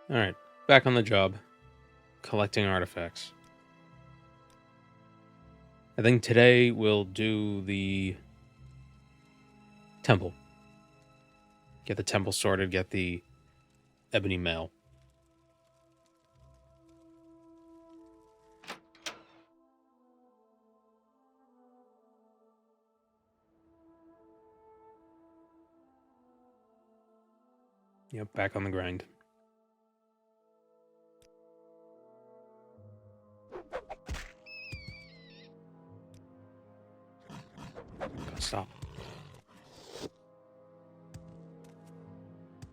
Alright, back on the job. Collecting artifacts. I think today we'll do the temple. Get the temple sorted, get the ebony mail. Yep, back on the grind. Stop.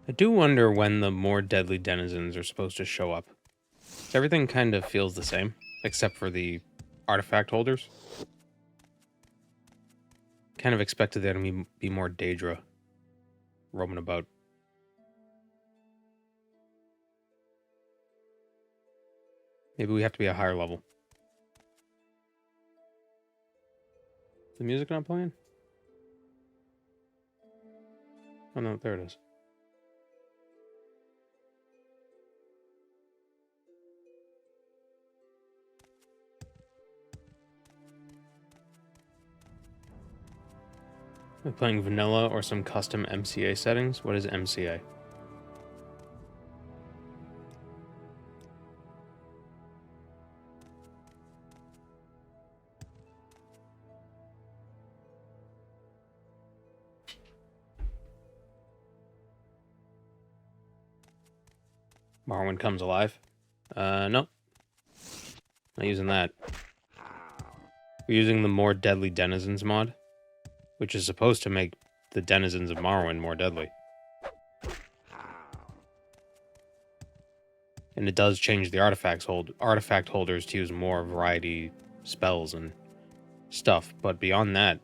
I do wonder when the more deadly denizens are supposed to show up. Everything kind of feels the same, except for the artifact holders. Kind of expected there to be more Daedra roaming about. Maybe we have to be a higher level. Is the music not playing? Oh no, there it is. Am I playing vanilla or some custom MCA settings? What is MCA? Morrowind comes alive. No. Not using that. We're using the more deadly denizens mod, which is supposed to make the denizens of Morrowind more deadly. And it does change the artifact holders to use more variety spells and stuff, but beyond that,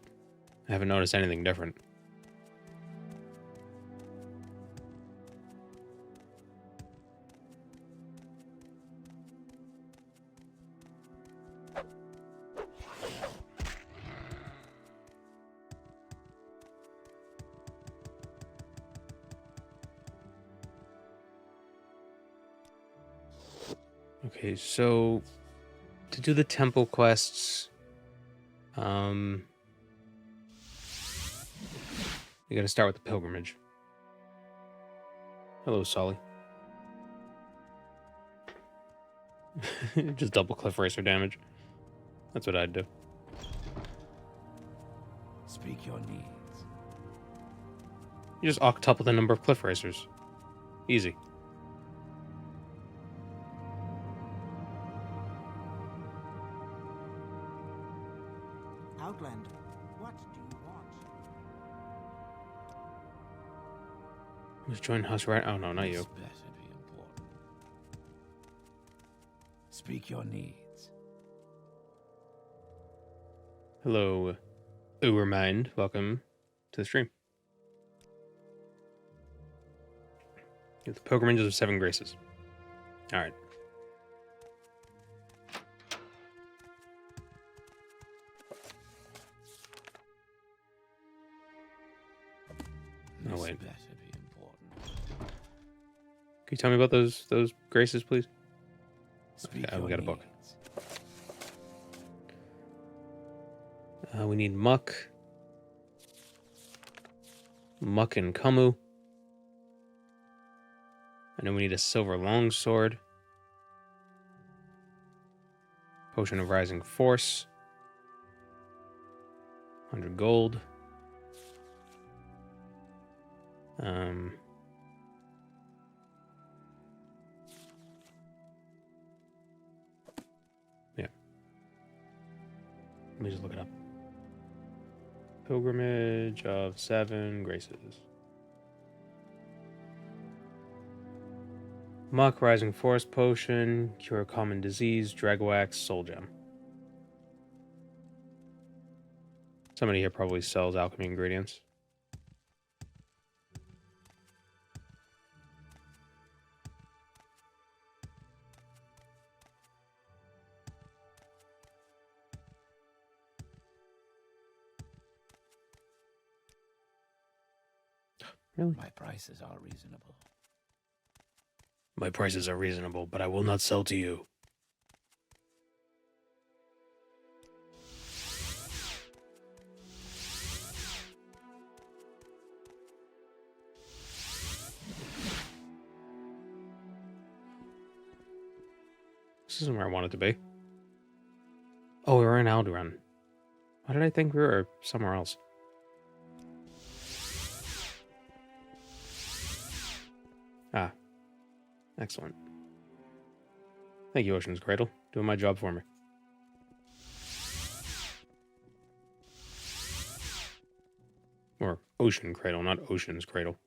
I haven't noticed anything different. Okay, so to do the temple quests, you gotta start with the pilgrimage. Hello, Solly. Just double cliff racer damage. That's what I'd do. Speak your needs. You just octuple the number of cliff racers. Easy. Outlander, what do you want? Just join Huss, right? Oh no, not you. This better be important. Speak your needs. Hello, Ubermind. Welcome to the stream. The pilgrimages of 7 graces. All right. Oh This wait. better be important. Can you tell me about those graces, please? Speak Okay, your we got a book. needs. We need Muck. Muck and Kamu. And then we need a silver longsword. Potion of Rising Force. 100 gold. Yeah. Let me just look it up. Pilgrimage of 7 graces. Muck, Rising Force Potion, Cure Common Disease, Dragwax, Soul Gem. Somebody here probably sells alchemy ingredients. Really? My prices are reasonable. My prices are reasonable, but I will not sell to you. This isn't where I want it to be. Oh, we were in Alderaan. Why did I think we were somewhere else? Ah, excellent. Thank you, Ocean's Cradle. Doing my job for me. Or Ocean Cradle, not Ocean's Cradle.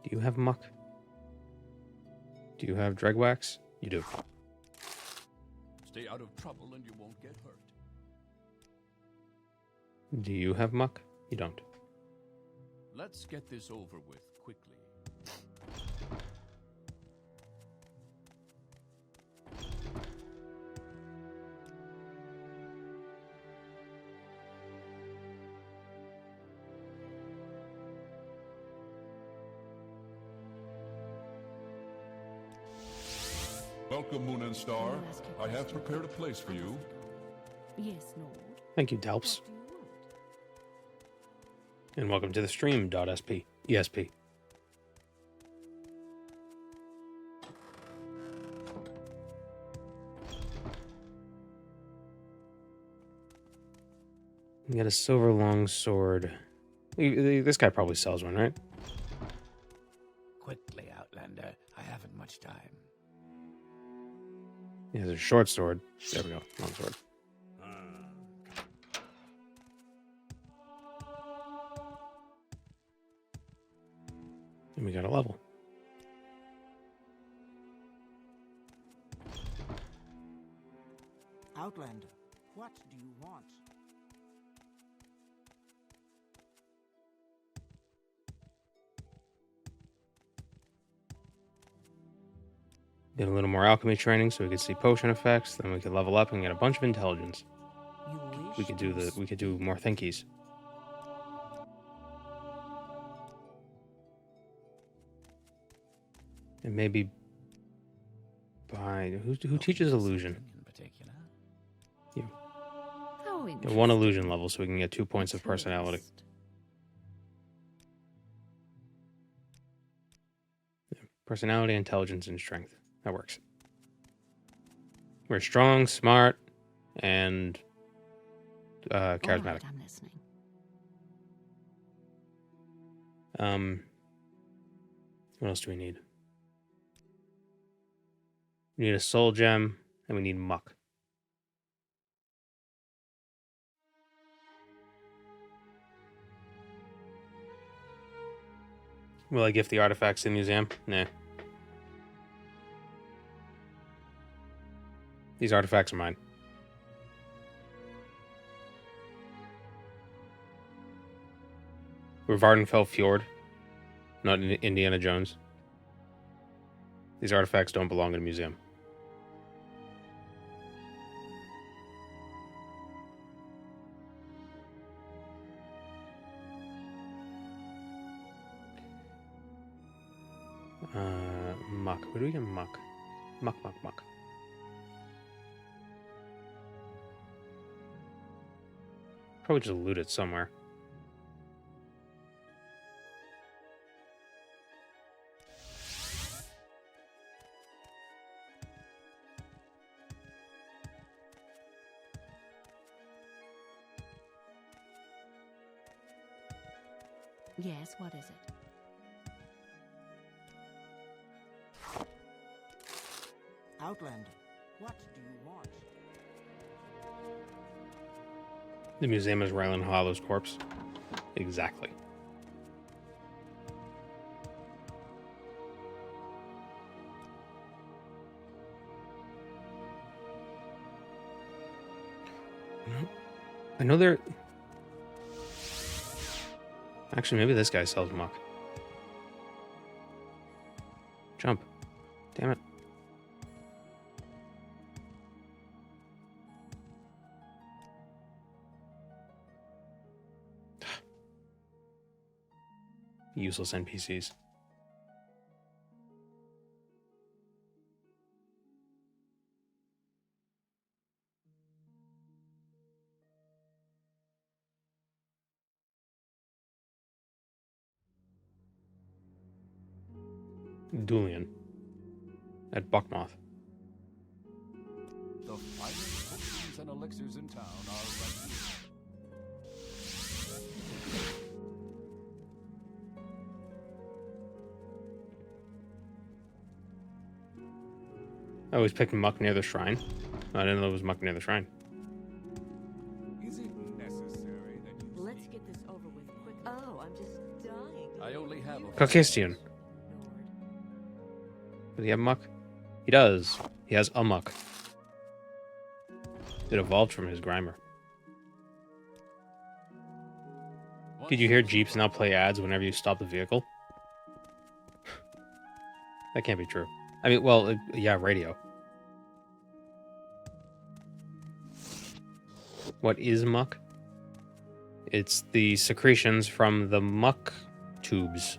Do you have muck? Do you have dreg wax? You do. Stay out of trouble and you won't get hurt. Do you have muck? You don't. Let's get this over with quickly. Welcome, Moon and Star. I have prepared a place for you. Yes, Lord. Thank you, Dalps. What do you want? And welcome to the stream, .sp. ESP. You got a silver long sword. This guy probably sells one, right? Quickly, Outlander. I haven't much time. He has a short sword. There we go. Long sword. And we got a level. Outlander, what do you want? Get a little more alchemy training so we could see potion effects. Then we could level up and get a bunch of intelligence. You wish We could do more thinkies. And maybe buy who teaches illusion? In particular. How Get one illusion level so we can get 2 points of personality. Tourist. Personality, intelligence, and strength. That works. We're strong, smart, and charismatic. All right, I'm listening. What else do we need? We need a soul gem, and we need muck. Will I gift the artifacts to the museum? Nah. These artifacts are mine. Vvardenfell Fjord, not Indiana Jones. These artifacts don't belong in a museum. Muck. Where do we get muck? Muck. Probably just loot it somewhere. Yes, what is it? Outlander, what do you want? The museum is Ryland Hollow's corpse. Exactly. I know they're... Actually, maybe this guy sells muck. Jump. Damn it. Useless NPCs. Dulian. At Buckmoth. The finest potions and elixirs in town are right here. I always picked muck near the shrine. I didn't know there was muck near the shrine. Is it necessary that you Let's speak? get this over with quick. Oh, I'm just dying. I only have a Caucasian. Lord. Does he have muck? He does. He has a muck. It evolved from his Grimer. Did you hear Jeeps now play ads whenever you stop the vehicle? That can't be true. I mean, well, yeah, radio. What is muck? It's the secretions from the muck tubes.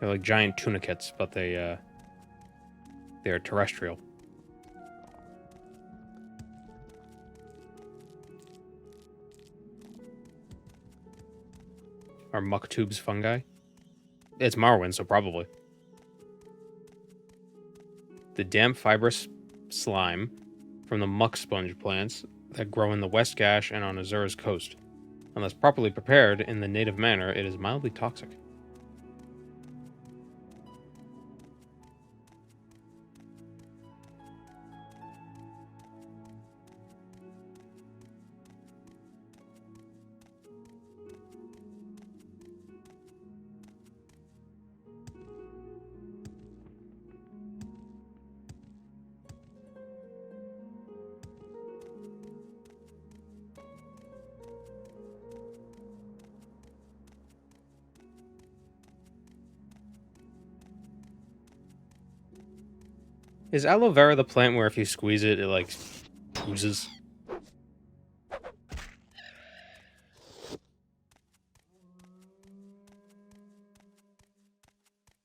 They're like giant tunicates, but they're terrestrial. Are muck tubes fungi? It's Morrowind, so probably. The damp fibrous slime from the muck sponge plants that grow in the West Gash and on Azura's coast. Unless properly prepared in the native manner, it is mildly toxic. Is aloe vera the plant where if you squeeze it, it like oozes?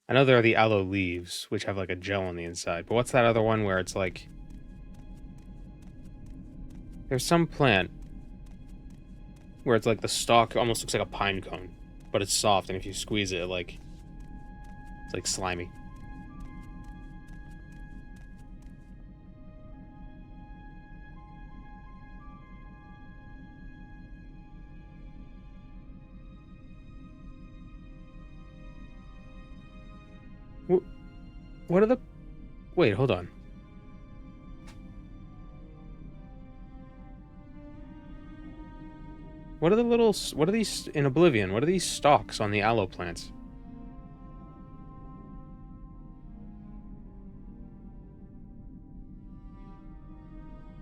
I know there are the aloe leaves, which have like a gel on the inside, but what's that other one where it's like... There's some plant where it's like the stalk almost looks like a pine cone, but it's soft, and if you squeeze it, it's like slimy. What are the... Wait, hold on. What are the little... What are these in Oblivion? What are these stalks on the aloe plants?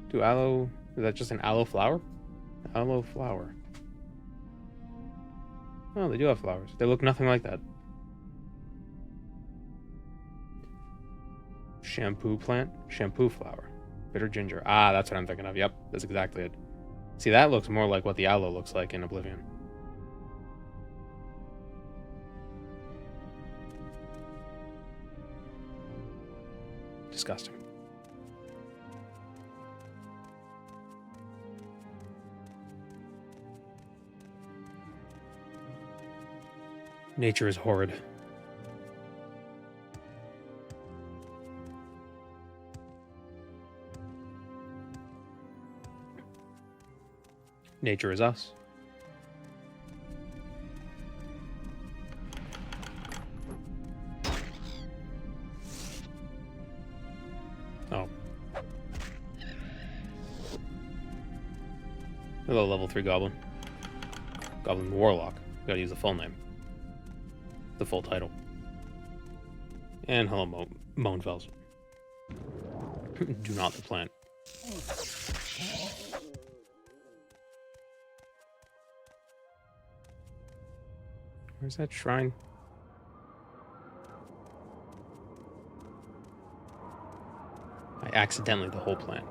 Do aloe... Is that just an aloe flower? Aloe flower. Oh, they do have flowers. They look nothing like that. Shampoo plant? Shampoo flower. Bitter ginger. Ah, that's what I'm thinking of. Yep, that's exactly it. See, that looks more like what the aloe looks like in Oblivion. Disgusting. Nature is horrid. Nature is us. Oh. Hello, level 3 goblin. Goblin Warlock. Gotta use the full name. The full title. And hello, Moanfells. Do not the plant. Where's that shrine? I accidentally the whole plant.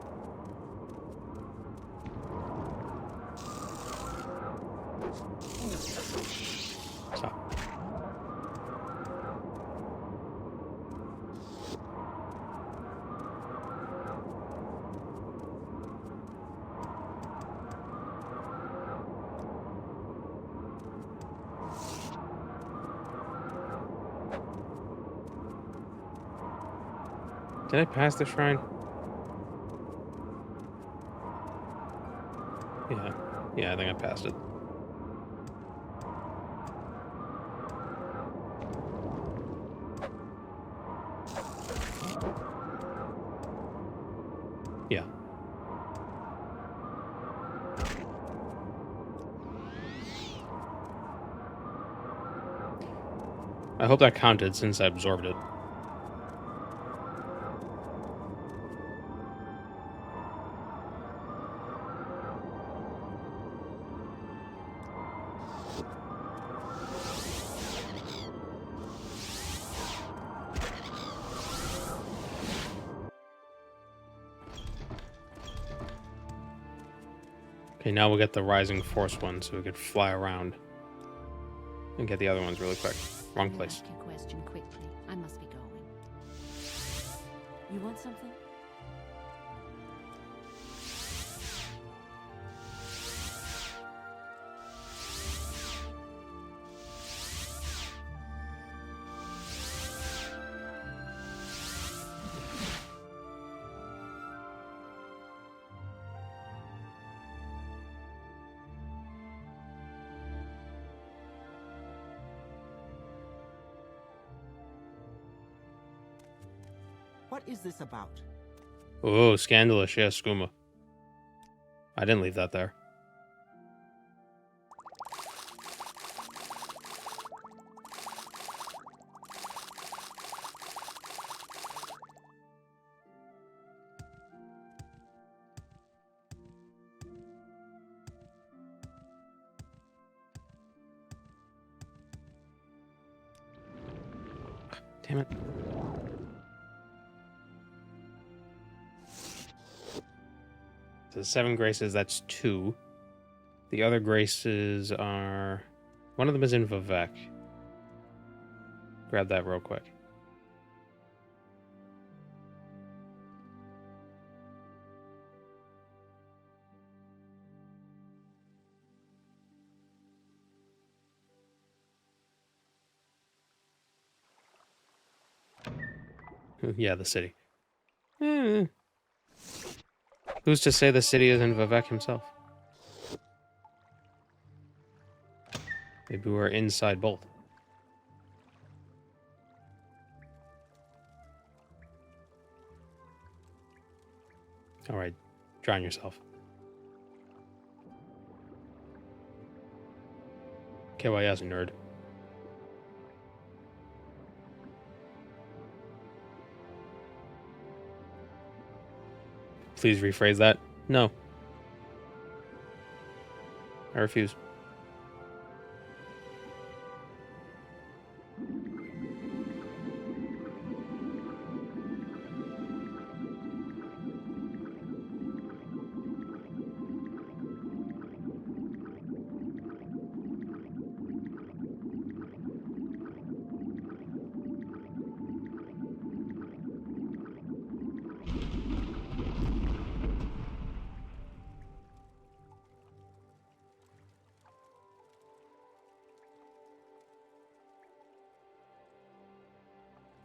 Did I pass the shrine? Yeah. Yeah, I think I passed it. Yeah. I hope that counted since I absorbed it. Okay, now we'll get the Rising Force one so we could fly around and get the other ones really quick. Wrong You place. ask your question quickly. I must be going. You want something? What is this about? Oh, scandalous. Yeah, skooma. I didn't leave that there. Damn it. So 7 graces, that's 2. The other graces are... One of them is in Vivek. Grab that real quick. Yeah, the city. Eh. Who's to say the city isn't Vivek himself? Maybe we're inside both. Alright, drown yourself. KYS, nerd. Please rephrase that. No. I refuse.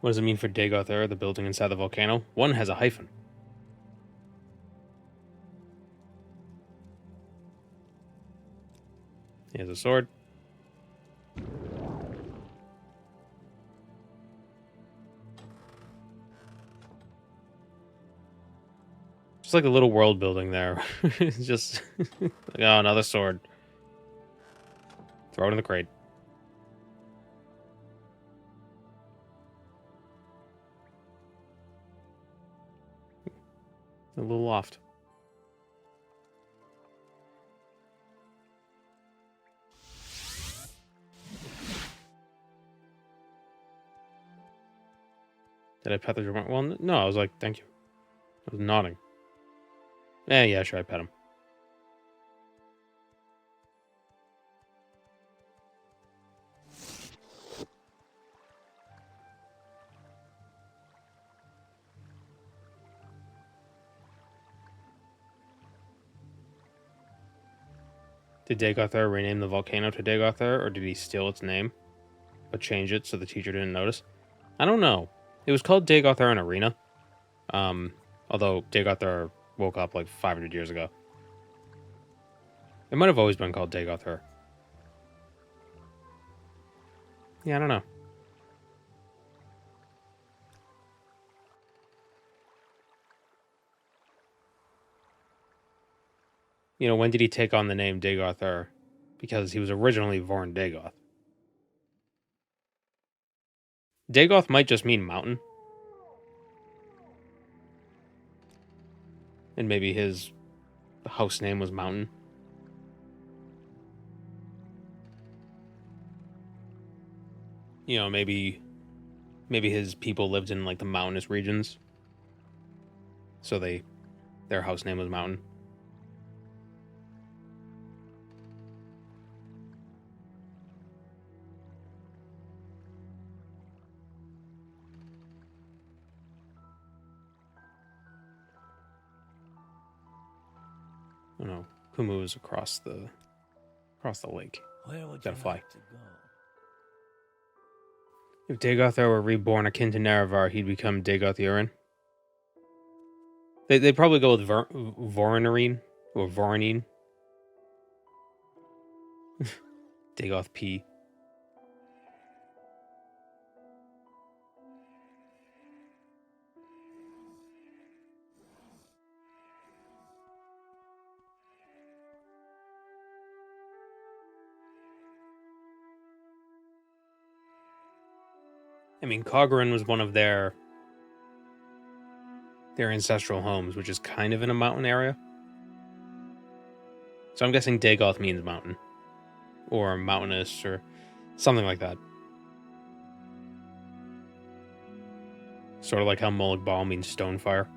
What does it mean for Dagoth Ur, the building inside the volcano? One has a hyphen. He has a sword. Just like a little world building there. It's just... like, oh, another sword. Throw it in the crate. A little loft. Did I pet the drum? Well, no, I was like, thank you. I was nodding. Yeah, sure, I pet him. Did Dagoth Ur rename the volcano to Dagoth Ur, or did he steal its name, but change it so the teacher didn't notice? I don't know. It was called Dagoth Ur Arena. Although Dagothar woke up like 500 years ago. It might have always been called Dagothar. Yeah, I don't know. You know, when did he take on the name Dagothar? Because he was originally Vorn Dagoth. Dagoth might just mean mountain. And maybe his house name was Mountain. You know, maybe his people lived in like the mountainous regions. So their house name was Mountain. Oh no, Kumu is across the lake. Where would Gotta you fly. like to go? If Dagothar were reborn akin to Nerevar, he'd become Dagoth Urin. They probably go with Voronarine or Voronine. Dagoth P. I mean, Cogran was one of their ancestral homes, which is kind of in a mountain area. So I'm guessing Dagoth means mountain. Or mountainous, or something like that. Sort of like how Molag Bal means stone fire.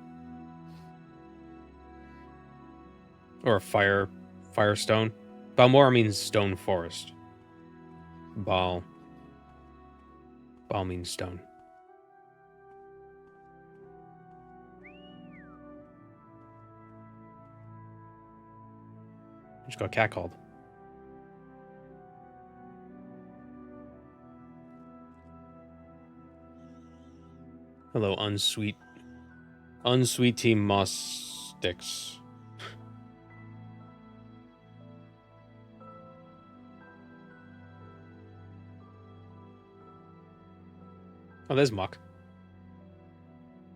Or firestone. Balmora means stone forest. Bal means stone. Just got catcalled. Hello, unsweet team moss sticks. Oh, there's Muck.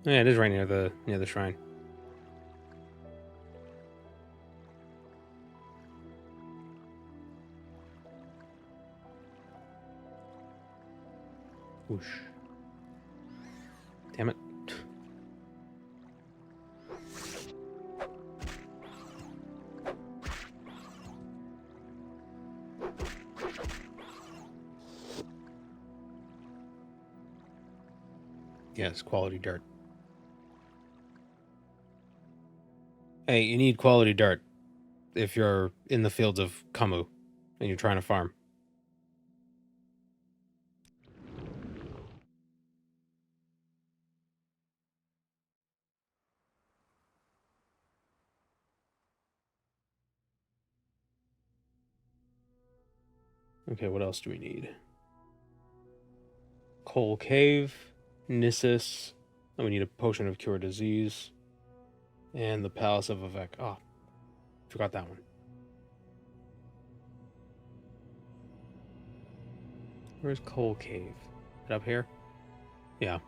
Oh, yeah, it is right near the shrine. Whoosh. Damn it. Yes, quality dirt. Hey, you need quality dirt if you're in the fields of Kamu and you're trying to farm. Okay, what else do we need? Coal Cave, Nissus. And we need a potion of cure disease. And the Palace of Vivek. Oh, forgot that one. Where's Coal Cave? Is it up here? Yeah.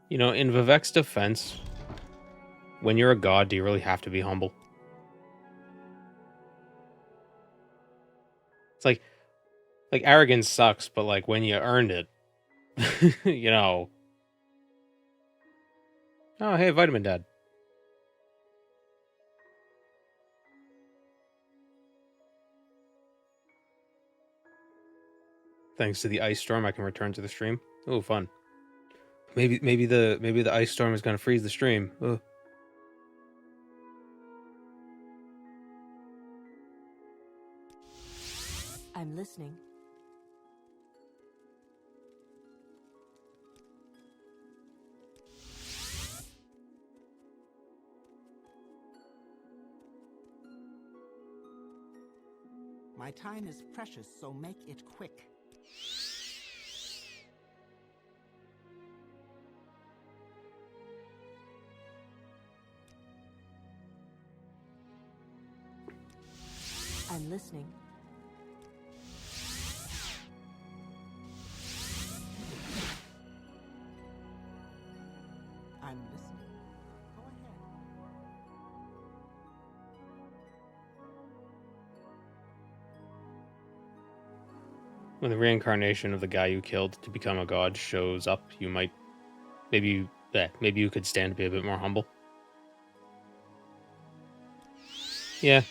You know, in Vivek's defense, when you're a god, do you really have to be humble? It's like arrogance sucks, but like when you earned it, you know. Oh, hey, Vitamin Dad. Thanks to the ice storm, I can return to the stream. Oh, fun. Maybe the ice storm is gonna freeze the stream. Ugh. I'm listening. My time is precious, so make it quick. I'm listening. I'm listening. Go ahead. When the reincarnation of the guy you killed to become a god shows up, you might maybe you could stand to be a bit more humble. Yeah.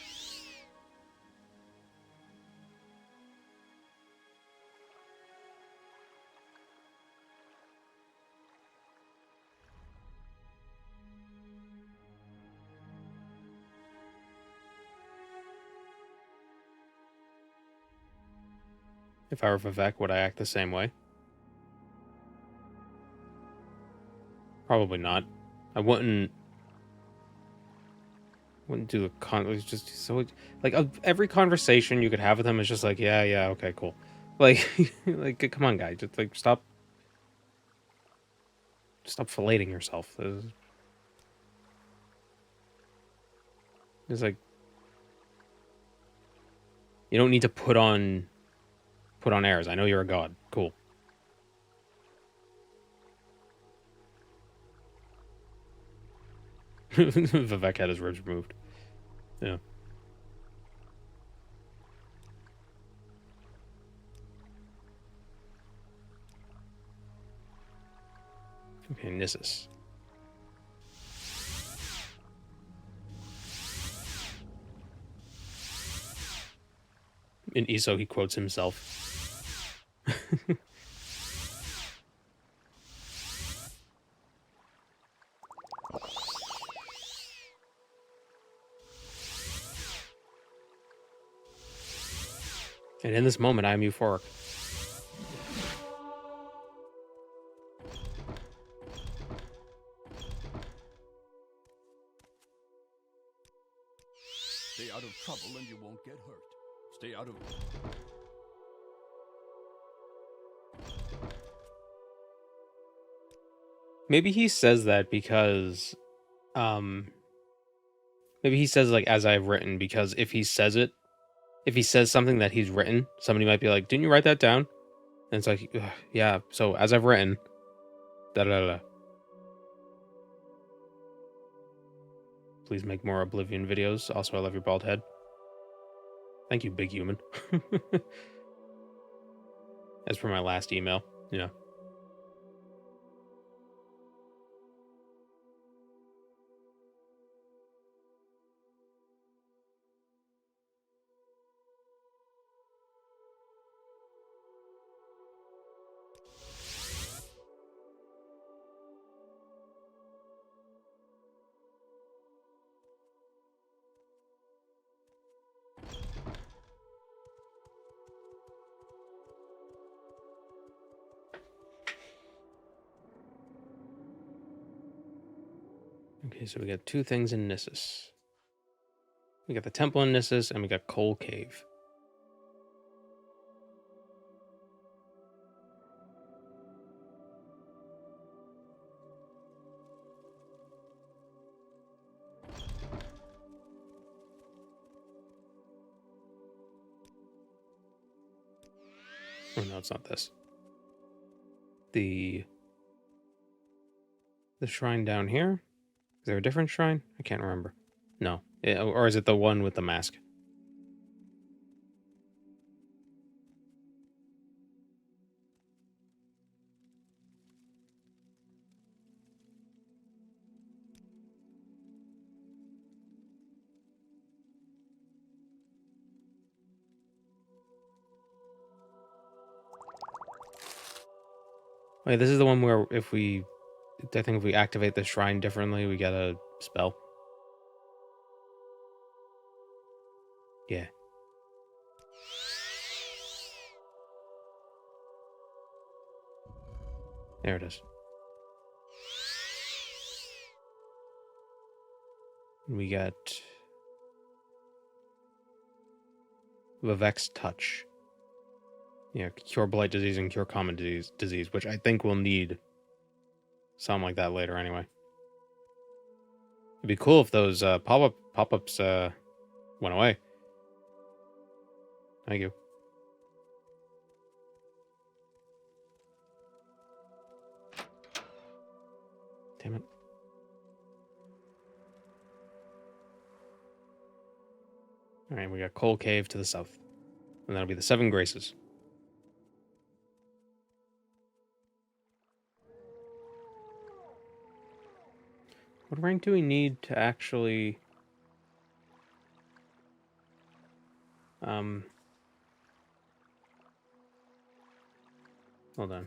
If I were Vivek, would I act the same way? Probably not. I wouldn't do it's just so like every conversation you could have with him is just like, yeah, okay, cool. Like like come on, guy, just like stop filleting yourself. It's like you don't need to put on airs. I know you're a god. Cool. Vivek had his ribs removed. Yeah. Okay, Nissus. In ESO, he quotes himself. And in this moment, I am euphoric. Stay out of trouble and you won't get hurt. Stay out of... Maybe he says that because, maybe he says like as I've written, because if he says something that he's written, somebody might be like, "Didn't you write that down?" And it's like, "Ugh, yeah. So as I've written, da da da. Please make more Oblivion videos. Also, I love your bald head. Thank you, big human." As for my last email, yeah. Okay, so we got two things in Nissus. We got the temple in Nissus, and we got Coal Cave. Oh no, it's not this. The shrine down here. Is there a different shrine? I can't remember. No. Or is it the one with the mask? Wait, this is the one where I think if we activate the shrine differently, we get a spell. Yeah. There it is. We get Vivek's Touch. Yeah, cure blight disease and cure common disease, which I think we'll need something like that later anyway. It'd be cool if those pop-ups went away. Thank you. Damn it. Alright, we got Coal Cave to the south. And that'll be the Seven Graces. What rank do we need to actually... Hold on.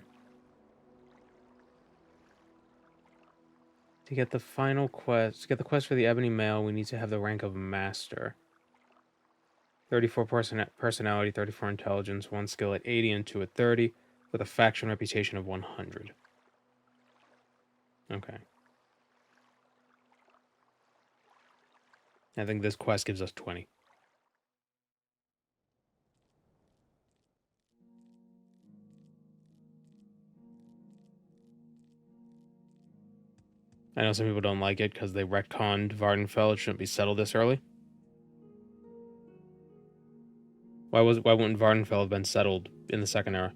To get the final quest, to get the quest for the Ebony Mail, we need to have the rank of Master. 34 personality, 34 intelligence, 1 skill at 80 and 2 at 30, with a faction reputation of 100. Okay. I think this quest gives us 20. I know some people don't like it because they retconned Vvardenfell. It shouldn't be settled this early. Why wouldn't Vvardenfell have been settled in the Second Era?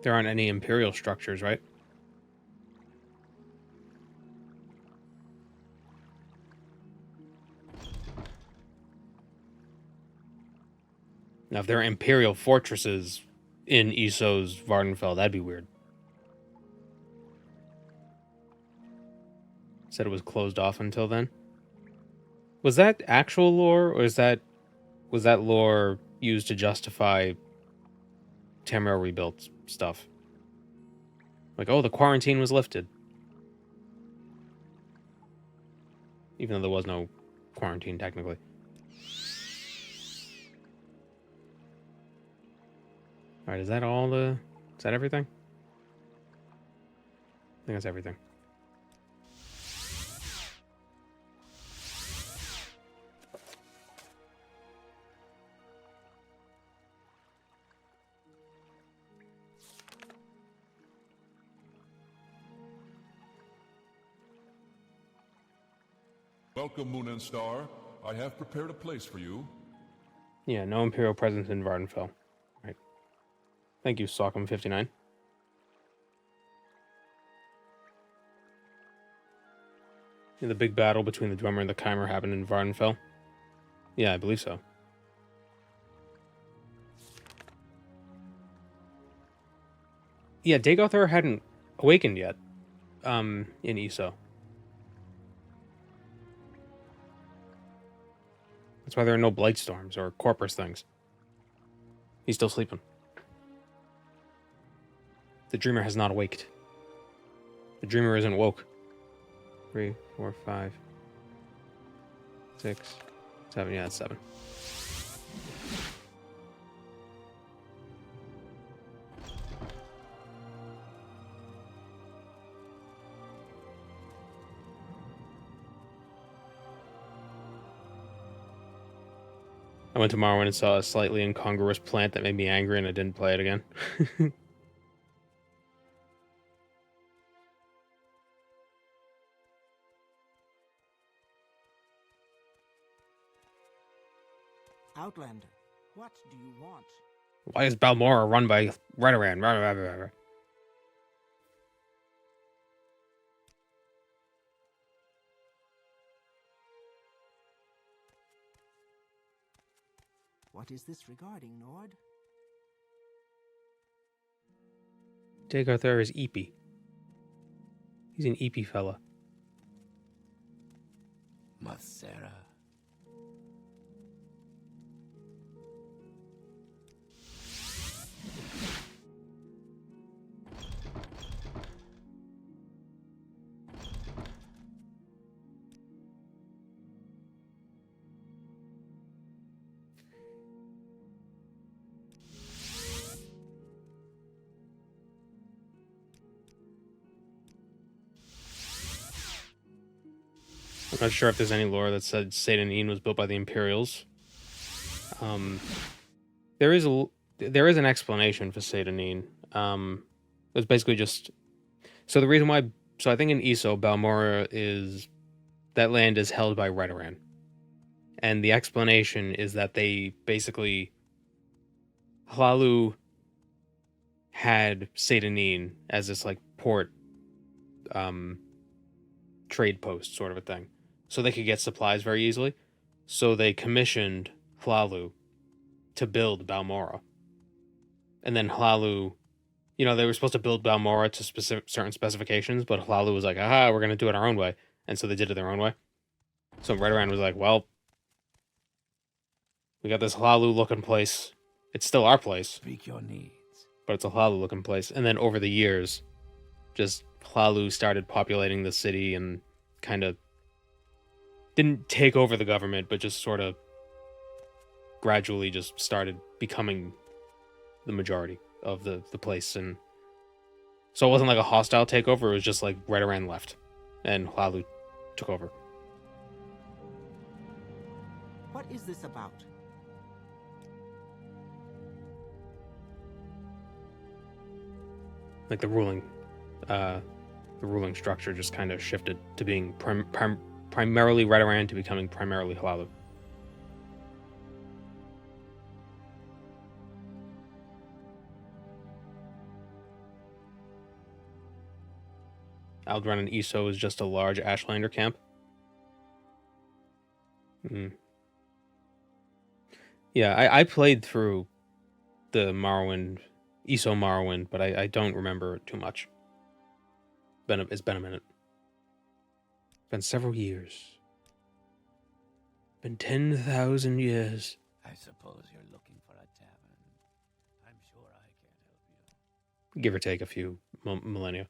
There aren't any Imperial structures, right? Now, if there are Imperial fortresses in Esso's Vvardenfell, that'd be weird. Said it was closed off until then. Was that actual lore, or was that lore used to justify Tamriel rebuilt stuff? Like, oh, the quarantine was lifted. Even though there was no quarantine, technically. Alright, is that all the... Is that everything? I think that's everything. Welcome, Moon and Star. I have prepared a place for you. Yeah, no Imperial presence in Vvardenfell. Right. Thank you, Sockham59. Yeah, the big battle between the Dwemer and the Chimer happened in Vvardenfell. Yeah, I believe so. Yeah, Dagothar hadn't awakened yet. In Eso. That's why there are no blight storms or corpus things. He's still sleeping. The dreamer has not awaked. The dreamer isn't woke. 3, 4, 5, 6, 7. Yeah, that's 7. I went to Morrowind and saw a slightly incongruous plant that made me angry, and I didn't play it again. Outlander, what do you want? Why is Balmora run by Redoran? What is this regarding, Nord? Dagothar is Eepy. He's an Eepy fella. Masera. I'm not sure if there's any lore that said Satan was built by the Imperials. There is an explanation for Satan. It's basically just the reason why. So I think in ESO, Balmora is that land is held by Redoran, and the explanation is that they basically Hlalu had Satan as this like port, trade post sort of a thing, so they could get supplies very easily. So they commissioned Hlalu to build Balmora. And then Hlalu, they were supposed to build Balmora to certain specifications, but Hlalu was like, aha, we're going to do it our own way. And so they did it their own way. So Redoran was like, well, we got this Hlalu looking place. It's still our place, Speak your needs. but it's a Hlalu looking place. And then over the years, just Hlalu started populating the city and kind of didn't take over the government, but just sort of gradually just started becoming the majority of the place. And so it wasn't like a hostile takeover, it was just like Redoran left and Hlalu took over. What is this about? Like the ruling structure just kind of shifted to being primarily Redoran to becoming primarily Hlalu. Aldran and ESO is just a large Ashlander camp. Yeah, I played through the Morrowind, ESO Morrowind, but I don't remember it too much. It's been a minute. Been several years. Been 10,000 years. I suppose you're looking for a tavern. I'm sure I can't help you. Give or take a few millennia.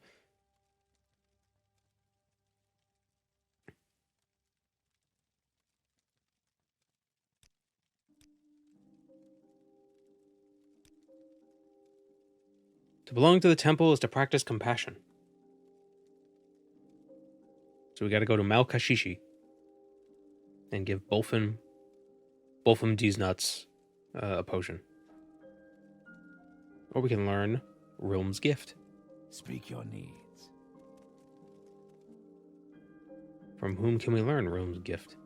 To belong to the temple is to practice compassion. So we got to go to Malkashishi and give Bolfin these nuts a potion. Or we can learn Realm's Gift. Speak your needs. From whom can we learn Realm's Gift?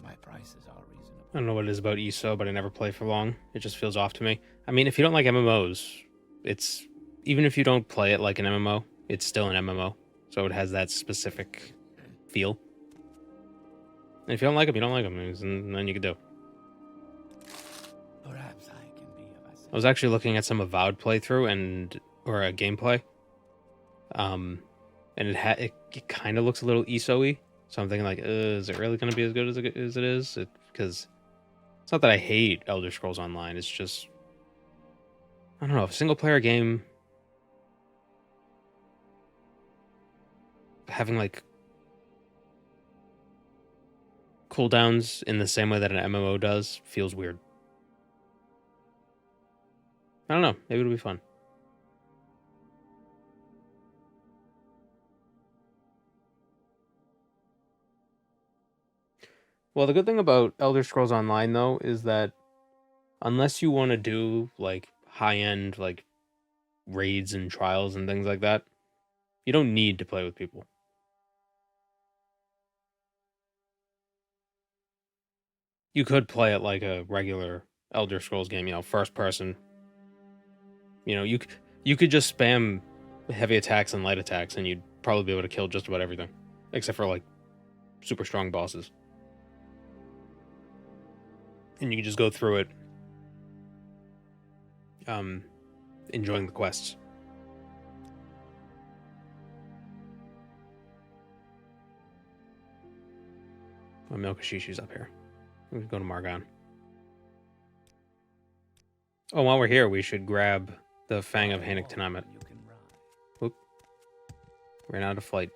My prices are reasonable. I don't know what it is about ESO, but I never play for long. It just feels off to me. I mean, if you don't like MMOs, it's even if you don't play it like an MMO, it's still an MMO. So it has that specific feel. And if you don't like them, you don't like them. There's nothing you can do. Perhaps I can be of assistance. I was actually looking at some Avowed playthrough or a gameplay. And it kind of looks a little ESO-y. So I'm thinking like, is it really going to be as good as it is? Because it's not that I hate Elder Scrolls Online. It's just, I don't know, a single player game having like cooldowns in the same way that an MMO does feels weird. I don't know. Maybe it'll be fun. Well, the good thing about Elder Scrolls Online, though, is that unless you want to do, like, high-end, like, raids and trials and things like that, you don't need to play with people. You could play it like a regular Elder Scrolls game, first person. You could just spam heavy attacks and light attacks, and you'd probably be able to kill just about everything. Except for, like, super strong bosses. And you can just go through it enjoying the quests. Oh, Milkashishi's up here. We can go to Margon. Oh, while we're here, we should grab the Fang of Hanik Tanamet. You can ride. Whoop. Ran out of flight.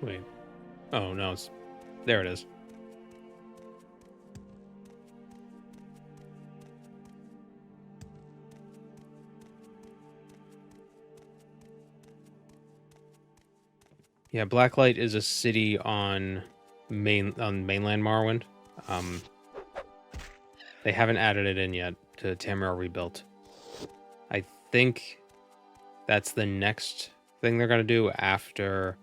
Wait. Oh, no, it's... There it is. Yeah, Blacklight is a city on mainland Morrowind. They haven't added it in yet to Tamriel Rebuilt. I think that's the next thing they're going to do after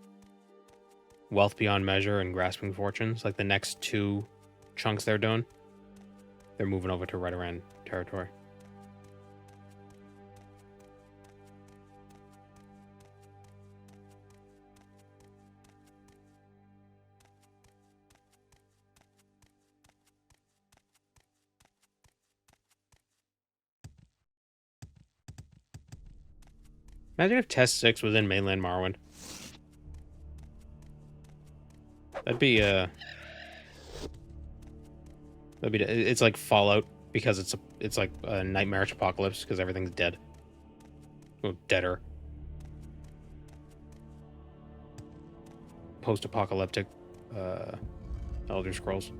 Wealth Beyond Measure and Grasping Fortunes. Like the next two chunks they're doing, they're moving over to Redoran territory. Imagine if Test 6 was in mainland Morrowind. That'd be it's like Fallout because it's like a nightmarish apocalypse because everything's dead. Well, deader. Post-apocalyptic Elder Scrolls.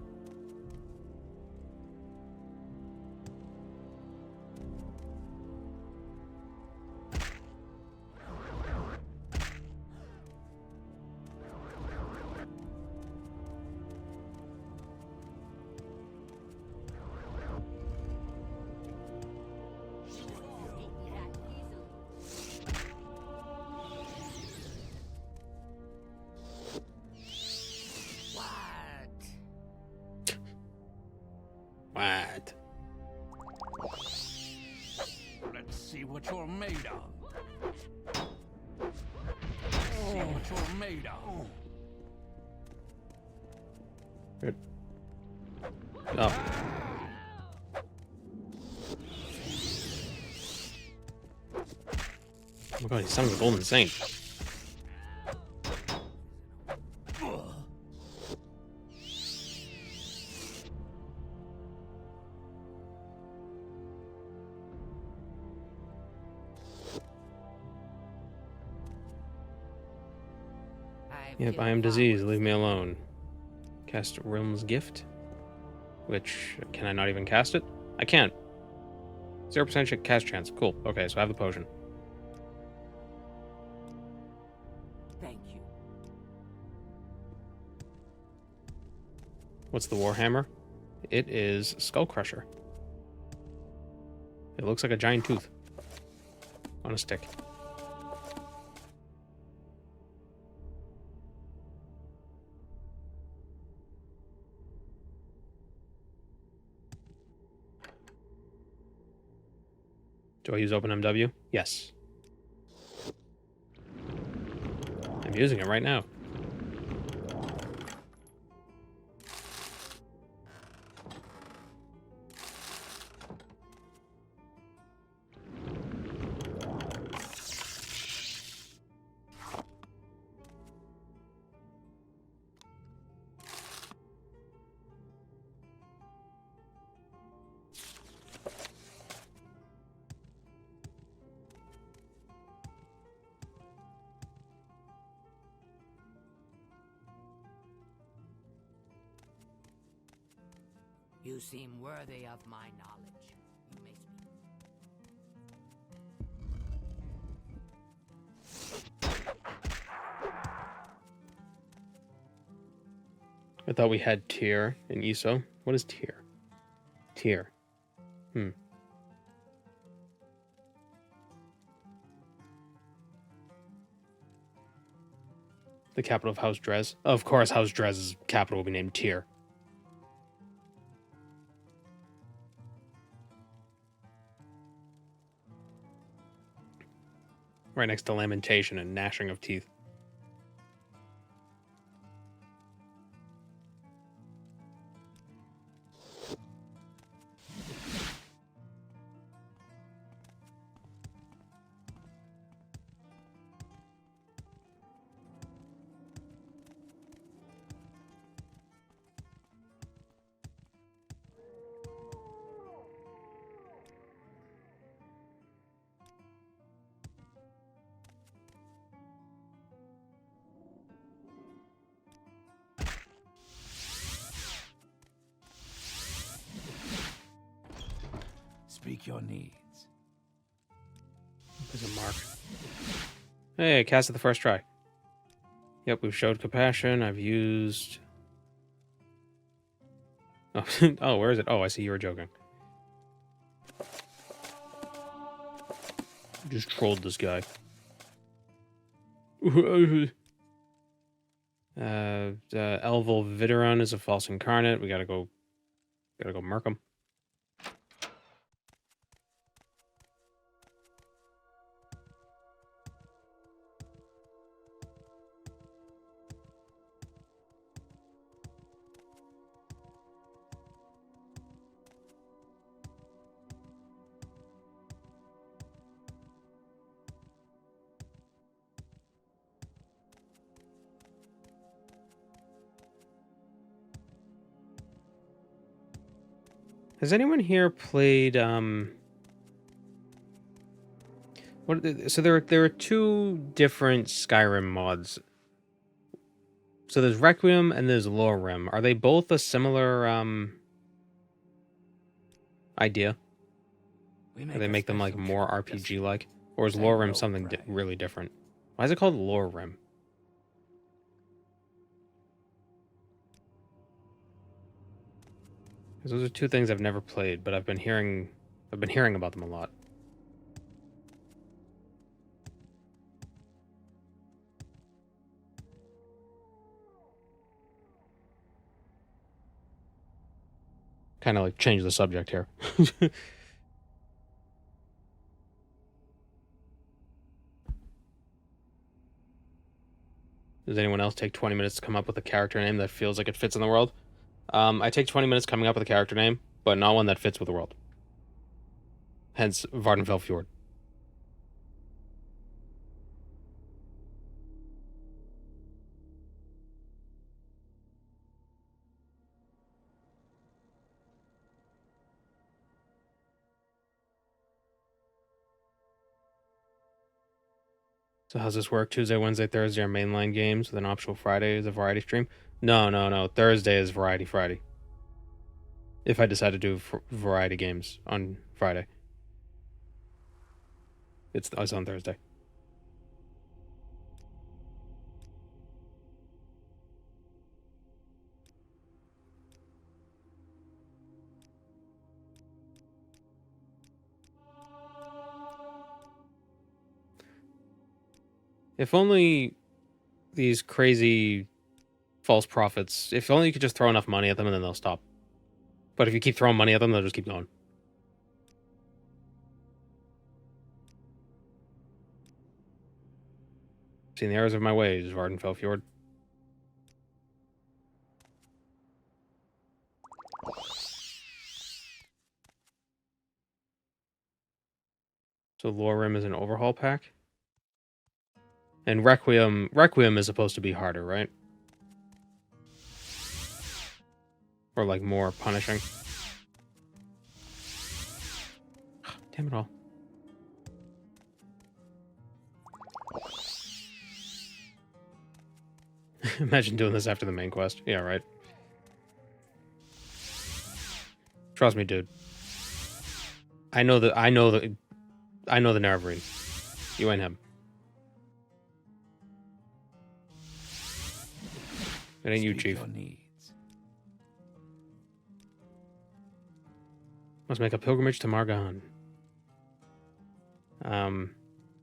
What? Let's see what you're made of. Let's see what you're made of. Good. Oh. Oh my god, he sounds like a golden saint. Yep, I am diseased. Leave me alone. Cast Realm's Gift. Which, can I not even cast it? I can't. 0% cast chance. Cool. Okay, so I have the potion. Thank you. What's the Warhammer? It is Skull Crusher. It looks like a giant tooth. On a stick. Do I use OpenMW? Yes. I'm using it right now. You seem worthy of my knowledge. You may speak. I thought we had Tyr in ESO. What is Tyr? Tyr. The capital of House Dres. Of course, House Dres' capital will be named Tyr. Right next to lamentation and gnashing of teeth. Speak your needs. There's a mark. Hey, cast it the first try. Yep, we've showed compassion. I've used... Oh, oh, where is it? Oh, I see you were joking. Just trolled this guy. Elval Videron is a false incarnate. We gotta go murk him. Has anyone here played so there are two different Skyrim mods. So there's Requiem and there's Lorem. Are they both a similar idea? Or they make them like more RPG like? Or is Lorem something really different? Why is it called Lorem? Because those are two things I've never played, but I've been hearing about them a lot. Kind of like change the subject here. Does anyone else take 20 minutes to come up with a character name that feels like it fits in the world? I take 20 minutes coming up with a character name, but not one that fits with the world. Hence, Vvardenfell Fjord. So how's this work? Tuesday, Wednesday, Thursday are mainline games with an optional Friday as a variety stream? No. Thursday is Variety Friday. If I decide to do variety games on Friday. It's on Thursday. If only these crazy false prophets, if only you could just throw enough money at them and then they'll stop. But if you keep throwing money at them, they'll just keep going. Seen the errors of my ways, Vvardenfell Fjord. So Lorem is an overhaul pack? And Requiem is supposed to be harder, right? Or like more punishing. Damn it all. Imagine doing this after the main quest. Yeah, right. Trust me, dude. I know the Narvarine. You ain't him. It ain't you, Chief. Your needs. Must make a pilgrimage to Margan. And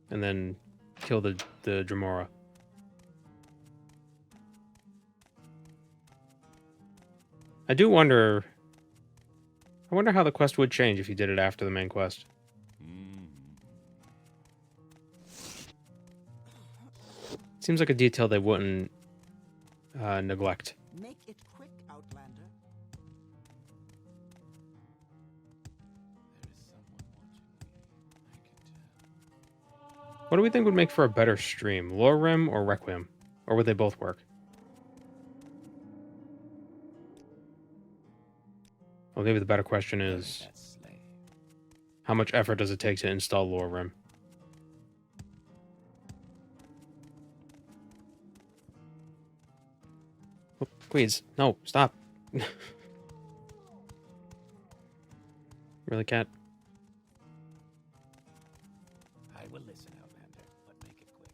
then kill the Dremora. I do wonder... I wonder how the quest would change if you did it after the main quest. Seems like a detail they wouldn't neglect. Make it quick, Outlander. There is someone watching me. I can tell. What do we think would make for a better stream? Lore Rim or Requiem? Or would they both work? Well, maybe the better question is, That slave. how much effort does it take to install Lore Rim? Oh, please, no, stop. Really, cat? I will listen, Outlander, but make it quick.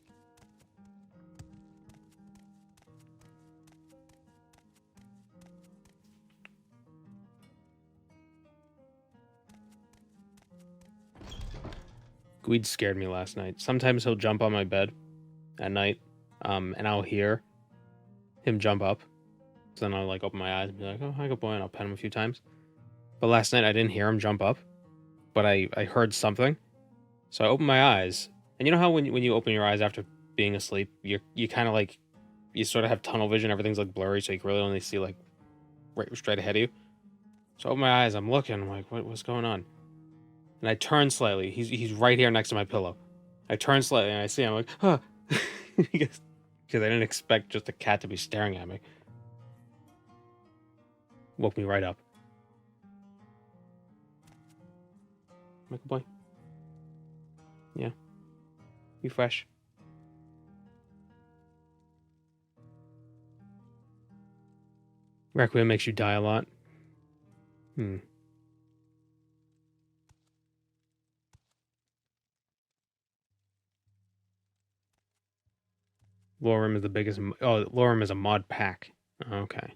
Gweed scared me last night. Sometimes he'll jump on my bed at night, and I'll hear him jump up. So then I'll like open my eyes and be like, "Oh, hi, good boy," and I'll pet him a few times. But last night I didn't hear him jump up, but I heard something. So I opened my eyes, and you know how when you open your eyes after being asleep, you kind of like, you sort of have tunnel vision. Everything's like blurry, so you can really only see like right straight ahead of you. So I open my eyes, I'm looking, I'm like, what's going on? And I turn slightly. He's right here next to my pillow. I turn slightly and I see him. I'm like, huh. because I didn't expect just a cat to be staring at me. Woke me right up. Michael boy. Yeah. You fresh. Requiem makes you die a lot. Lorem is the biggest... Oh, Lorem is a mod pack. Okay.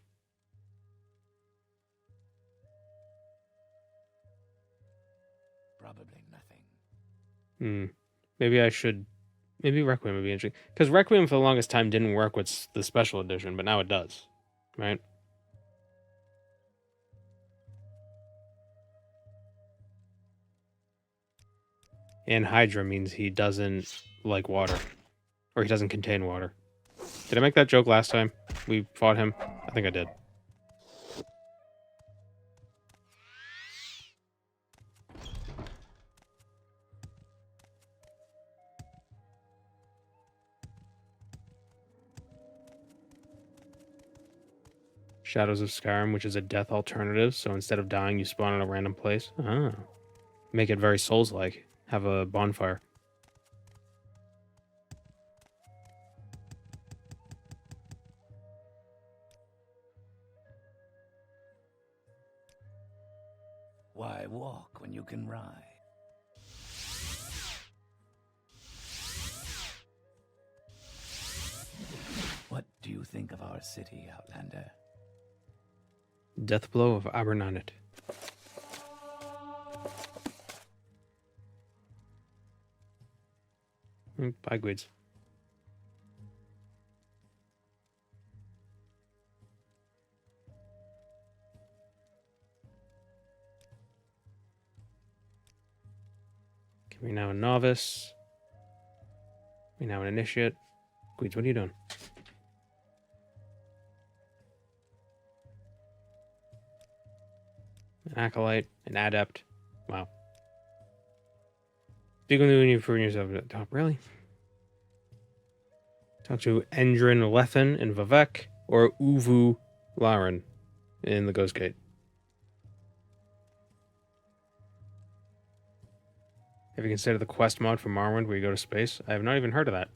Probably nothing. Maybe I should... Maybe Requiem would be interesting. Because Requiem for the longest time didn't work with the special edition, but now it does. Right? And Hydra means he doesn't like water. Or he doesn't contain water. Did I make that joke last time we fought him? I think I did. Shadows of Skyrim, which is a death alternative, so instead of dying, you spawn in a random place. Ah. Make it very Souls-like. Have a bonfire. Why walk when you can ride? What do you think of our city, Outlander? Deathblow of Abernonnet. Bye, Gwids. Okay, we're now a novice. We're now an initiate. Gwids, what are you doing? An acolyte, an adept. Wow. Speak with me when you prove yourself at the top. Really? Talk to Endrin Lethen in Vivek or Uvu Laren in the Ghost Gate. Have you considered the quest mod for Morrowind where you go to space? I have not even heard of that.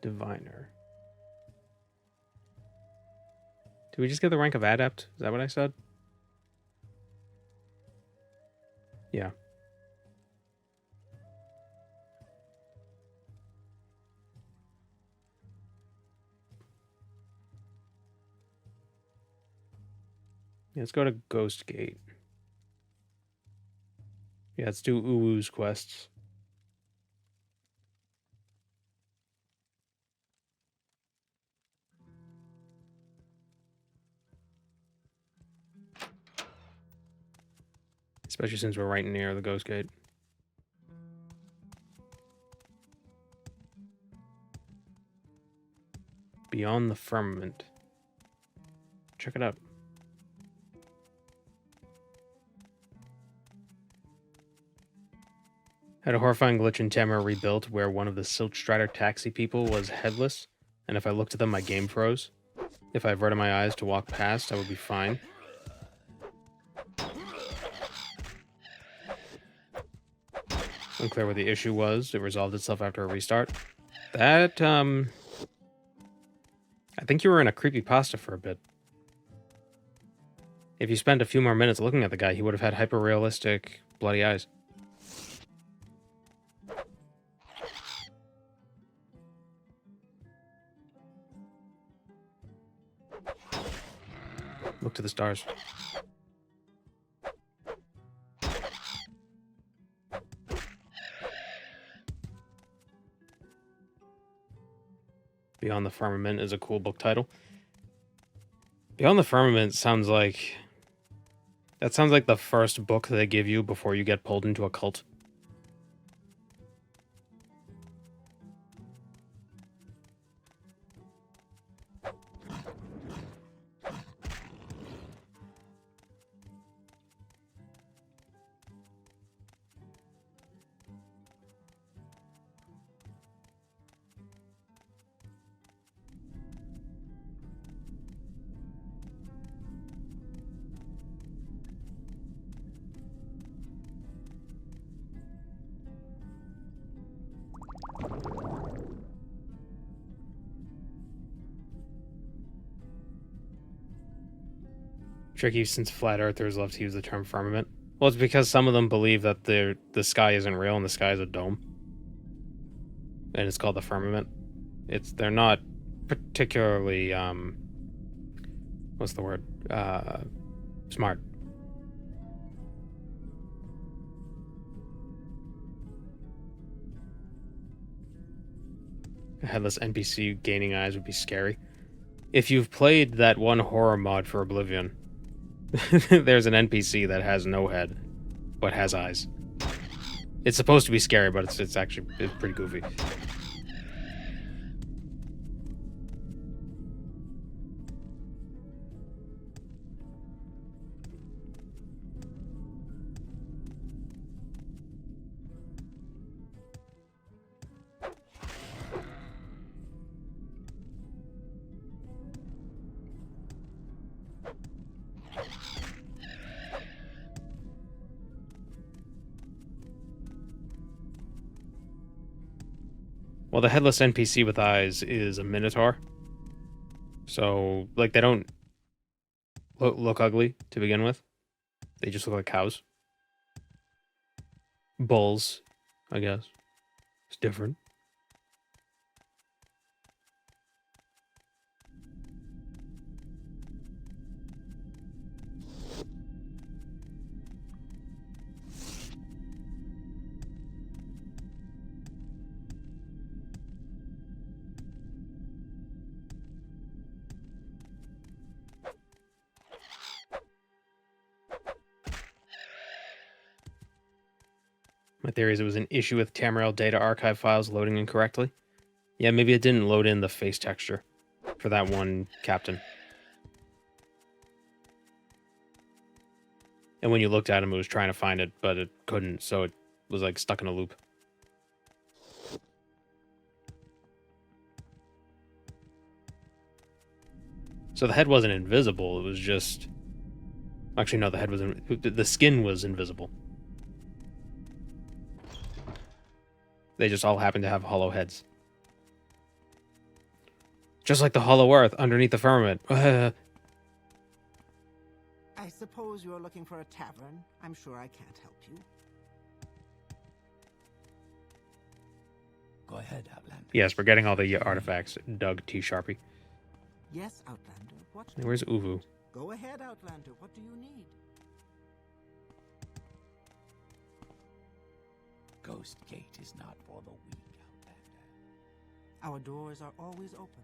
Diviner. Did we just get the rank of adept? Is that what I said? Yeah. Let's go to Ghost Gate. Yeah, let's do Uwu's quests. Especially since we're right near the Ghost Gate. Beyond the Firmament. Check it out. Had a horrifying glitch in Tamara Rebuilt where one of the Silk Strider taxi people was headless, and if I looked at them, my game froze. If I averted my eyes to walk past, I would be fine. Unclear what the issue was. It resolved itself after a restart. That, I think you were in a creepypasta for a bit. If you spent a few more minutes looking at the guy, he would have had hyper-realistic bloody eyes. Look to the stars. Beyond the Firmament is a cool book title. Beyond the Firmament sounds like... That sounds like the first book they give you before you get pulled into a cult. Tricky since flat earthers love to use the term firmament. Well, it's because some of them believe that the sky isn't real and the sky is a dome. And it's called the firmament. They're not particularly what's the word? Smart. A headless NPC gaining eyes would be scary. If you've played that one horror mod for Oblivion, there's an NPC that has no head, but has eyes. It's supposed to be scary, but it's pretty goofy. Well, the headless NPC with eyes is a minotaur. So, like, they don't look ugly to begin with. They just look like cows. Bulls, I guess. It's different. My theory is it was an issue with Tamriel data archive files loading incorrectly. Yeah, maybe it didn't load in the face texture for that one captain. And when you looked at him, it was trying to find it, but it couldn't, so it was like stuck in a loop. So the head wasn't invisible, it was just... Actually, no, the head was... The skin was invisible. They just all happen to have hollow heads. Just like the hollow earth underneath the firmament. suppose you're looking for a tavern. I'm sure I can't help you. Go ahead, Outlander. Yes, we're getting all the artifacts. Doug T. Sharpie. Yes, Outlander. What? Where's Uvu? Go ahead, Outlander. What do you need? Ghost Gate is not for the weak, Outlander. Our doors are always open.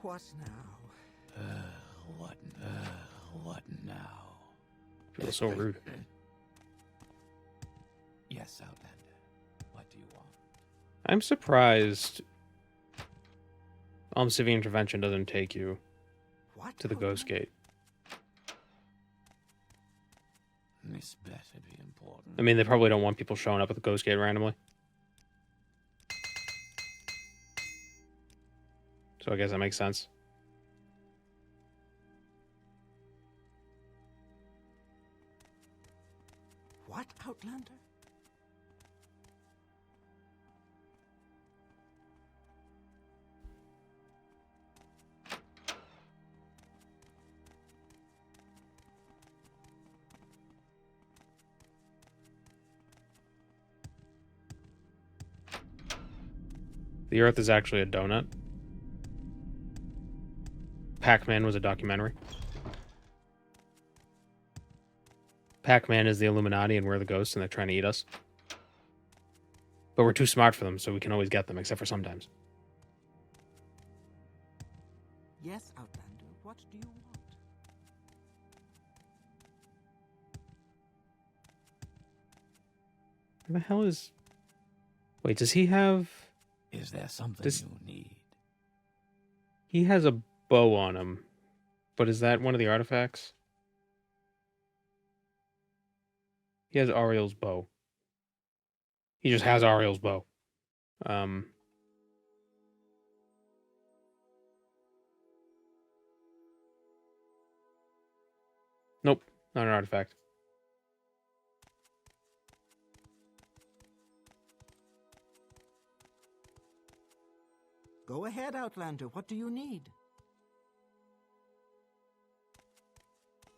What now? What now? Feels so rude. Yes, Outlander. What do you want? I'm surprised Civil Intervention doesn't take you What? to the Ghost Gate. This better be important. I mean, they probably don't want people showing up at the Ghost Gate randomly. So I guess that makes sense. What, Outlander? The Earth is actually a donut. Pac-Man was a documentary. Pac-Man is the Illuminati and we're the ghosts and they're trying to eat us. But we're too smart for them, so we can always get them, except for sometimes. Yes, Outlander. What do you want? Where the hell is... Wait, does he have... Is there something This- you need? He has a bow on him. But is that one of the artifacts? He has Ariel's bow. He just has Ariel's bow. Nope, not an artifact. Go ahead, Outlander. What do you need?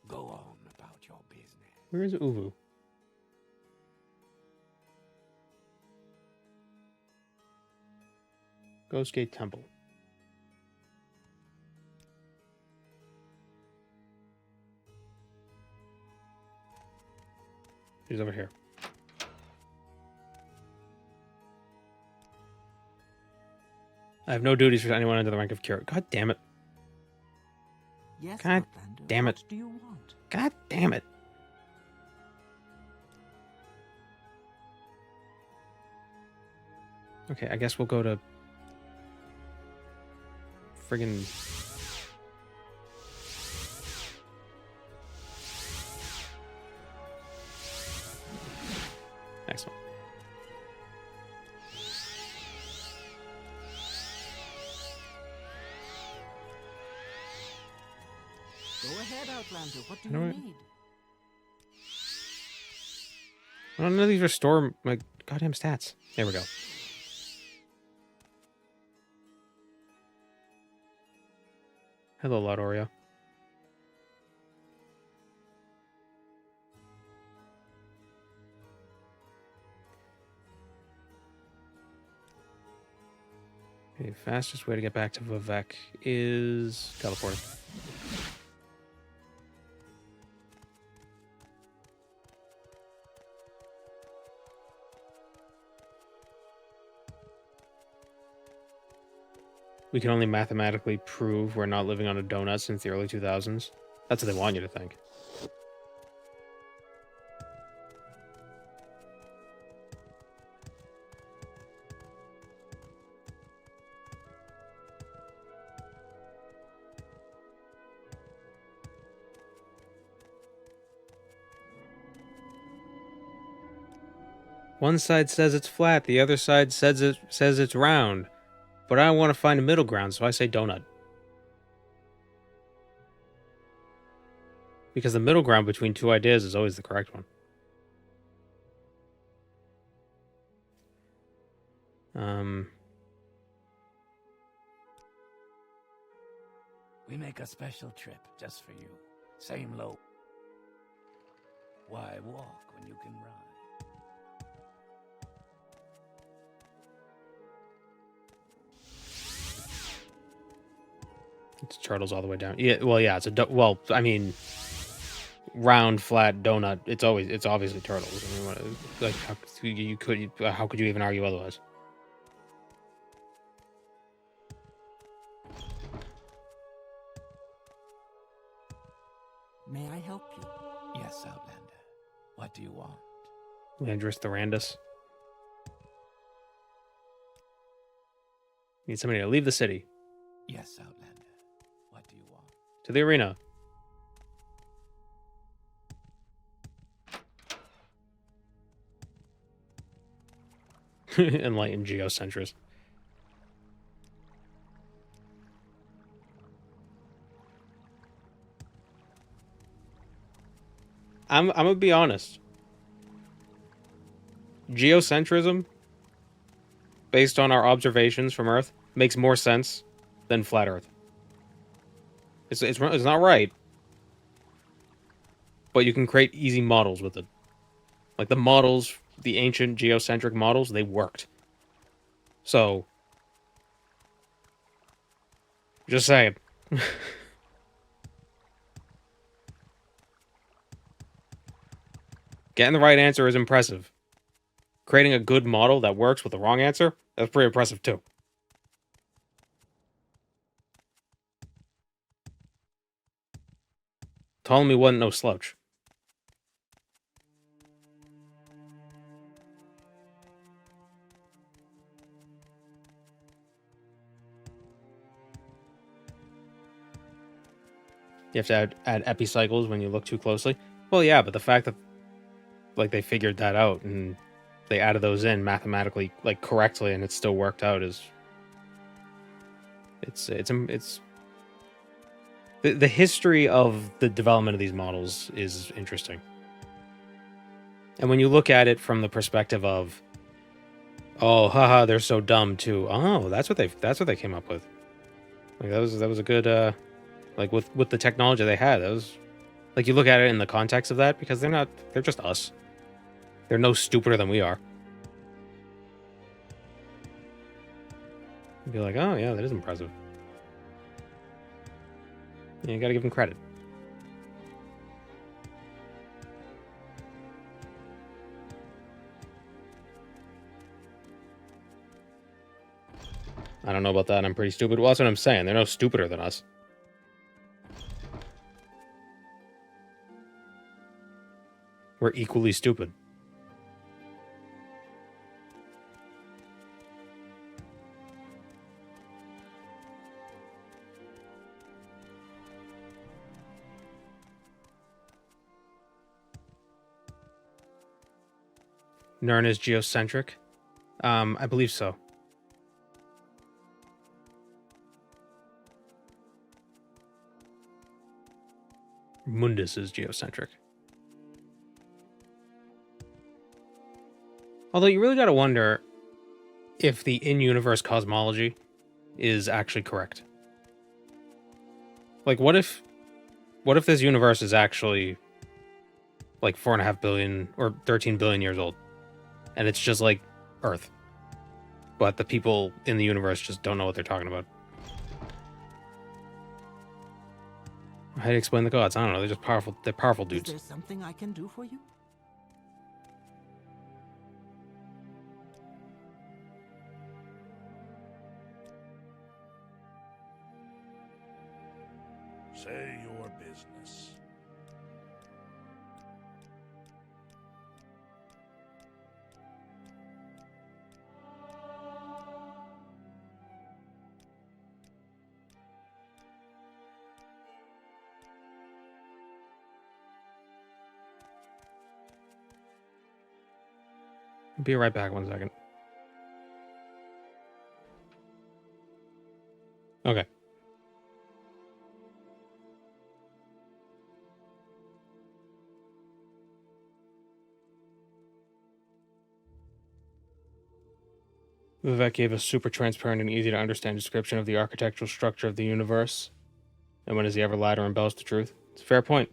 Go on about your business. Where is Uvu? Ghostgate Temple. He's over here. I have no duties for anyone under the rank of cure. God damn it. Yes, God Outlander. damn it. What do you want? God damn it. Okay, I guess we'll go to friggin' excellent. Go ahead, Outlander. What do You know you what? need? None of these restore my goddamn stats. There we go. Hello, Laudoria. Okay, fastest way to get back to Vivek is teleporting. We can only mathematically prove we're not living on a donut since the early 2000s. That's what they want you to think. One side says it's flat, the other side says it's round. But I want to find a middle ground, so I say donut. Because the middle ground between two ideas is always the correct one. We make a special trip just for you. Same low. Why walk when you can ride? It's turtles all the way down. Yeah, well, yeah, it's a well, I mean, round, flat donut. It's obviously turtles. I mean, like how could you even argue otherwise? May I help you? Yes, Outlander. What do you want? Landris Thorandus. Need somebody to leave the city. Yes, Outlander. What do you want? To the arena. Enlightened geocentrist. I'm gonna be honest. Geocentrism, based on our observations from Earth, makes more sense than flat Earth. It's not right, but you can create easy models with it. Like the models, the ancient geocentric models, they worked. So, just saying. Getting the right answer is impressive. Creating a good model that works with the wrong answer, that's pretty impressive too. Ptolemy wasn't no slouch. You have to add epicycles when you look too closely. Well, yeah, but the fact that like they figured that out and they added those in mathematically like correctly and it still worked out is it's the history of the development of these models is interesting. And when you look at it from the perspective of, oh, haha, they're so dumb too. Oh, that's what they came up with. Like that was a good like with the technology they had. That was like you look at it in the context of that because they're just us. They're no stupider than we are. You'd be like, oh yeah, that is impressive. Yeah, you gotta give them credit. I don't know about that. I'm pretty stupid. Well, that's what I'm saying. They're no stupider than us. We're equally stupid. Nern is geocentric? I believe so. Mundus is geocentric. Although you really gotta wonder if the in-universe cosmology is actually correct. Like, what if this universe is actually like 4.5 billion or 13 billion years old, and it's just like Earth, but the people in the universe just don't know what they're talking about? How do you explain the gods? I don't know. They're just powerful. They're powerful Is dudes. there something I can do for you? Say your business. I'll be right back. 1 second. Okay. Vivek gave a super transparent and easy to understand description of the architectural structure of the universe. And when has he ever lied or embellished the truth? It's a fair point.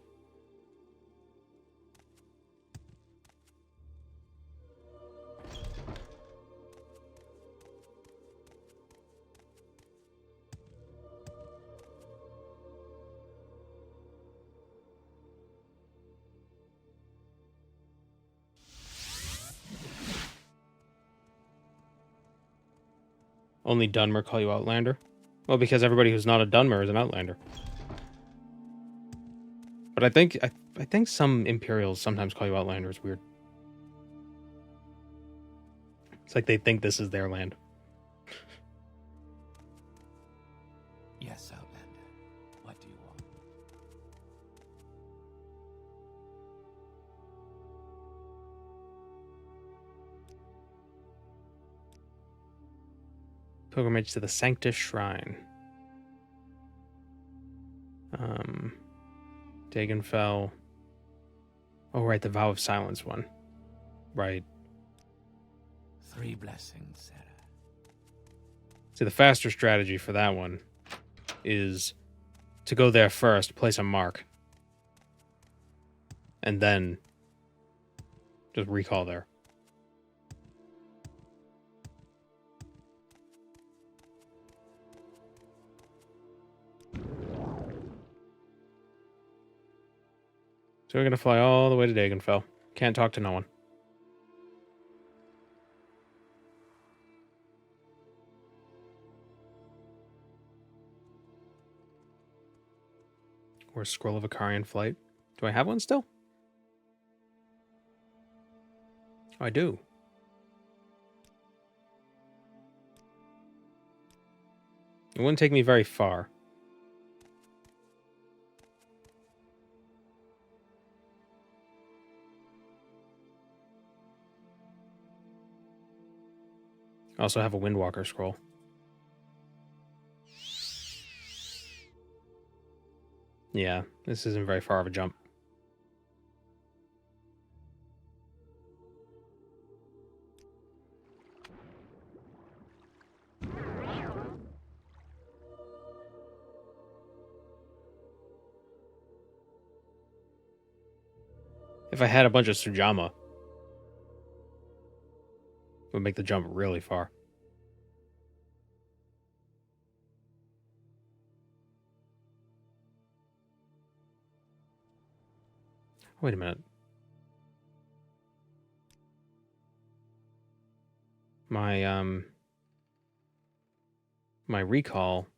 Only Dunmer call you Outlander? Well, because everybody who's not a Dunmer is an Outlander. But I think some Imperials sometimes call you Outlander. It's weird. It's like they think this is their land. Yes, Outlander. What do you want? Pilgrimage to the Sanctus Shrine. Vvardenfell. Oh, right, the Vow of Silence one. Right. 3 blessings, Sarah. See, the faster strategy for that one is to go there first, place a mark, and then just recall there. So we're going to fly all the way to Vvardenfell. Can't talk to no one. Or a Scroll of Icarian Flight. Do I have one still? Oh, I do. It wouldn't take me very far. I also have a Windwalker scroll. Yeah, this isn't very far of a jump. If I had a bunch of Sujamma, it would make the jump really far. Wait a minute. My recall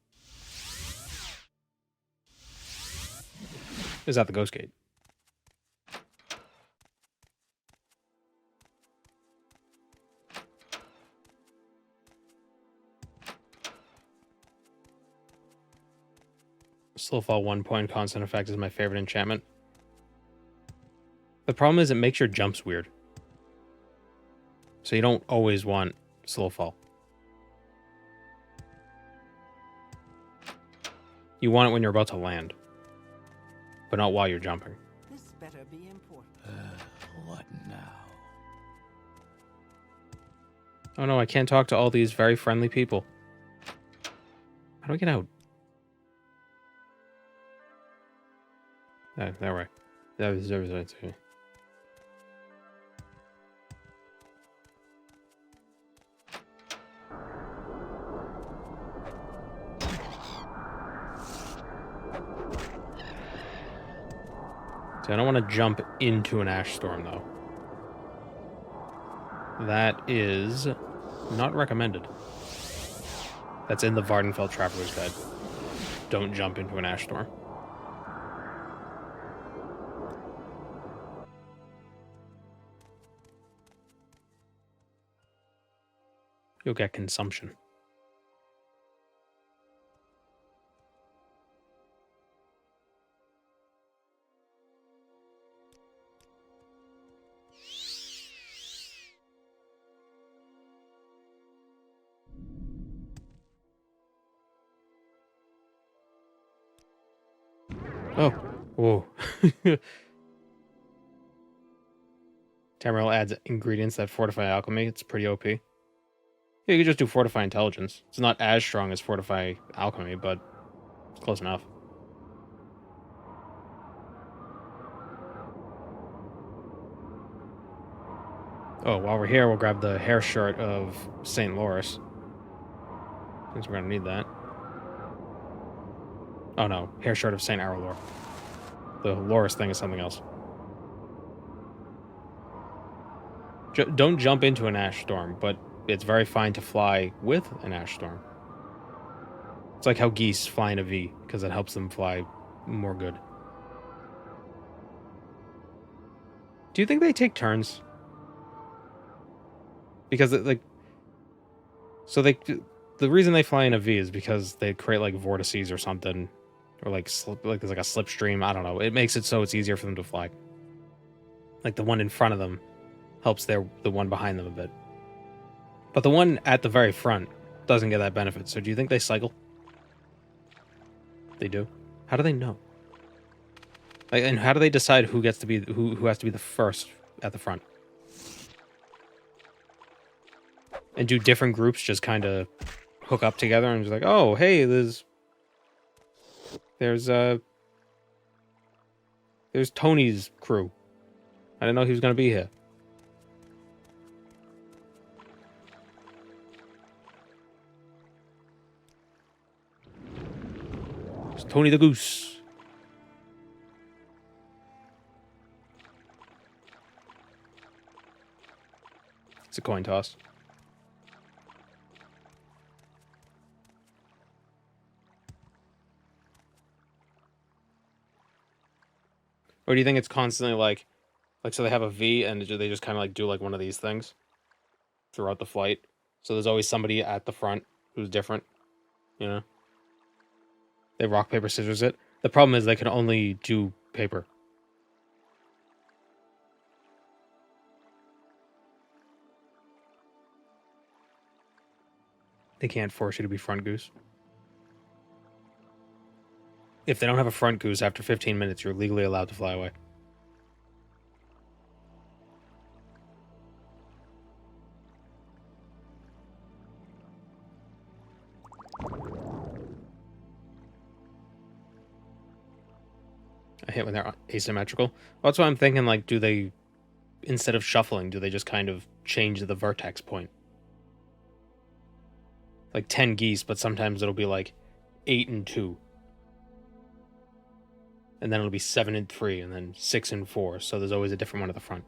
is at the Ghost Gate. Slowfall 1 point constant effect is my favorite enchantment. The problem is it makes your jumps weird. So you don't always want Slowfall. You want it when you're about to land, but not while you're jumping. This better be important. What now? Oh no, I can't talk to all these very friendly people. How do I get out? That way. That was right. I don't want to jump into an ash storm, though. That is not recommended. That's in the Vvardenfell Traveler's Guide. Don't jump into an ash storm. You'll get consumption. Oh, whoa. Tamriel adds ingredients that fortify alchemy. It's pretty OP. Yeah, you could just do Fortify Intelligence. It's not as strong as Fortify Alchemy, but it's close enough. Oh, while we're here, we'll grab the hair shirt of St. Loris. Since we're gonna need that. Oh no, hair shirt of St. Arrowlore. The Loris thing is something else. Don't jump into an ash storm, but it's very fine to fly with an ash storm. It's like how geese fly in a V, because it helps them fly more good. Do you think they take turns? Because the reason they fly in a V is because they create like vortices or something, or like there's like a slipstream. I don't know. It makes it so it's easier for them to fly. Like the one in front of them helps the one behind them a bit, but the one at the very front doesn't get that benefit. So do you think they cycle? They do. How do they know? Like, and how do they decide who gets to be who has to be the first at the front? And do different groups just kind of hook up together and just like, oh, hey, there's Tony's crew. I didn't know he was gonna be here. It's Tony the Goose. It's a coin toss. Or do you think it's constantly like so they have a V and they just kind of like do like one of these things throughout the flight? So there's always somebody at the front who's different, you know? They rock, paper, scissors it. The problem is they can only do paper. They can't force you to be front goose. If they don't have a front goose after 15 minutes, you're legally allowed to fly away. I hit when they're asymmetrical. Well, that's why I'm thinking, like, do they, instead of shuffling, do they just kind of change the vertex point? Like 10 geese, but sometimes it'll be like 8 and 2. And then it'll be 7 and 3, and then 6 and 4. So there's always a different one at the front.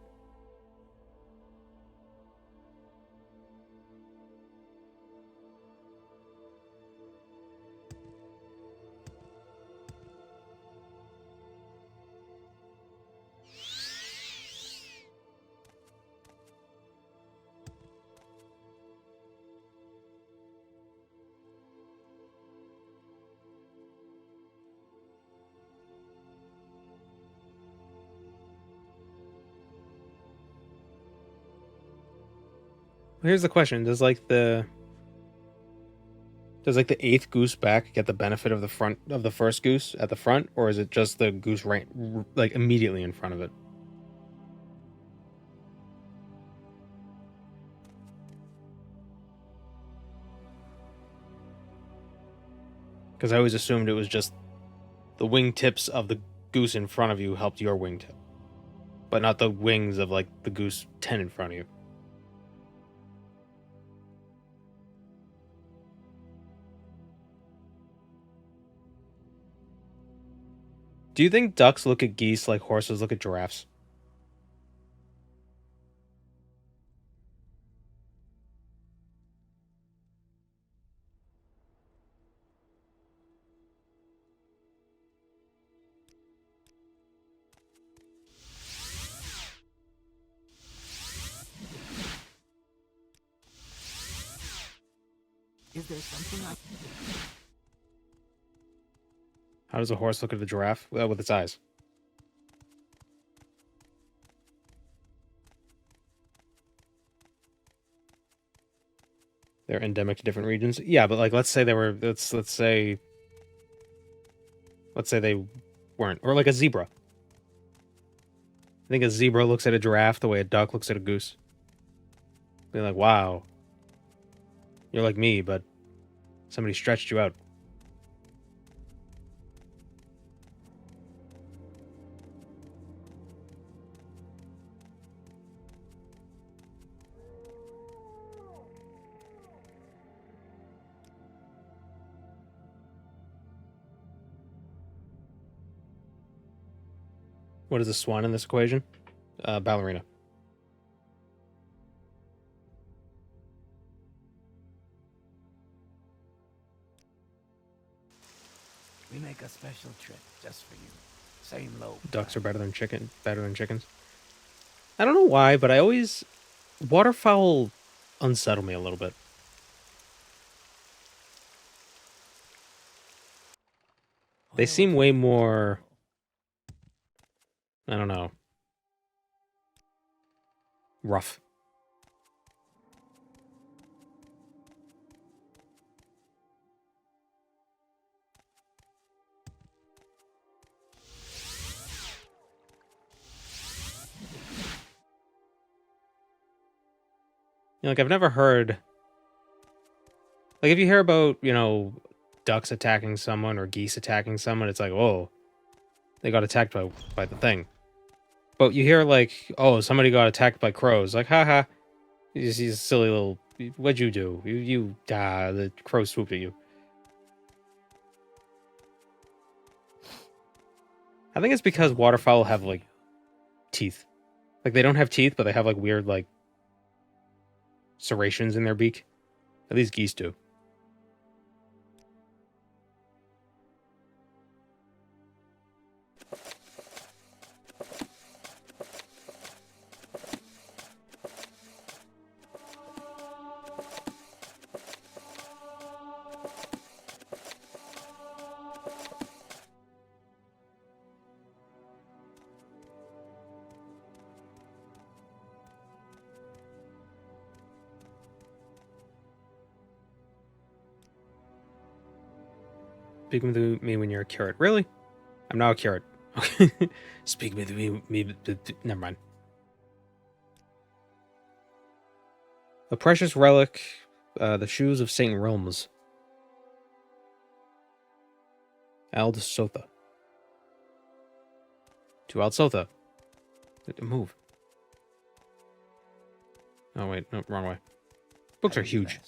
Here's the question: does the 8th goose back get the benefit of the first goose at the front, or is it just the goose right like immediately in front of it? Because I always assumed it was just the wingtips of the goose in front of you helped your wingtip, but not the wings of like the goose 10 in front of you. Do you think ducks look at geese like horses look at giraffes? Is there something I... How does a horse look at a giraffe? Well, with its eyes. They're endemic to different regions. Yeah, but like let's say they were let's say they weren't. Or like a zebra. I think a zebra looks at a giraffe the way a duck looks at a goose. They're like, wow. You're like me, but somebody stretched you out. What is a swan in this equation? Ballerina. We make a special trip just for you. Same low. Ducks are better than chickens. I don't know why, but I always waterfowl unsettle me a little bit. They seem way more, I don't know, rough. You know, like, I've never heard... Like, if you hear about, you know, ducks attacking someone or geese attacking someone, it's like, oh, they got attacked by the thing. But you hear, like, oh, somebody got attacked by crows. Like, haha, he's a silly little... What'd you do? The crow swooped at you. I think it's because waterfowl have, like, teeth. Like, they don't have teeth, but they have, like, weird, like, serrations in their beak. At least geese do. Speak with me when you're a curate. Really? I'm not a curate. Speak with me. Never mind. A precious relic. The shoes of Saint Realms. Ald Sotha. To Ald Sotha. Move. Oh, wait. No, wrong way. Books are huge.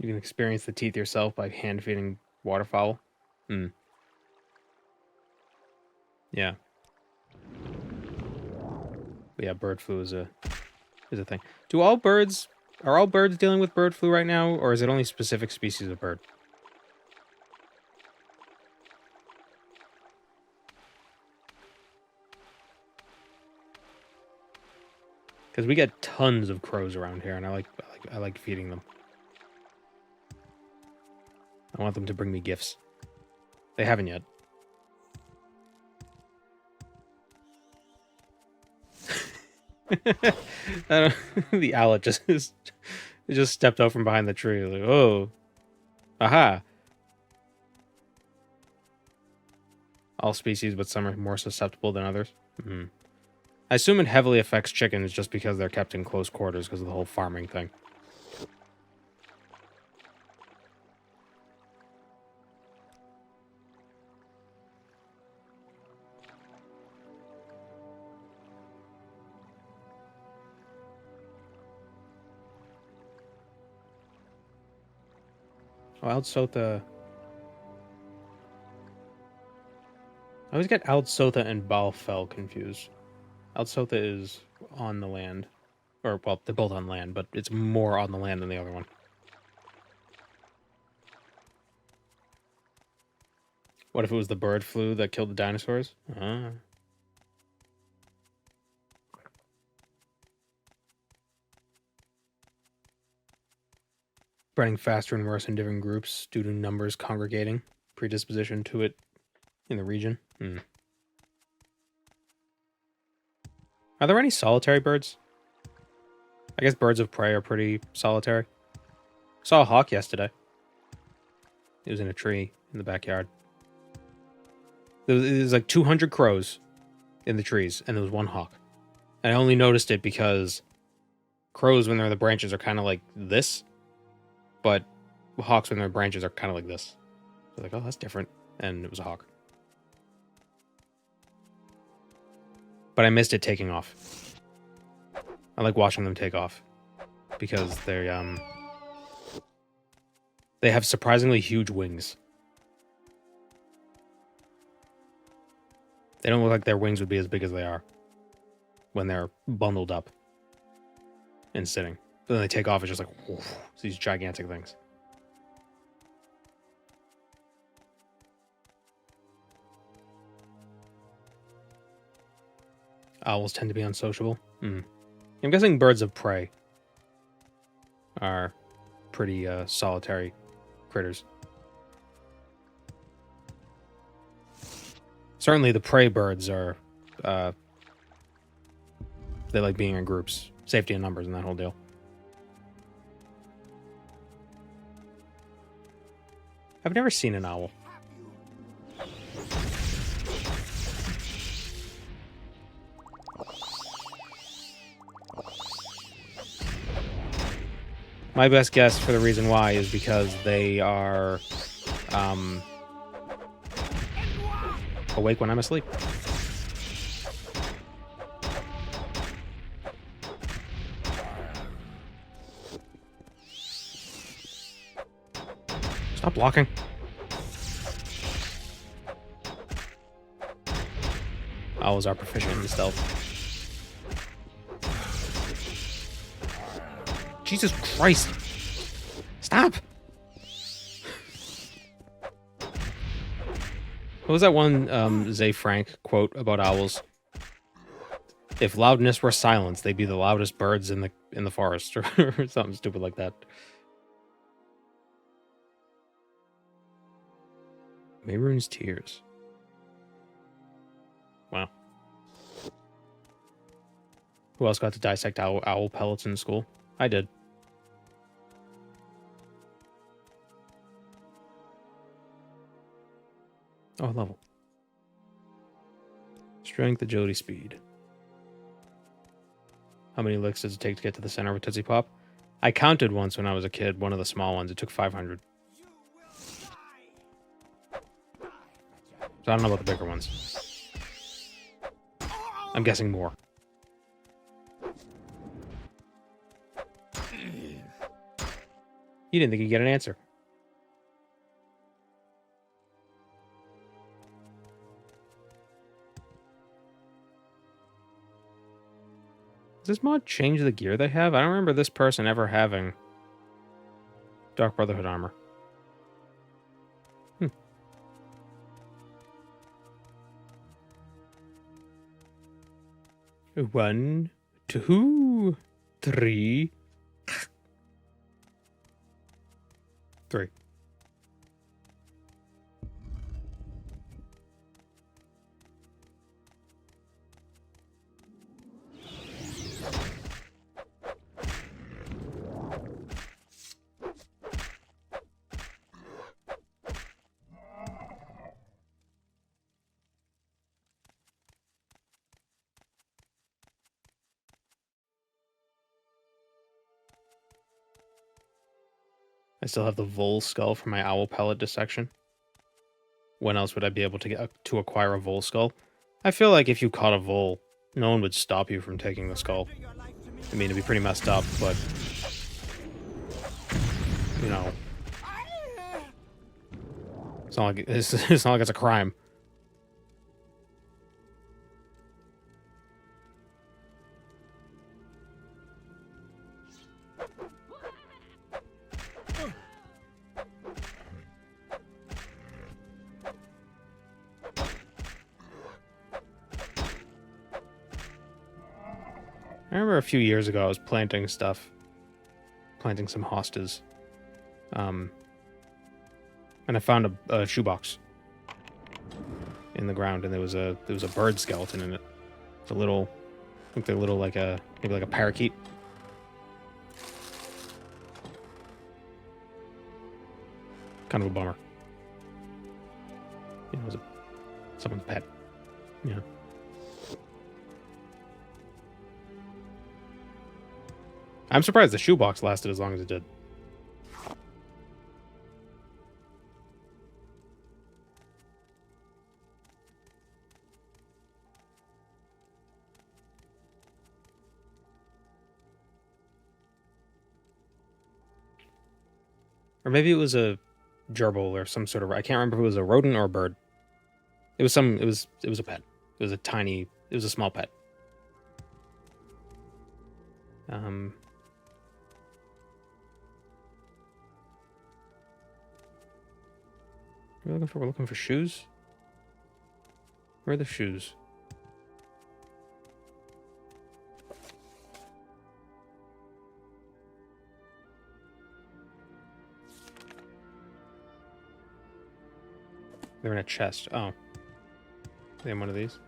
You can experience the teeth yourself by hand feeding waterfowl. Hmm. Yeah. But yeah, bird flu is a thing. Are all birds dealing with bird flu right now, or is it only specific species of bird? Because we get tons of crows around here, and I like feeding them. I want them to bring me gifts. They haven't yet. The owlet just stepped out from behind the tree. Like, oh, aha! All species, but some are more susceptible than others. Mm-hmm. I assume it heavily affects chickens just because they're kept in close quarters because of the whole farming thing. Oh, Ald Sotha. I always get Ald Sotha and Vvardenfell confused. Ald Sotha is on the land. Or, well, they're both on land, but it's more on the land than the other one. What if it was the bird flu that killed the dinosaurs? Ah. Spreading faster and worse in different groups due to numbers congregating. Predisposition to it in the region. Hmm. Are there any solitary birds? I guess birds of prey are pretty solitary. Saw a hawk yesterday. It was in a tree in the backyard. There's like 200 crows in the trees, and there was one hawk. And I only noticed it because crows, when they're in the branches, are kind of like this, but hawks, when they're in branches, are kind of like this. So like, oh, that's different. And it was a hawk. But I missed it taking off. I like watching them take off because they have surprisingly huge wings. They don't look like their wings would be as big as they are when they're bundled up and sitting. But then they take off, it's just like, whoosh, it's these gigantic things. Owls tend to be unsociable. I'm guessing birds of prey are pretty solitary critters. Certainly the prey birds are, they like being in groups. Safety in numbers and that whole deal. I've never seen an owl. My best guess for the reason why is because they are awake when I'm asleep. Stop blocking. Owls are proficient in stealth. Jesus Christ. Stop. What was that one Zay Frank quote about owls? If loudness were silence, they'd be the loudest birds in the forest, or something stupid like that. Mayroon's tears. Wow. Who else got to dissect owl pellets in school? I did. Oh, level. Strength, agility, speed. How many licks does it take to get to the center of a Tootsie Pop? I counted once when I was a kid, one of the small ones. It took 500. So I don't know about the bigger ones. I'm guessing more. You didn't think you'd get an answer. Does this mod change the gear they have? I don't remember this person ever having Dark Brotherhood armor. 1, 2, 3. 3. I still have the vole skull for my owl pellet dissection. When else would I be able to acquire a vole skull? I feel like if you caught a vole, no one would stop you from taking the skull. I mean, it'd be pretty messed up, but you know, it's not like it's not like it's a crime. I remember a few years ago I was planting some hostas. And I found a shoebox in the ground, and there was a bird skeleton in it. It's a little, I think they're little maybe like a parakeet. Kind of a bummer. You know, it's someone's pet. Yeah. I'm surprised the shoebox lasted as long as it did. Or maybe it was a gerbil or some sort of... I can't remember if it was a rodent or a bird. It was some... It was a pet. It was a tiny... It was a small pet. We're looking for shoes? Where are the shoes? They're in a chest. Oh. They have one of these.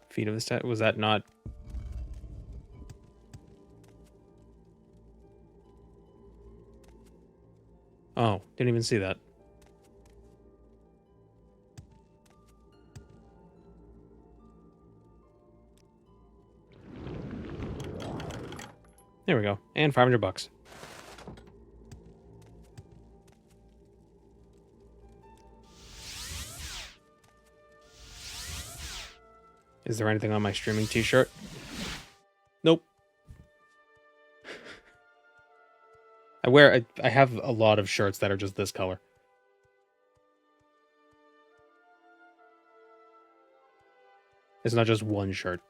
Feet of the stat. Was that not... Oh, didn't even see that. There we go. And $500. Is there anything on my streaming t-shirt? Nope. I have a lot of shirts that are just this color. It's not just one shirt.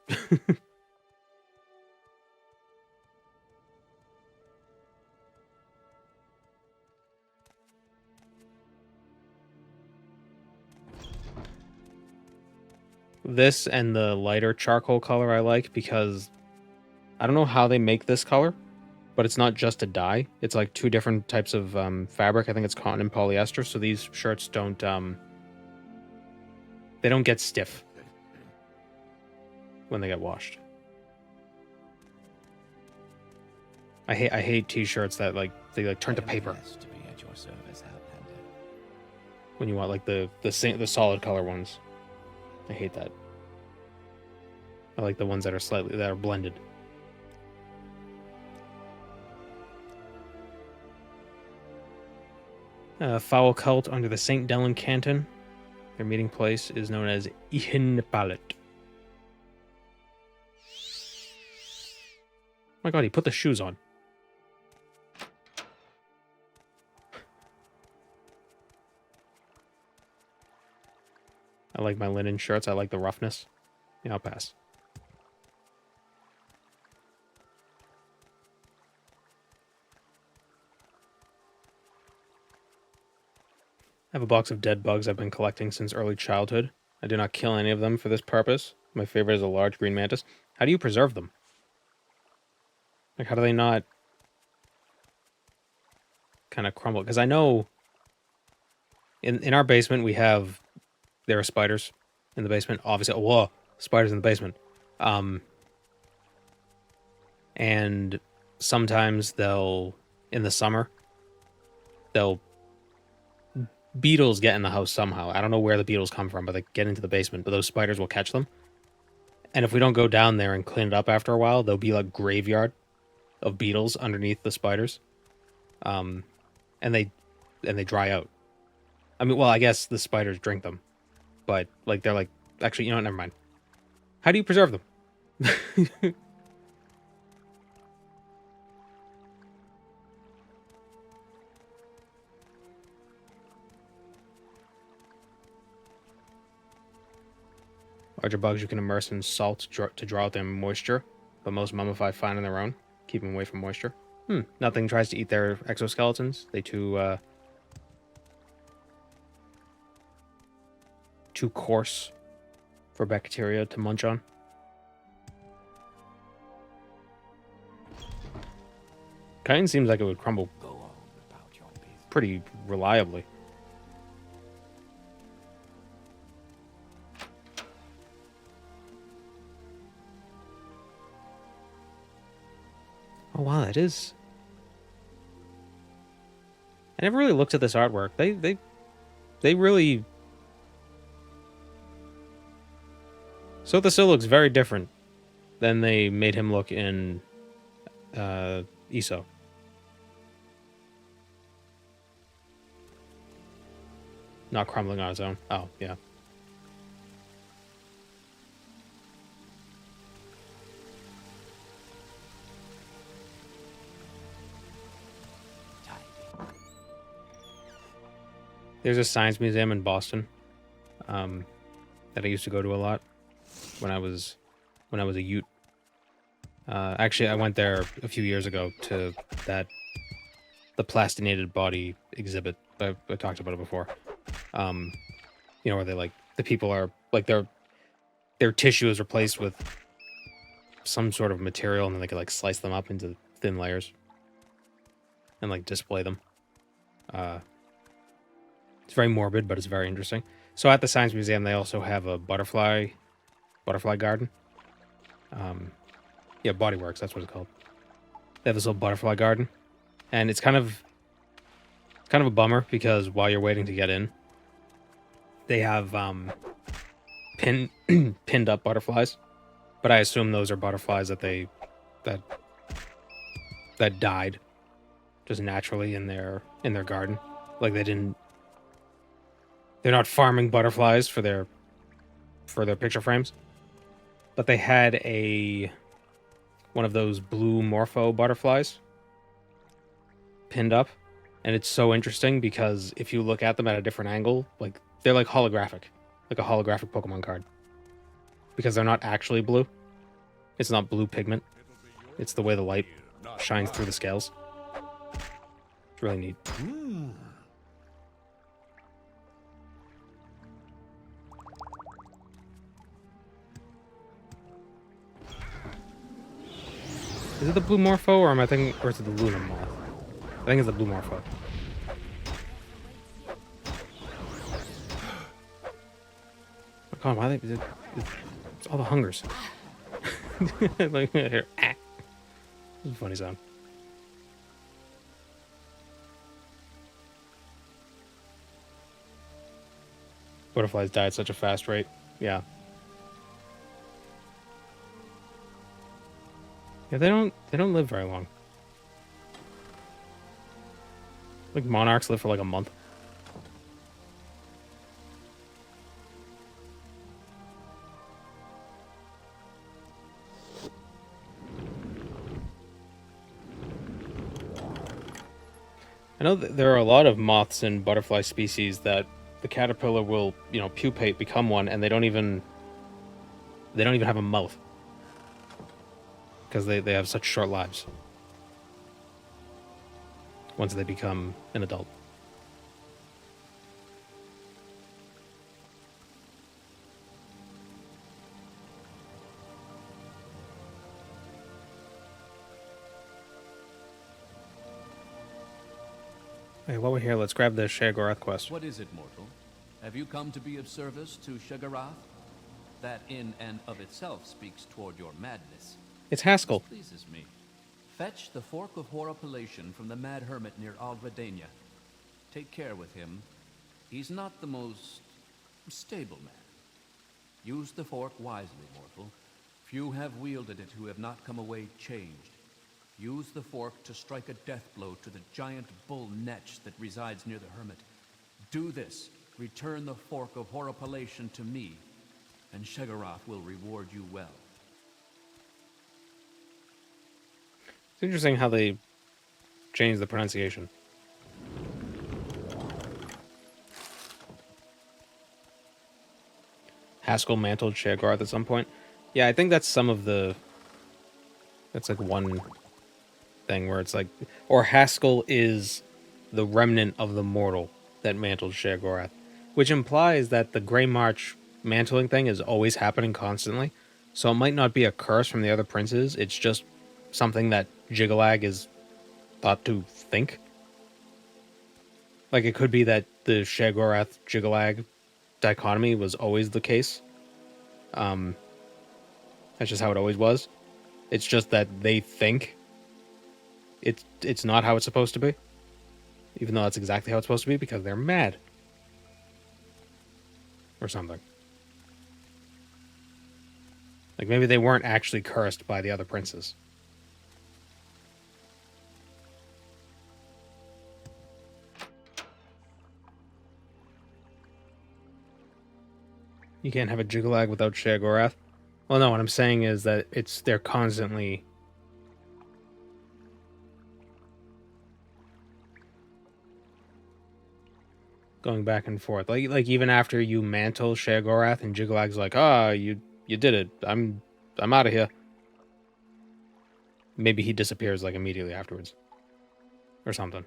This and the lighter charcoal color I like because I don't know how they make this color, but it's not just a dye. It's like two different types of fabric. I think it's cotton and polyester, so these shirts don't they don't get stiff when they get washed. I hate t-shirts that they turn to paper. When you want like the solid color ones. I hate that. I like the ones that are blended. Foul cult under the St. Dellen Canton. Their meeting place is known as Ihinpalet. Oh my god, he put the shoes on. I like my linen shirts. I like the roughness. Yeah, I'll pass. I have a box of dead bugs I've been collecting since early childhood. I do not kill any of them for this purpose. My favorite is a large green mantis. How do you preserve them? Like, how do they not kind of crumble? Because I know in our basement we have... There are spiders in the basement. Obviously, whoa, spiders in the basement. And sometimes in the summer, beetles get in the house somehow. I don't know where the beetles come from, but they get into the basement. But those spiders will catch them. And if we don't go down there and clean it up after a while, there'll be like graveyard of beetles underneath the spiders. And they dry out. I mean, well, I guess the spiders drink them. But, like, they're like... Actually, you know what? Never mind. How do you preserve them? Larger bugs you can immerse in salt to draw out their moisture, but most mummify fine on their own. Keep them away from moisture. Nothing tries to eat their exoskeletons. They too coarse for bacteria to munch on. Chitin seems like it would crumble pretty reliably. Oh wow, that is. I never really looked at this artwork. They really. Sotha still looks very different than they made him look in ESO. Not crumbling on his own. Oh, yeah. There's a science museum in Boston that I used to go to a lot when I was a youth. Actually, I went there a few years ago to the plastinated body exhibit. I talked about it before. Where they like the people are like their tissue is replaced with some sort of material, and then they could like slice them up into thin layers and like display them. It's very morbid, but it's very interesting. So at the Science Museum, they also have a butterfly garden. Yeah, Bodyworks, that's what it's called. They have this little butterfly garden, and it's kind of a bummer because while you're waiting to get in, they have pinned up butterflies, but I assume those are butterflies that died just naturally in their garden. Like they're not farming butterflies for their picture frames, but they had one of those blue morpho butterflies pinned up, and it's so interesting because if you look at them at a different angle, like they're like holographic, like a holographic Pokemon card, because they're not actually blue. It's not blue pigment. It's the way the light shines through the scales. It's really neat. Is it the blue morpho, or am I thinking, or is it the Luna moth? I think it's the blue morpho. Oh god, why it's all the hungers. Like here. It's a funny sound. Butterflies die at such a fast rate. Yeah. Yeah, they don't live very long. Like monarchs live for like a month. I know that there are a lot of moths and butterfly species that the caterpillar will, pupate, become one, and they don't even have a mouth. Because they have such short lives once they become an adult. Hey, while we're here, let's grab the Sheogorath quest. What is it, mortal? Have you come to be of service to Sheogorath? That in and of itself speaks toward your madness. It's Haskell. This pleases me. Fetch the Fork of Horapellation from the Mad Hermit near Alvardania. Take care with him. He's not the most stable man. Use the fork wisely, mortal. Few have wielded it who have not come away changed. Use the fork to strike a death blow to the giant bull Netch that resides near the hermit. Do this. Return the Fork of Horapellation to me, and Sheogorath will reward you well. It's interesting how they changed the pronunciation. Haskell mantled Sheogorath at some point. Yeah, I think that's that's like one thing where it's like, or Haskell is the remnant of the mortal that mantled Sheogorath, which implies that the Grey March mantling thing is always happening constantly. So it might not be a curse from the other princes. It's just something that Jiggalag is thought to think. Like, it could be that the Sheogorath Jiggalag dichotomy was always the case. That's just how it always was. It's just that they think it's not how it's supposed to be. Even though that's exactly how it's supposed to be, because they're mad. Or something. Like, maybe they weren't actually cursed by the other princes. You can't have a Jiggalag without Sheogorath. Well, no, what I'm saying is that they're constantly going back and forth. Like even after you mantle Sheogorath and Jiggallag's like, you did it. I'm out of here. Maybe he disappears like immediately afterwards. Or something.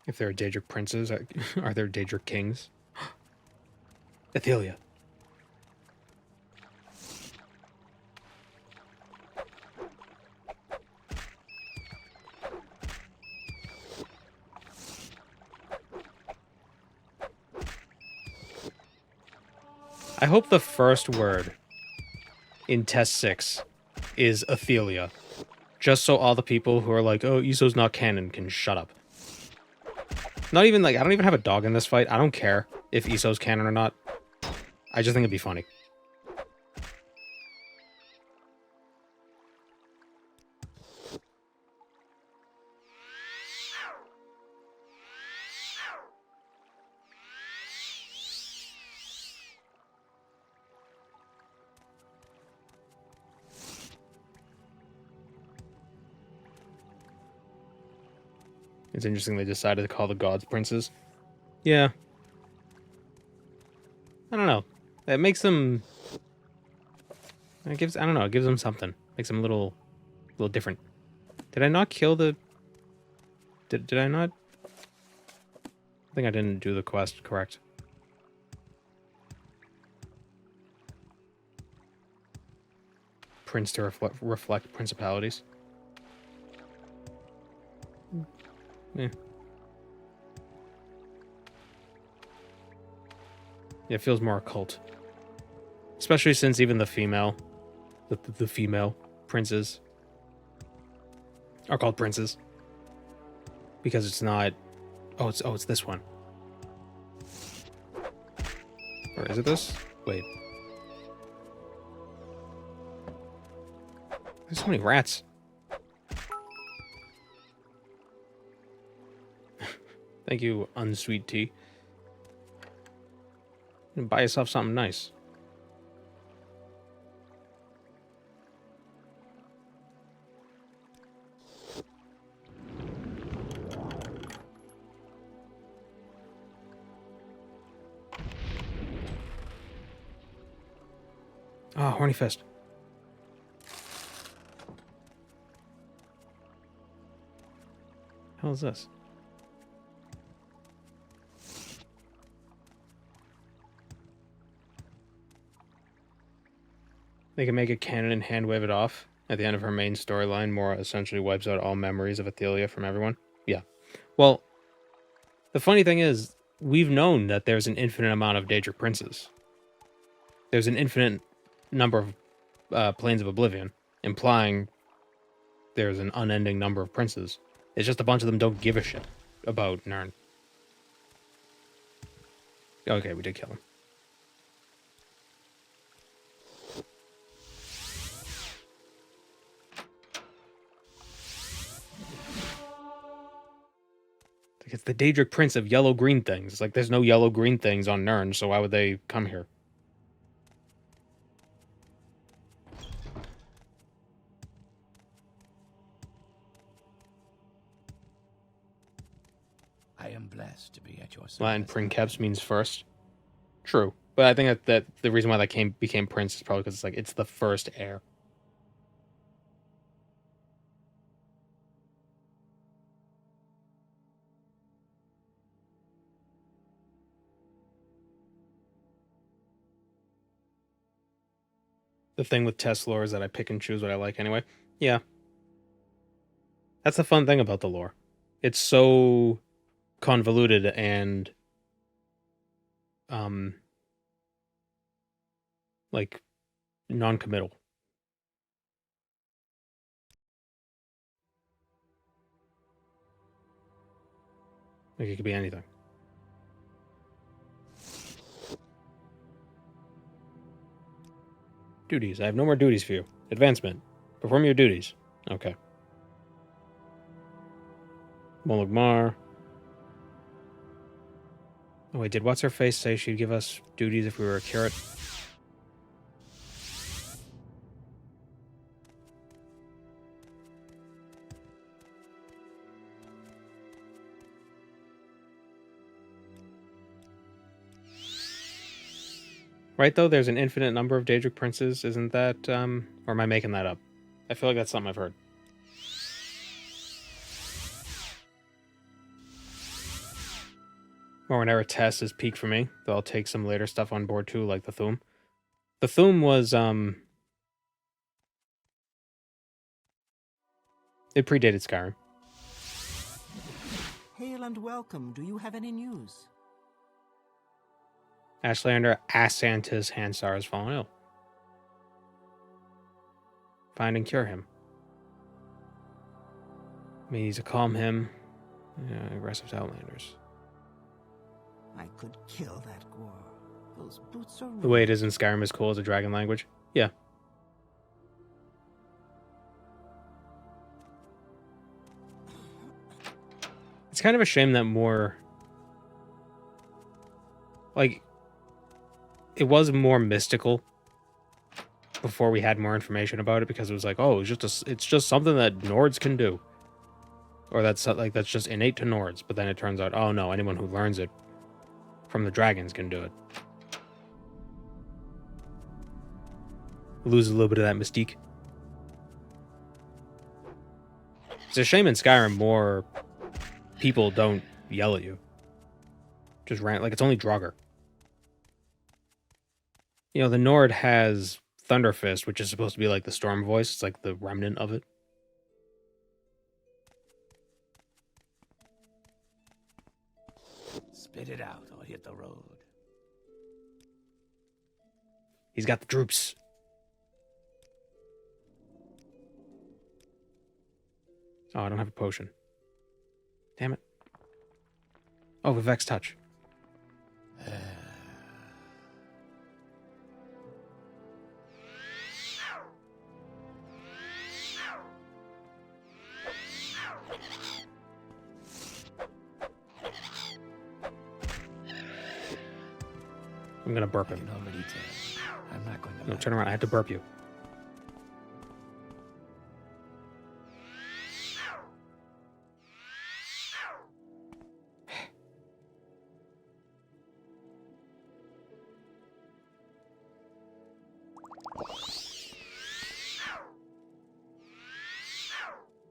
If there are Daedric princes, are there Daedric kings? Athelia. I hope the first word in Test 6 is Athelia. Just so all the people who are like, oh, Iso's not canon can shut up. Not even like, I don't even have a dog in this fight. I don't care if Iso's canon or not. I just think it'd be funny. It's interesting they decided to call the gods princes. Yeah. I don't know. It makes them... I don't know, it gives them something. Makes them a little different. Did I not kill the... Did I not? I think I didn't do the quest correct. Prince to reflect principalities. Yeah. Yeah, it feels more occult. Especially since even the female... The female princes are called princes. Because it's not... Oh, it's this one. Or is it this? Wait. There's so many rats. Thank you, unsweet tea. Buy yourself something nice. Ah, Horny Fist. Hell is this? They can make a canon and hand wave it off. At the end of her main storyline, Mora essentially wipes out all memories of Athelia from everyone. Yeah. Well, the funny thing is, we've known that there's an infinite amount of Daedric princes. There's an infinite number of planes of oblivion, implying there's an unending number of princes. It's just a bunch of them don't give a shit about Nirn. Okay, we did kill him. It's the Daedric Prince of yellow-green things. It's like there's no yellow-green things on Nirn, so why would they come here? I am blessed to be at your service. Latin princeps means first. True. But I think that the reason why that became prince is probably because it's like it's the first heir. The thing with test lore is that I pick and choose what I like anyway. Yeah. That's the fun thing about the lore. It's so convoluted and like, non-committal. Like, it could be anything. Duties. I have no more duties for you. Advancement. Perform your duties. Okay. Molugmar. Oh wait, did what's-her-face say she'd give us duties if we were a curate? Right, though? There's an infinite number of Daedric princes, isn't that, or am I making that up? I feel like that's something I've heard. Or whenever Tess is peak for me, though I'll take some later stuff on board too, like the Thu'um. The Thu'um was, it predated Skyrim. Hail and welcome. Do you have any news? Ashlander Asantis Hansar has fallen ill. Find and cure him. We need to calm him. Aggressive to Outlanders. I could kill that Gore. Those boots are The way it is in Skyrim is cool as a dragon language. Yeah. It's kind of a shame that more... Like, it was more mystical before we had more information about it, because it was like, oh, it's just something that Nords can do. Or that's just innate to Nords. But then it turns out, oh no, anyone who learns it from the dragons can do it. Lose a little bit of that mystique. It's a shame in Skyrim more people don't yell at you. Just rant, like it's only Draugr. You know, the Nord has Thunderfist, which is supposed to be like the storm voice. It's like the remnant of it. Spit it out or hit the road. He's got the droops. Oh, I don't have a potion. Damn it. Oh, Vivek's touch. I'm gonna burp I him. can already tell. I'm not going to. No, turn around. I have to burp you.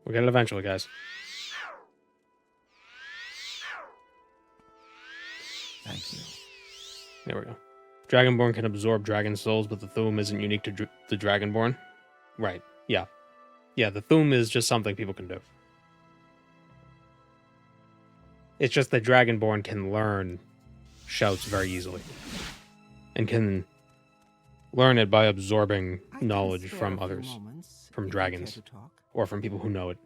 We'll get it eventually, guys. Thank you. There we go. Dragonborn can absorb dragon souls, but the Thu'um isn't unique to the Dragonborn. Right. Yeah. Yeah, the Thu'um is just something people can do. It's just that Dragonborn can learn shouts very easily. And can learn it by absorbing I can knowledge spare from a few others. moments, From if you dragons. care to talk. Or from people who know it.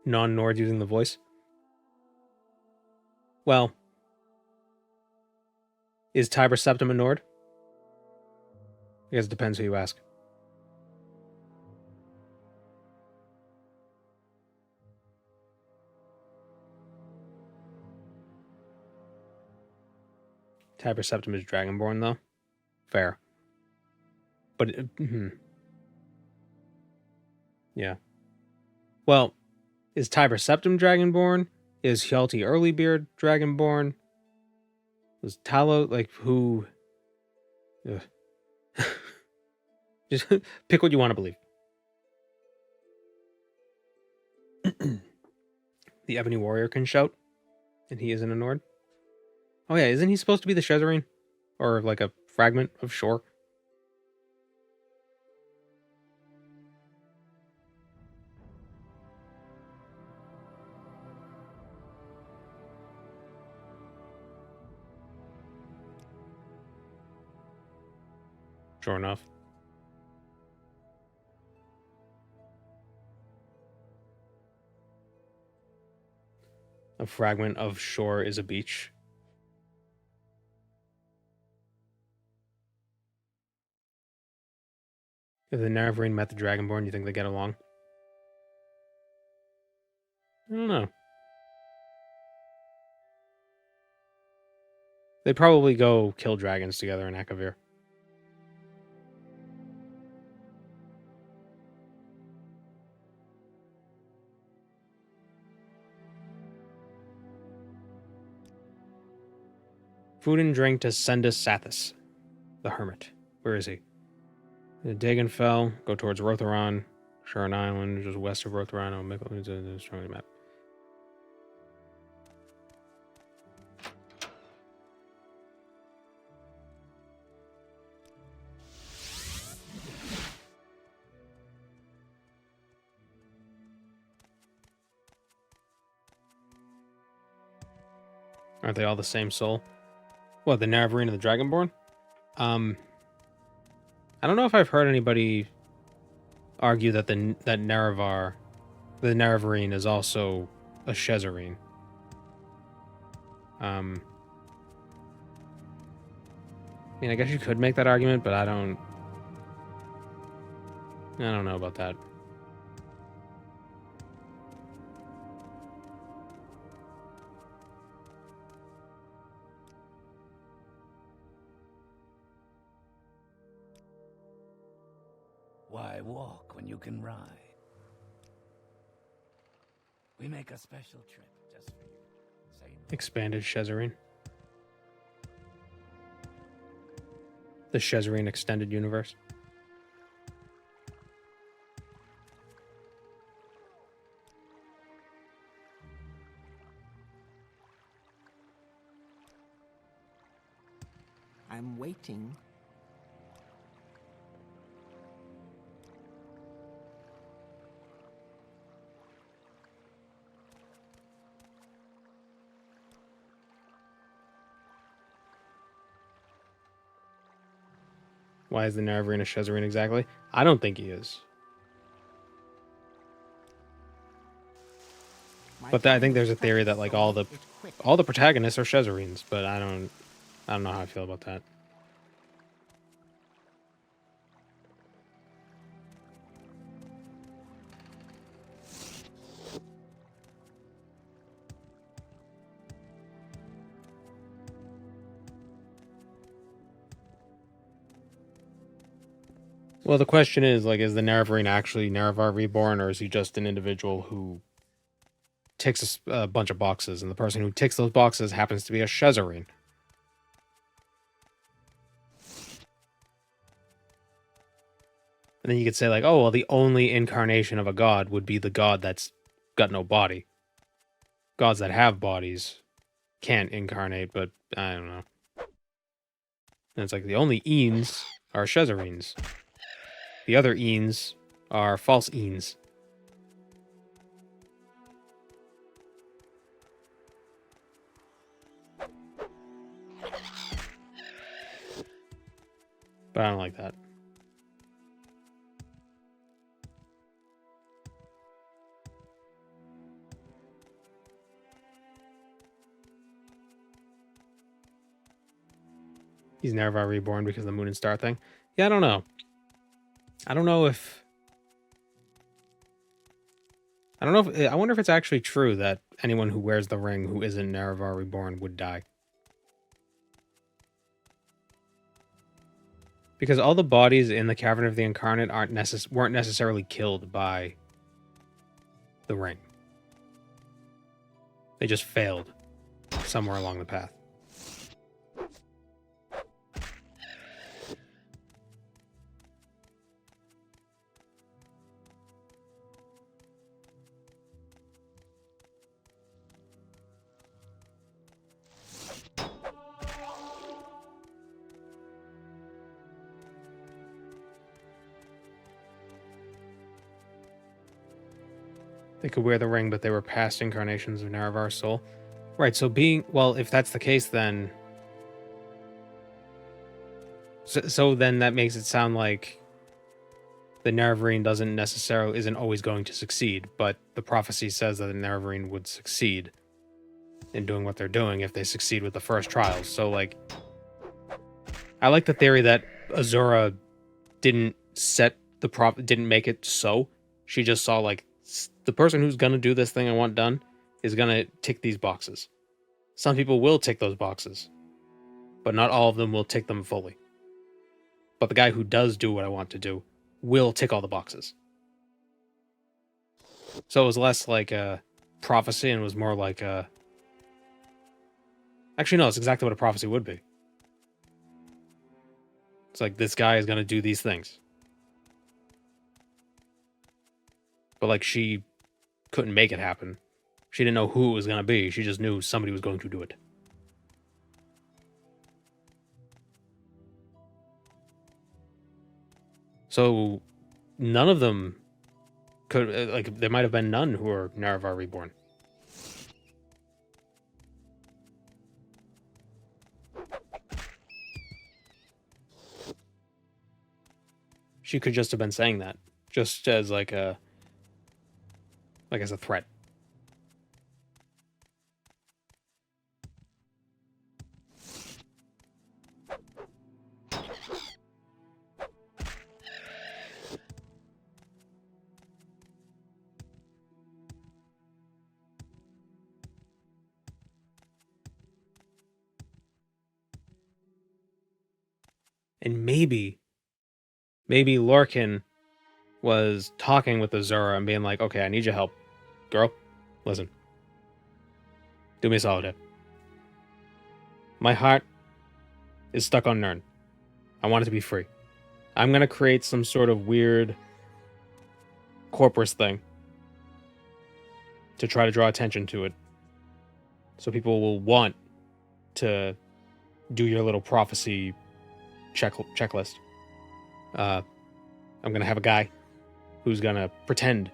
Non-Nord using the voice? Well, is Tiber Septim a Nord? I guess it depends who you ask. Tiber Septim is Dragonborn, though. Fair. But, yeah. Well, is Tiber Septim Dragonborn? Is Hjalti Earlybeard Dragonborn? Was Talo, like, who... Ugh. Just pick what you want to believe. The Ebony Warrior can shout, and he isn't a Nord. Oh yeah, isn't he supposed to be the Shezarine? Or like a fragment of Shore? Sure enough. A fragment of shore is a beach. If the Nerevarine met the Dragonborn, you think they get along? I don't know. They probably go kill dragons together in Akavir. Food and drink to Sendus Sathis, the hermit. Where is he? Vvardenfell, go towards Rotheron, Sharon Island, just west of Rotheron. I'll make a strong map. Aren't they all the same soul? What, the Nerevarine and the Dragonborn? I don't know if I've heard anybody argue that the Nerevarine is also a Shezarine. I mean, I guess you could make that argument, but I don't know about that. Why walk when you can ride? We make a special trip just for you. Say no. Expanded Shezarine. The Shezarine Extended Universe. I'm waiting. Why is the Nerevarine a Shezarine exactly? I don't think he is. But I think there's a theory that like all the protagonists are Shezarines, but I don't know how I feel about that. Well, the question is, like, is the Nerevarine actually Nerevar reborn, or is he just an individual who ticks a bunch of boxes, and the person who ticks those boxes happens to be a Shezarine? And then you could say, like, oh, well, the only incarnation of a god would be the god that's got no body. Gods that have bodies can't incarnate, but I don't know. And it's like the only Eans are Shezarines. The other Eans are false Eans. But I don't like that. He's Nerevar reborn because of the Moon and Star thing. Yeah, I don't know. I wonder if it's actually true that anyone who wears the ring who isn't Nerevar reborn would die. Because all the bodies in the Cavern of the Incarnate weren't necessarily killed by the ring. They just failed somewhere along the path. They could wear the ring, but they were past incarnations of Nerevar's soul. Right, so if that's the case, then... So then that makes it sound like the Nerevarine isn't always going to succeed, but the prophecy says that the Nerevarine would succeed in doing what they're doing if they succeed with the first trials. So, like, I like the theory that Azura didn't didn't make it so. She just saw, like, the person who's gonna do this thing I want done is gonna tick these boxes. Some people will tick those boxes, but not all of them will tick them fully. But the guy who does do what I want to do will tick all the boxes. So it was less like a prophecy and was more like a... Actually, no, it's exactly what a prophecy would be. It's like, this guy is going to do these things. But, like, she couldn't make it happen. She didn't know who it was going to be. She just knew somebody was going to do it. So, none of them could... Like, there might have been none who are Nerevar reborn. She could just have been saying that, just as like as a threat. And maybe Lorcan was talking with Azura and being like, okay, I need your help. Girl, listen. Do me a solid here. My heart is stuck on Nirn. I want it to be free. I'm going to create some sort of weird corpus thing to try to draw attention to it. So people will want to do your little prophecy checklist. I'm going to have a guy who's going to pretend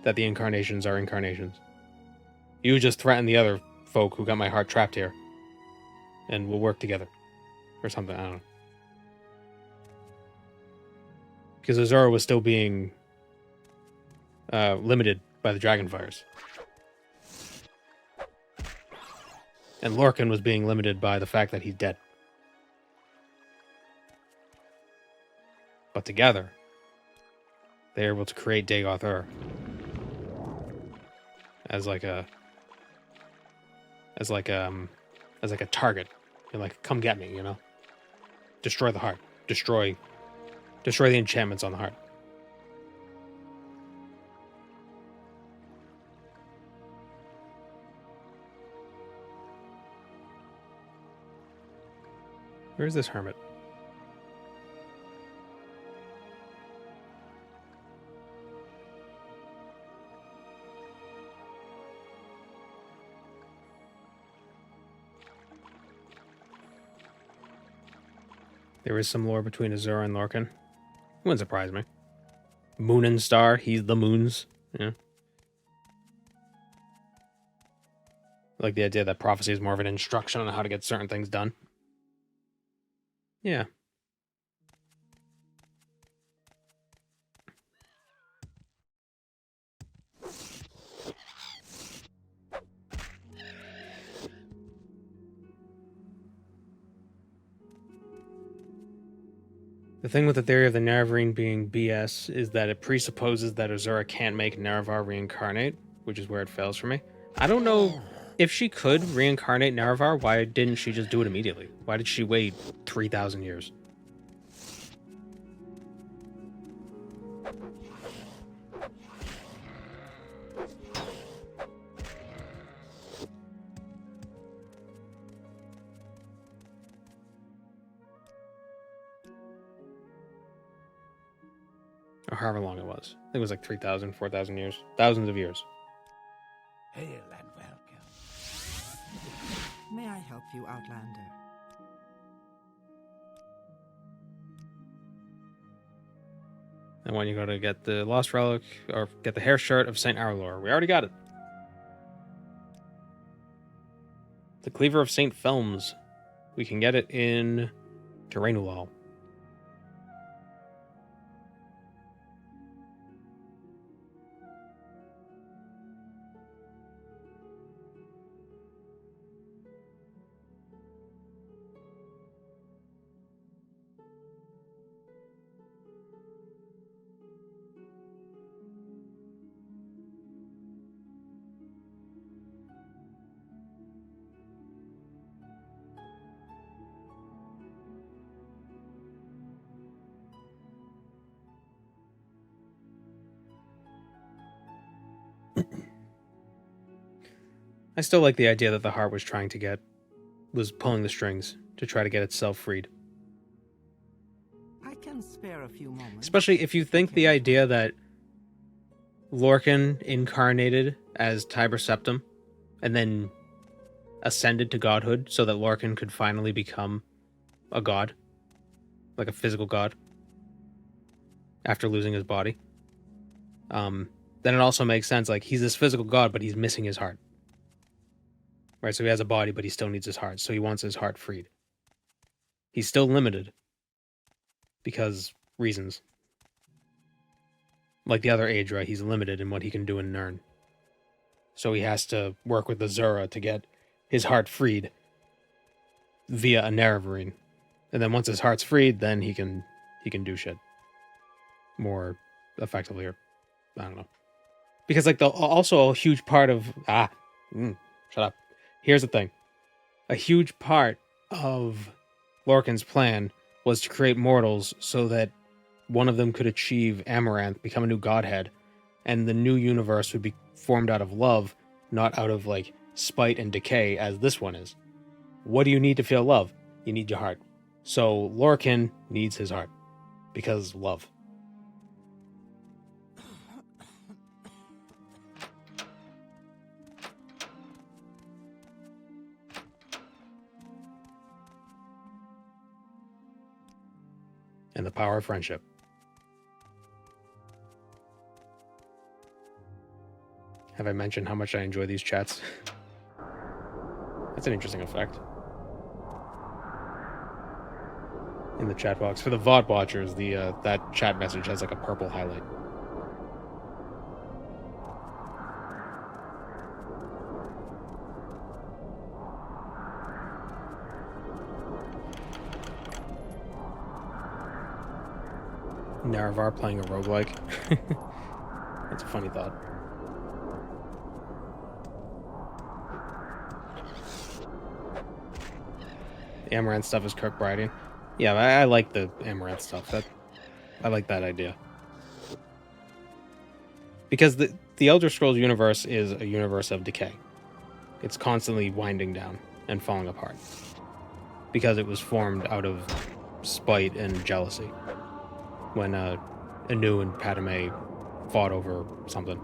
that the incarnations are incarnations. You just threaten the other folk who got my heart trapped here, and we'll work together. Or something, I don't know. Because Azura was still being limited by the Dragonfires. And Lorcan was being limited by the fact that he's dead. But together, they're able to create Dagoth Ur as like a target. You're like, come get me, you know? Destroy the heart. Destroy the enchantments on the heart. Where's this hermit? There is some lore between Azura and Lorcan. It wouldn't surprise me. Moon and Star, he's the moons. Yeah. I like the idea that prophecy is more of an instruction on how to get certain things done. Yeah. The thing with the theory of the Nerevarine being BS is that it presupposes that Azura can't make Nerevar reincarnate, which is where it fails for me. I don't know if she could reincarnate Nerevar, why didn't she just do it immediately? Why did she wait 3,000 years? Or however long it was. I think it was like 3,000, 4,000 years. Thousands of years. Hail and welcome. May I help you, Outlander? And when you go to get the Lost Relic, or get the hair shirt of St. Arlor. We already got it. The Cleaver of St. Felms. We can get it in Terranulal. I still like the idea that the heart was pulling the strings to try to get itself freed. I can spare a few moments. Especially if you think the idea that Lorcan incarnated as Tiber Septim and then ascended to godhood so that Lorcan could finally become a god, like a physical god, after losing his body. Then it also makes sense, like, he's this physical god, but he's missing his heart. Right, so he has a body, but he still needs his heart, so he wants his heart freed. He's still limited because reasons. Like the other age, right? He's limited in what he can do in Nirn. So he has to work with the Zura to get his heart freed via a Nerevarine. And then once his heart's freed, then he can do shit more effectively, or I don't know. Because like also a huge part of shut up. Here's the thing. A huge part of Lorcan's plan was to create mortals so that one of them could achieve Amaranth, become a new godhead, and the new universe would be formed out of love, not out of like spite and decay as this one is. What do you need to feel love? You need your heart. So Lorcan needs his heart because love. And the power of friendship. Have I mentioned how much I enjoy these chats? That's an interesting effect. In the chat box. For the VOD watchers, that chat message has like a purple highlight. Naravar playing a roguelike. That's a funny thought. The Amaranth stuff is Kirkbridean. Yeah, I like the Amaranth stuff. I like that idea. Because the Elder Scrolls universe is a universe of decay. It's constantly winding down and falling apart. Because it was formed out of spite and jealousy. When Anu and Padme fought over something.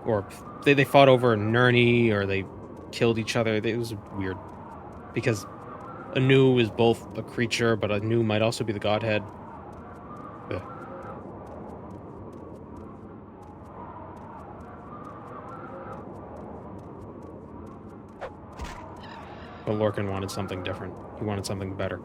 Or they fought over Nirni, or they killed each other. It was weird. Because Anu is both a creature, but Anu might also be the godhead. Ugh. But Lorcan wanted something different. He wanted something better.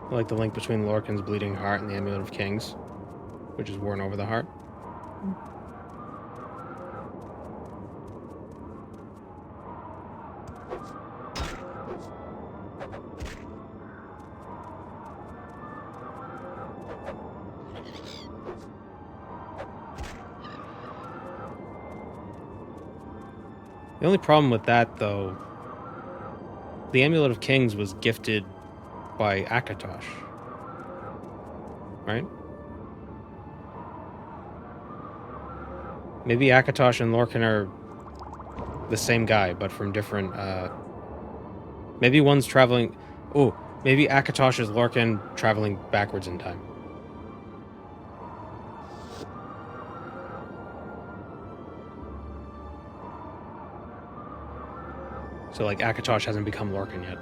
I like the link between Lorcan's bleeding heart and the Amulet of Kings, which is worn over the heart. The only problem with that, though, the Amulet of Kings was gifted by Akatosh, right? Maybe Akatosh and Lorcan are the same guy, but from different, maybe one's traveling... Oh, maybe Akatosh is Lorcan traveling backwards in time. So, like, Akatosh hasn't become Lorcan yet.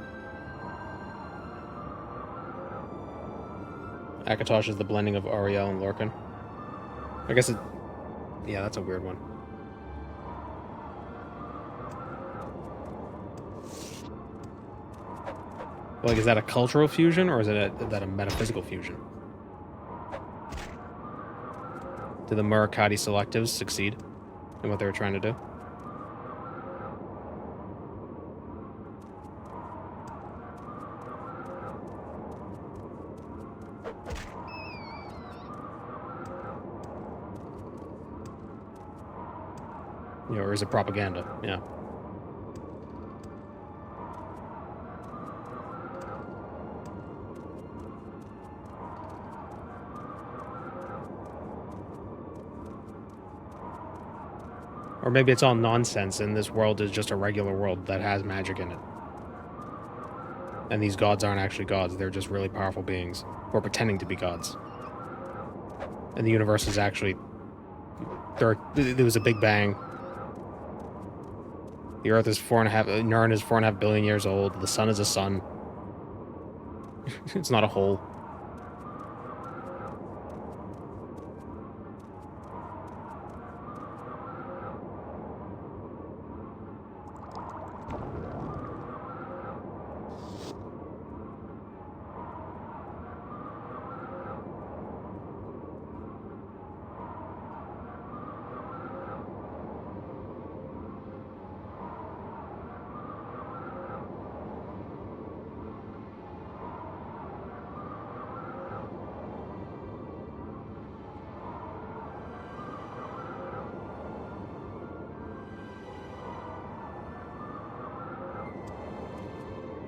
Akatosh is the blending of Ariel and Lorcan. I guess it... Yeah, that's a weird one. Like, is that a cultural fusion, or is that a metaphysical fusion? Did the Murakati selectives succeed in what they were trying to do? Or is it propaganda? Yeah. Or maybe it's all nonsense and this world is just a regular world that has magic in it. And these gods aren't actually gods, they're just really powerful beings who are pretending to be gods. And the universe is actually... There was a big bang. The Earth is 4.5... Nirn is 4.5 billion years old. The sun is a sun. It's not a hole.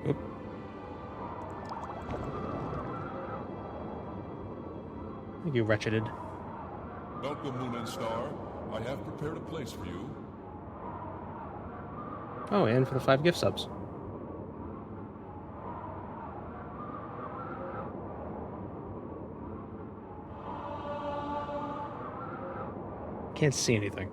Oop. Thank you, wretched. Welcome, Moon and Star. I have prepared a place for you. Oh, and for the 5 gift subs. Can't see anything.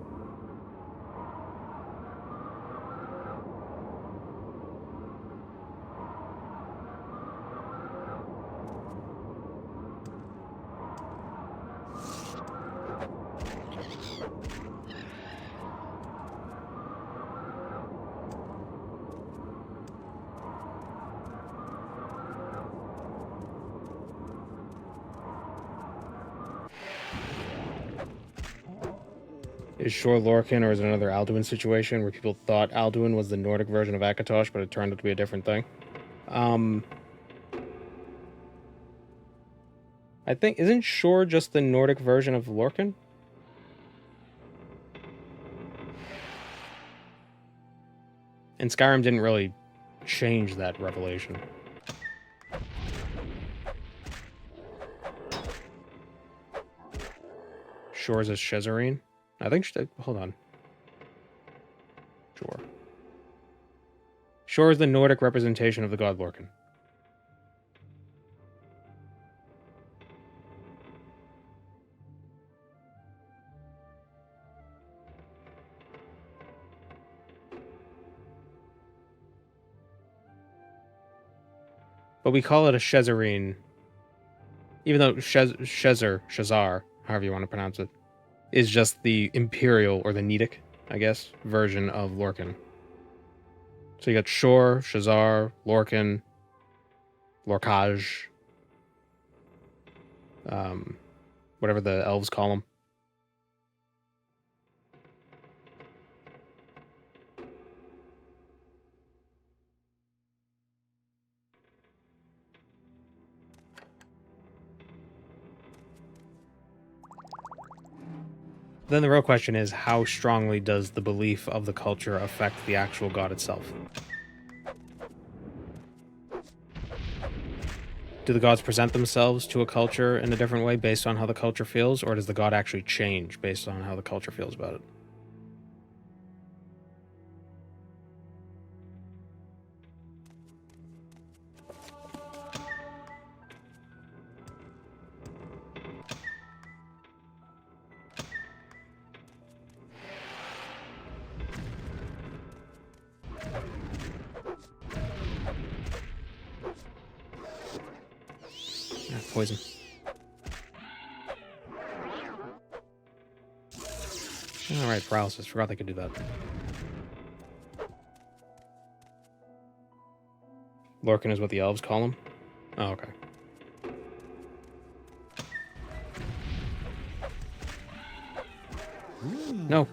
Is Shore Lorcan, or is it another Alduin situation where people thought Alduin was the Nordic version of Akatosh, but it turned out to be a different thing? I think, isn't Shore just the Nordic version of Lorcan? And Skyrim didn't really change that revelation. Shore's a Shezarine? I think... Hold on. Shore. Shore is the Nordic representation of the god Lorcan. But we call it a Shezarine. Even though Shazar, however you want to pronounce it, is just the Imperial, or the Nedic, I guess, version of Lorcan. So you got Shore, Shazar, Lorcan, Lorcage, whatever the elves call them. Then the real question is, how strongly does the belief of the culture affect the actual god itself? Do the gods present themselves to a culture in a different way based on how the culture feels, or does the god actually change based on how the culture feels about it? Poison. Alright, paralysis. Forgot they could do that. Lorcan is what the elves call him? Oh, okay. No.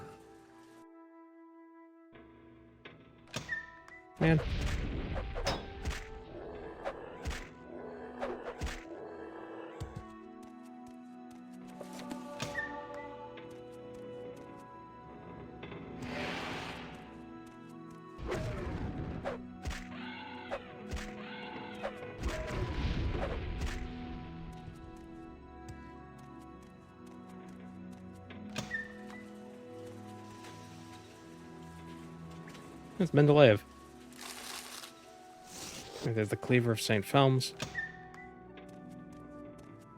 Man. It's Mendeleev. There's the Cleaver of St. Felms.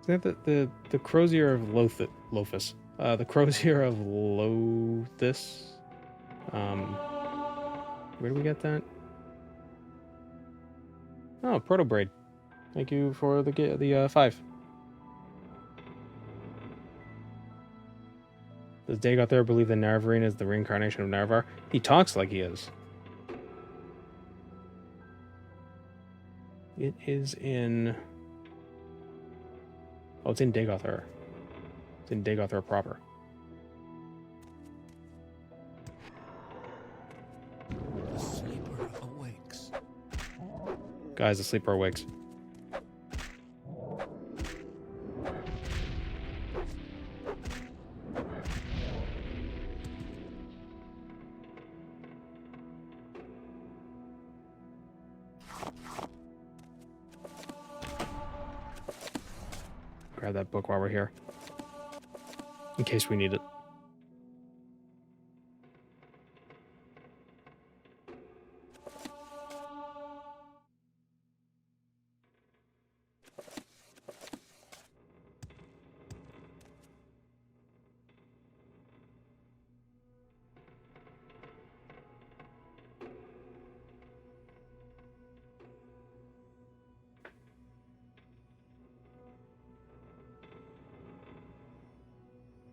Is that the Crozier of Lothus? The Crozier of Lothus? Where do we get that? Oh, Proto-Braid. Thank you for the 5. Does Dagoth believe that Naravarine is the reincarnation of Naravar? He talks like he is. It is in... Oh, it's in Dagoth. It's in Dagoth proper. The sleeper awakes. Guys, the sleeper awakes. Grab that book while we're here. In case we need it.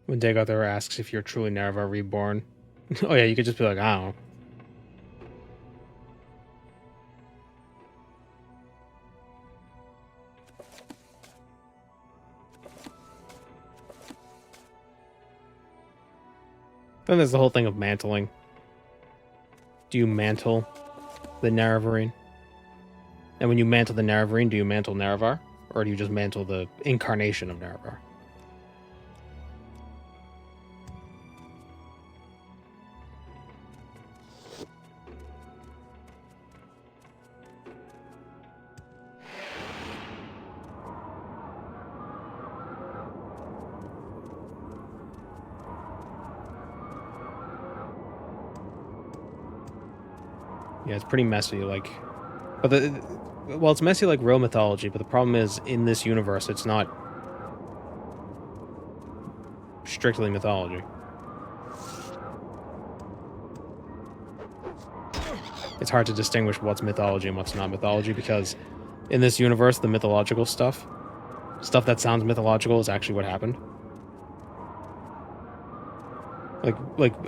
When Dagoth asks if you're truly Naravar reborn. Oh yeah, you could just be like, I don't know. Then there's the whole thing of mantling. Do you mantle the Naravarine? And when you mantle the Naravarine, do you mantle Naravar? Or do you just mantle the incarnation of Naravar? Yeah, it's pretty messy, like... But well, it's messy like real mythology, but the problem is, in this universe, it's not strictly mythology. It's hard to distinguish what's mythology and what's not mythology, because in this universe, the mythological stuff that sounds mythological is actually what happened. Like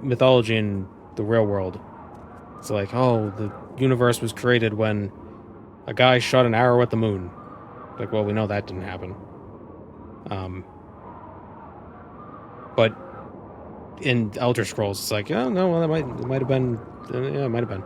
mythology in the real world. It's like, oh, the universe was created when a guy shot an arrow at the moon. Like, well, we know that didn't happen. But in Elder Scrolls, it's like, oh, no, well, it might have been, yeah, it might have been.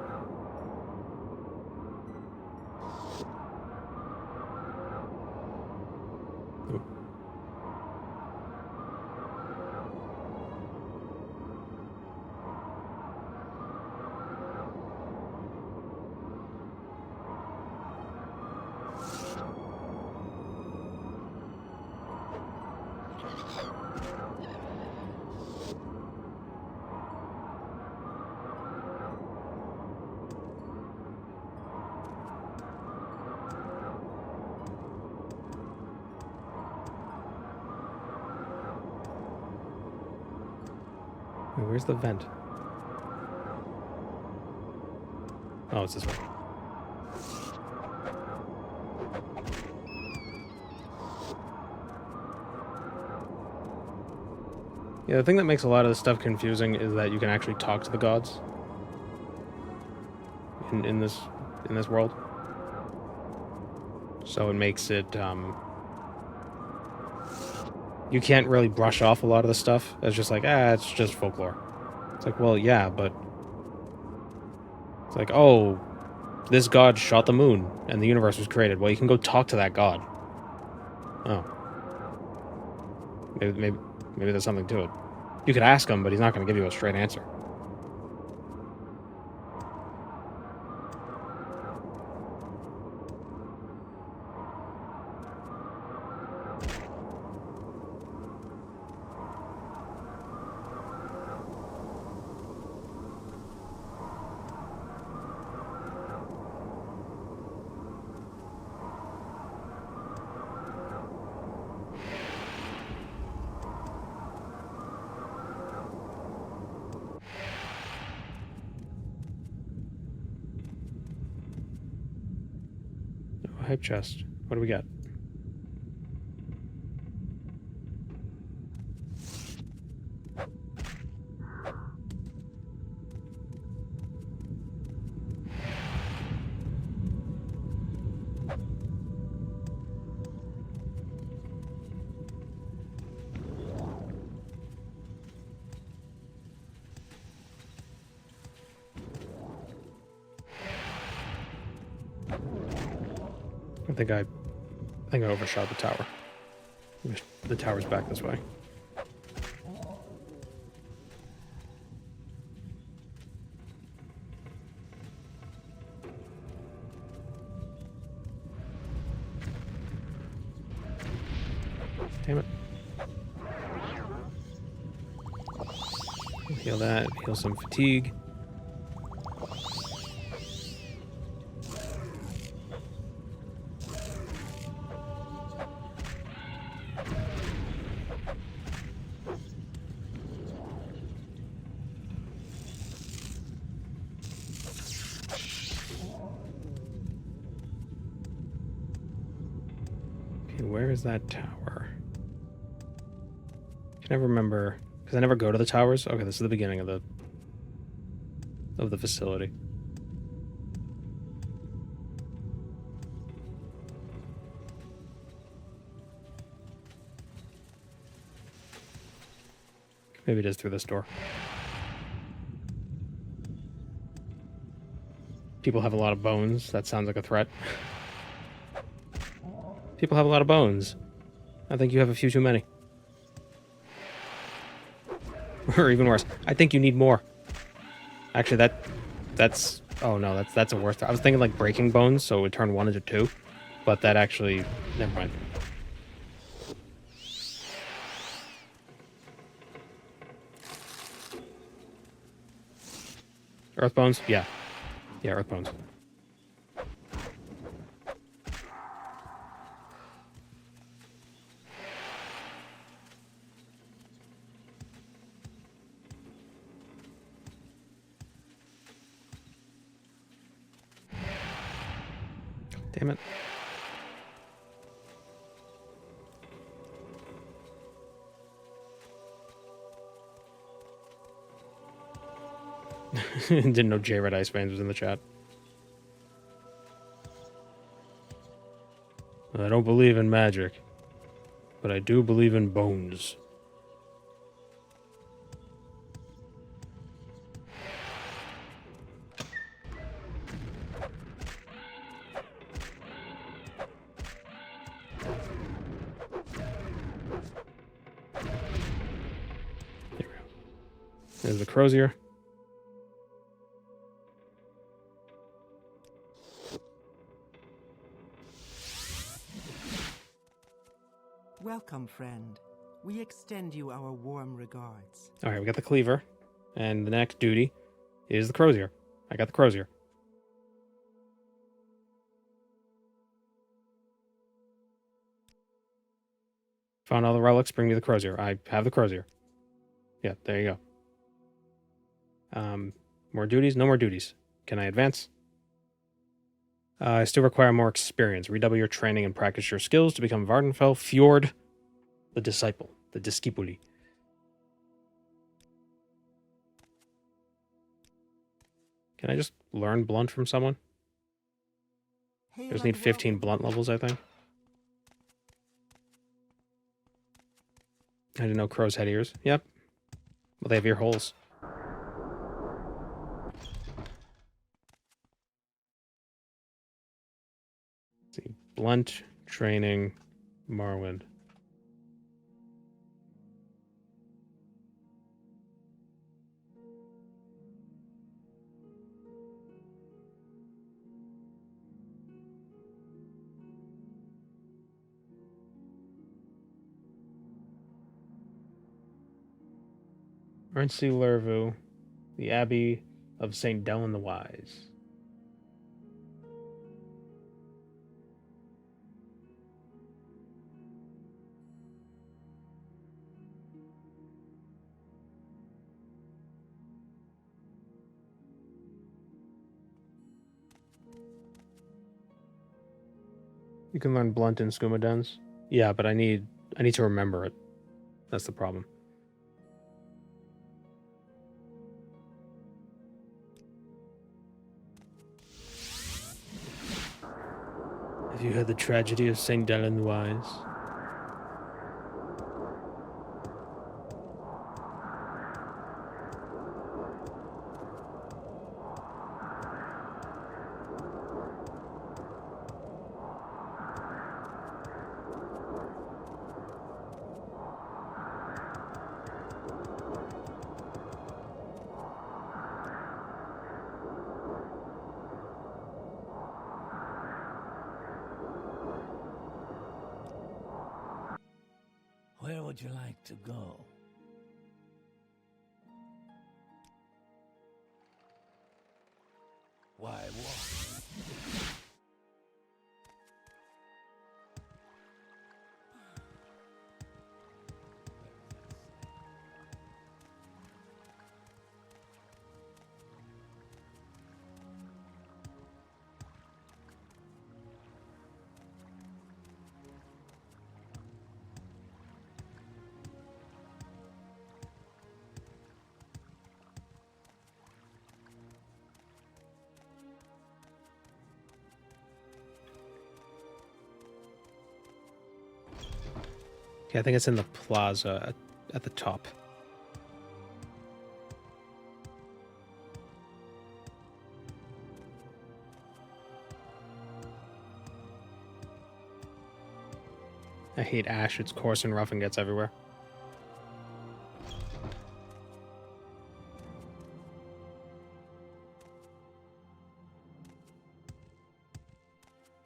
Where's the vent? Oh, it's this way. Yeah, the thing that makes a lot of this stuff confusing is that you can actually talk to the gods in this world. So it makes it you can't really brush off a lot of the stuff as just like, it's just folklore. It's like, well, yeah, but it's like, oh, this god shot the moon and the universe was created. Well, you can go talk to that god. Oh. Maybe there's something to it. You could ask him, but he's not going to give you a straight answer. Hype chest. What do we got? I think I overshot the tower. The tower's back this way. Damn it. Heal that, heal some fatigue. Where is that tower? I can never remember, because I never go to the towers. Okay, this is the beginning of the facility. Maybe it is through this door. People have a lot of bones. That sounds like a threat. People have a lot of bones. I think you have a few too many. Or even worse, I think you need more. Actually, that's oh no, that's a worse threat. I was thinking like breaking bones, so it would turn 1 into 2, but that actually, never mind. Earth bones? Yeah, earth bones. Damn it. Didn't know J Red Ice Veins was in the chat. I don't believe in magic, but I do believe in bones. There's the crozier. Welcome, friend. We extend you our warm regards. All right, we got the cleaver, and the next duty is the crozier. I got the crozier. Found all the relics, bring me the crozier. I have the crozier. Yeah, there you go. More duties? No more duties. Can I advance? I still require more experience. Redouble your training and practice your skills to become Vvardenfell, Fjord, the disciple, the discipuli. Can I just learn blunt from someone? I just need 15 blunt levels, I think. I didn't know crows had ears. Yep. Well, they have ear holes. Let's see. Blunt, training, Morrowind. Ernst Lervu, the Abbey of St. Delen the Wise. You can learn Blunt and Skooma Dens. Yeah, but I need to remember it. That's the problem. Have you heard the tragedy of St. Delen the Wise? Where would you like to go? Why walk? Okay, I think it's in the plaza at the top. I hate Ash. It's coarse and rough and gets everywhere.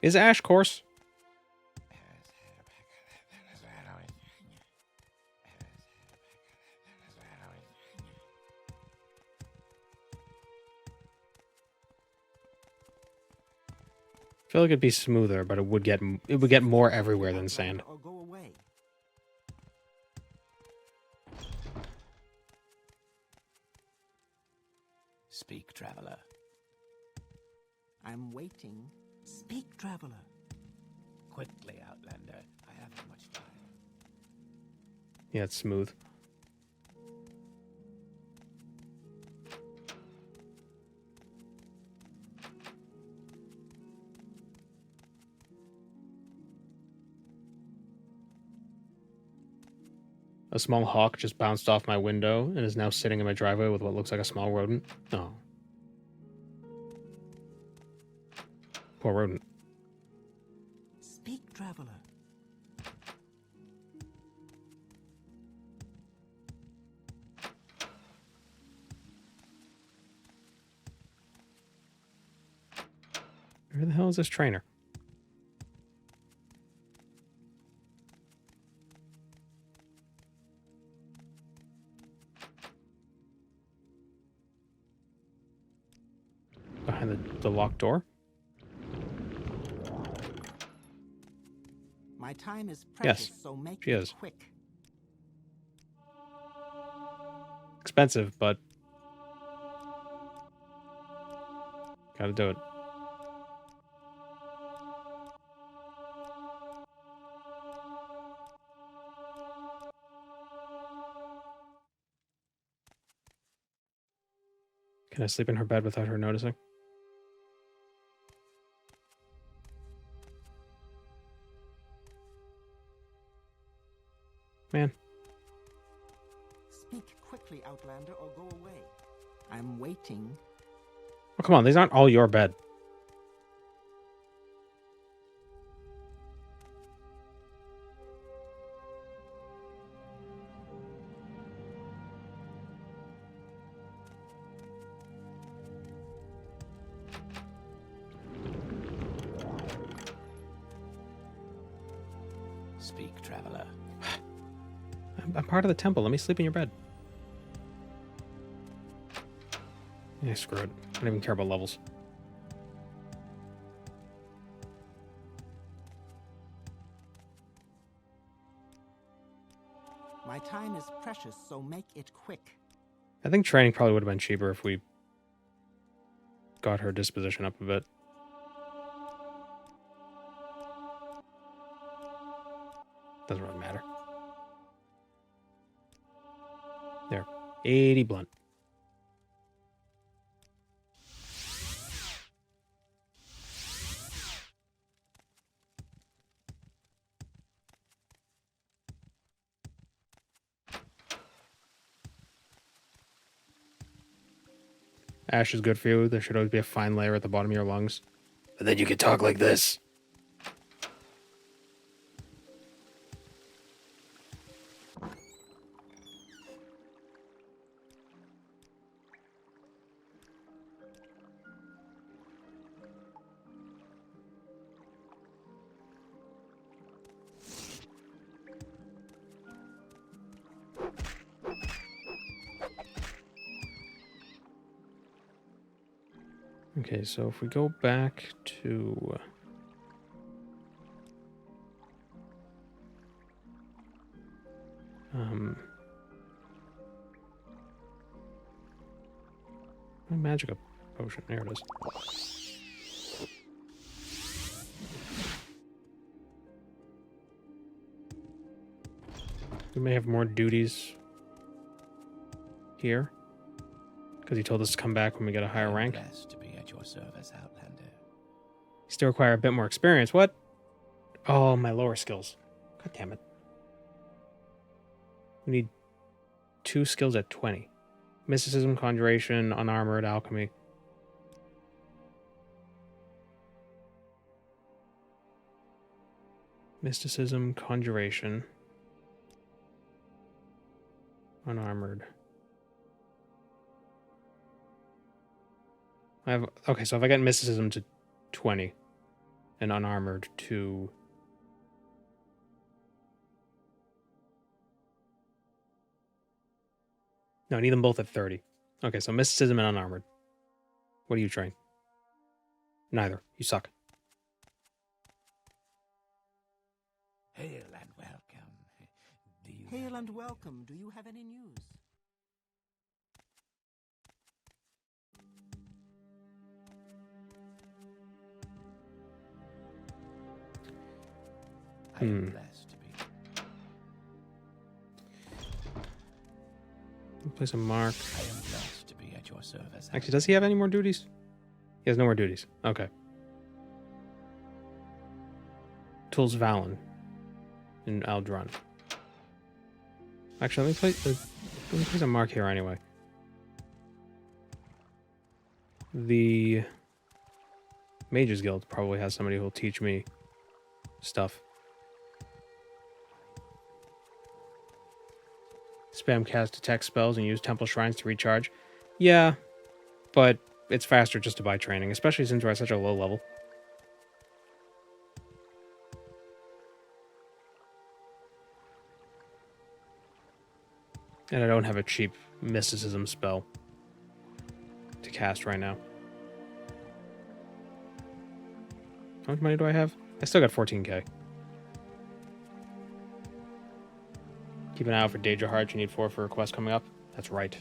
Is Ash coarse? I feel like it'd be smoother, but it would get more everywhere than sand. Or go away. Speak, traveler. I'm waiting. Speak, traveler. Quickly, Outlander. I haven't much time. Yeah, it's smooth. A small hawk just bounced off my window and is now sitting in my driveway with what looks like a small rodent. Oh. Poor rodent. Speak, traveler. Where the hell is this trainer? Behind the locked door? My time is precious, Yes, so make she it is. quick. Expensive, but gotta do it. Can I sleep in her bed without her noticing? Man, quickly, Outlander, or go away. I'm waiting. Oh, come on. These aren't all your bed. Speak, traveler. I'm part of the temple. Let me sleep in your bed. Yeah, screw it. I don't even care about levels. My time is precious, so make it quick. I think training probably would have been cheaper if we got her disposition up a bit. Doesn't really matter. There. 80 blunt. Ash is good for you. There should always be a fine layer at the bottom of your lungs. But then you can talk like this. Okay, so if we go back to... my magic potion. There it is. We may have more duties here, because he told us to come back when we get a higher rank. Blessed to be at your service, Outlander. Still require a bit more experience. What? Oh, my lower skills. God damn it. We need 2 skills at 20. Mysticism, Conjuration, Unarmored, Alchemy. Mysticism, Conjuration, Unarmored. I have... Okay, so if I get Mysticism to 20 and Unarmored to... No, I need them both at 30. Okay, so Mysticism and Unarmored. What do you train? Neither. You suck. Hail and welcome. Hail and welcome. Do you have any news? I am blessed to be. Place a mark. I am blessed to be at your service. Actually, does he have any more duties? He has no more duties. Okay. Tools Valen in Aldrun. Actually, let me place a mark here anyway. The Mages Guild probably has somebody who will teach me stuff. Spam cast detect spells and use temple shrines to recharge. Yeah, but it's faster just to buy training, especially since we're at such a low level. And I don't have a cheap mysticism spell to cast right now. How much money do I have? I still got 14k. Keep an eye out for Daedra Heart. You need 4 for a quest coming up. That's right.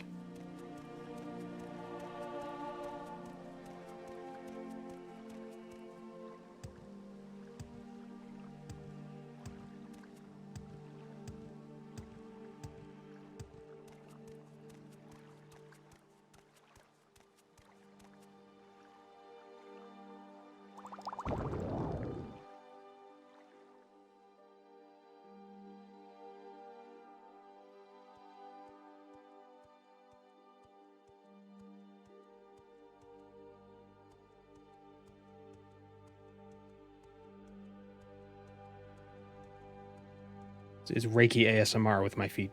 It's Reiki ASMR with my feet.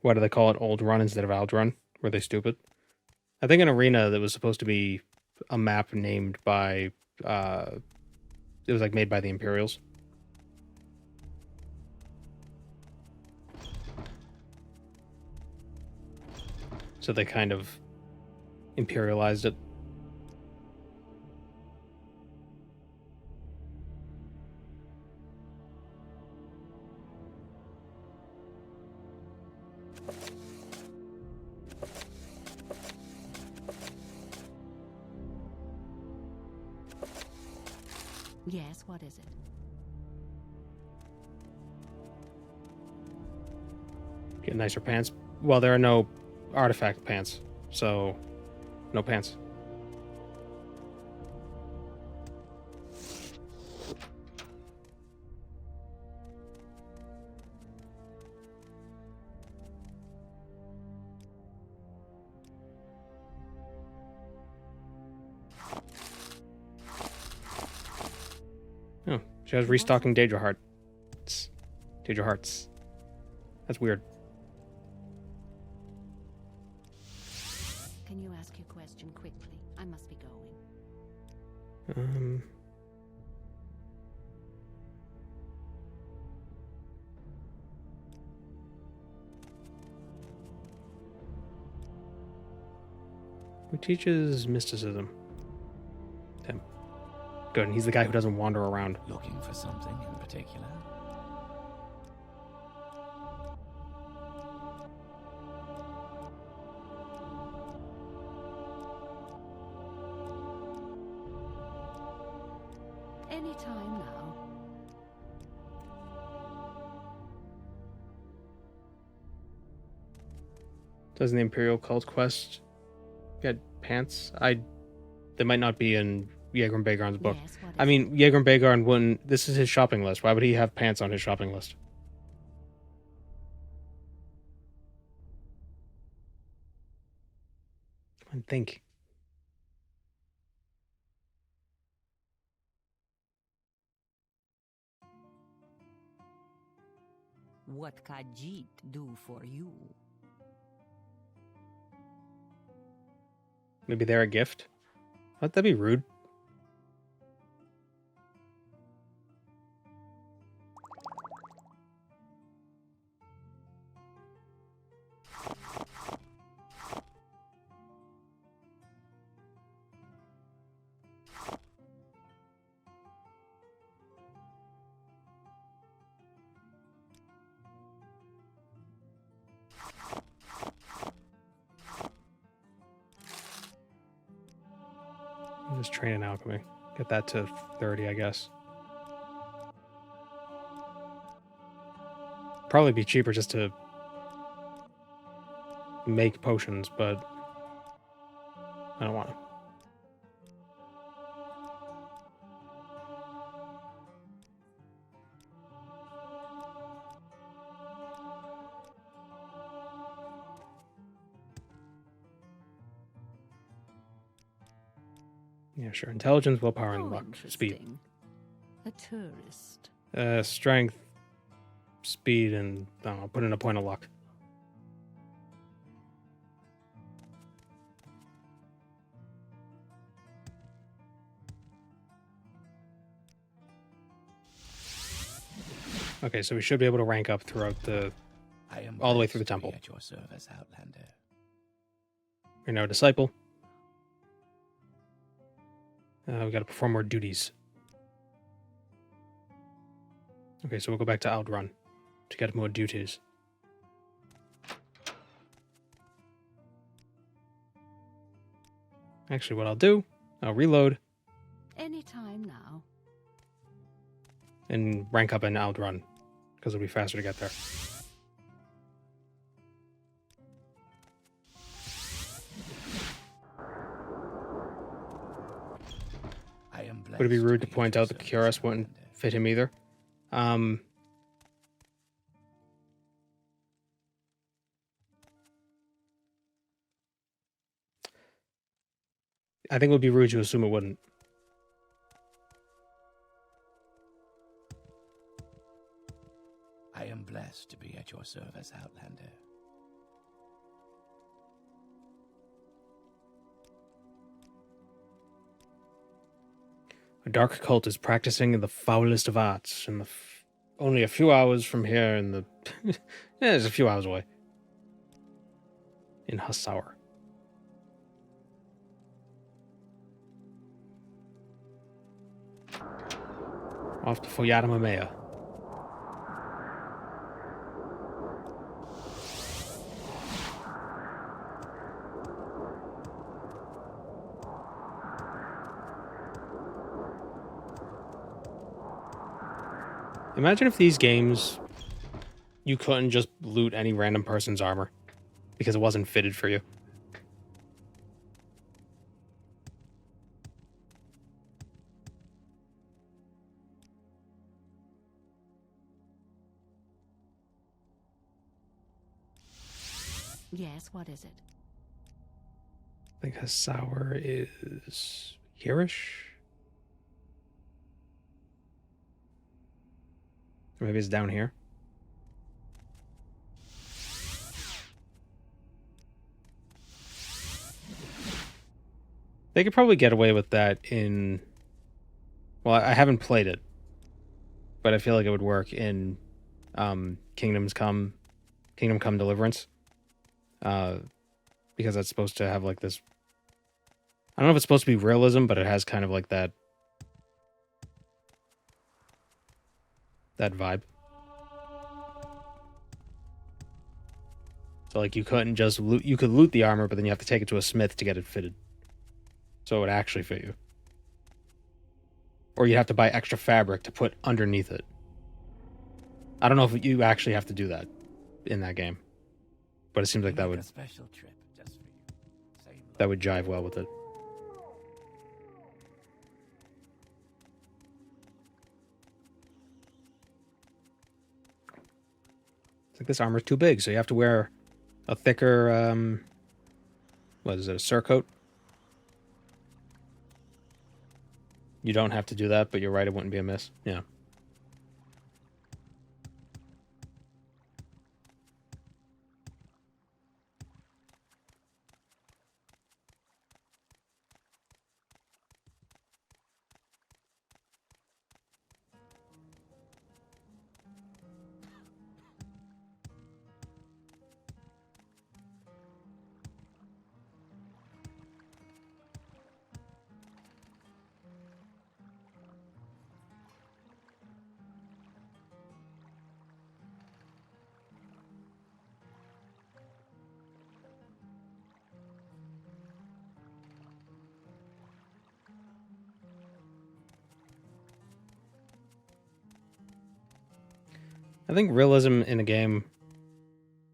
Why do they call it Old Run instead of Outrun? Were they stupid? I think an arena that was supposed to be a map named by, it was like made by the Imperials. So they kind of imperialized it. Yes, what is it? Get nicer pants. Well, there are no artifact pants, so no pants. Oh, she was restocking Daedra Hearts. Daedra Hearts. That's weird. Can you ask your question quickly? I must be going. Who teaches mysticism? Him. Good, and he's the guy who doesn't wander around. Looking for something in particular? Any time now. Doesn't the Imperial Cult Quest get pants? They might not be in Yegrim Bagarn's book. Yes, what is I mean, Yegrim Bagarn wouldn't... This is his shopping list. Why would he have pants on his shopping list? Come on, think. What Khajiit do for you? Maybe they're a gift? Let that be rude. Just train in alchemy. Get that to 30, I guess. Probably be cheaper just to make potions, but I don't want to. Yeah, sure. Intelligence, willpower, and luck. Speed. Interesting. A tourist. Strength, speed, and I'll put in a point of luck. Okay, so we should be able to rank up throughout all the way through the temple. At your service, Outlander. You're now a disciple. We got to perform more duties. Okay, so we'll go back to Outrun to get more duties. Actually, what I'll do, I'll reload Any time now. and rank up in Outrun because it'll be faster to get there. Would it be rude to point out that Kioras wouldn't fit him either? I think it would be rude to assume it wouldn't. I am blessed to be at your service, Outlander. A dark cult is practicing the foulest of arts, and only a few hours from here in the... yeah, it's a few hours away. In Hassaur. Off to Fjord. Imagine if these games, you couldn't just loot any random person's armor because it wasn't fitted for you. Yes, what is it? I think Hassaur is hereish? Or maybe it's down here. They could probably get away with that in... Well, I haven't played it, but I feel like it would work in Kingdom Come Deliverance. Because that's supposed to have like this... I don't know if it's supposed to be realism, but it has kind of like that vibe. So like you couldn't just loot, you could loot the armor, but then you have to take it to a smith to get it fitted. So it would actually fit you. Or you'd have to buy extra fabric to put underneath it. I don't know if you actually have to do that in that game. But it seems like that would... A special trip just for you. Same that would jive well with it. It's like this armor's too big, so you have to wear a thicker, what is it, a surcoat? You don't have to do that, but you're right, it wouldn't be amiss. Yeah. I think realism in a game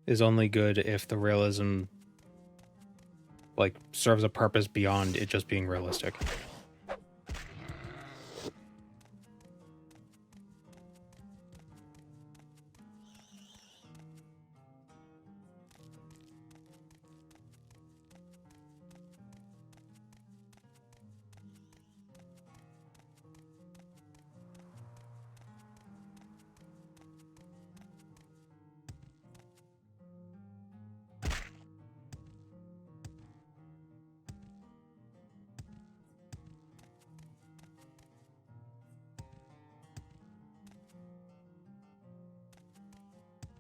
is only good if the realism like serves a purpose beyond it just being realistic.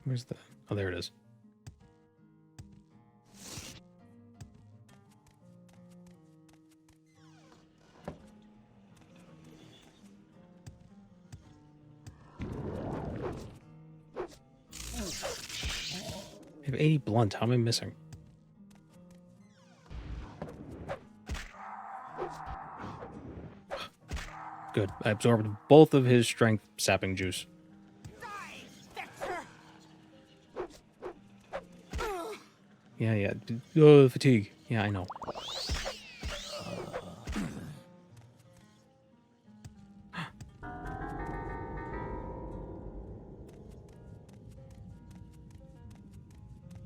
Where's the... Oh, there it is. I have 80 blunt. How am I missing? Good. I absorbed both of his strength sapping juice. Yeah. Oh, fatigue. Yeah, I know.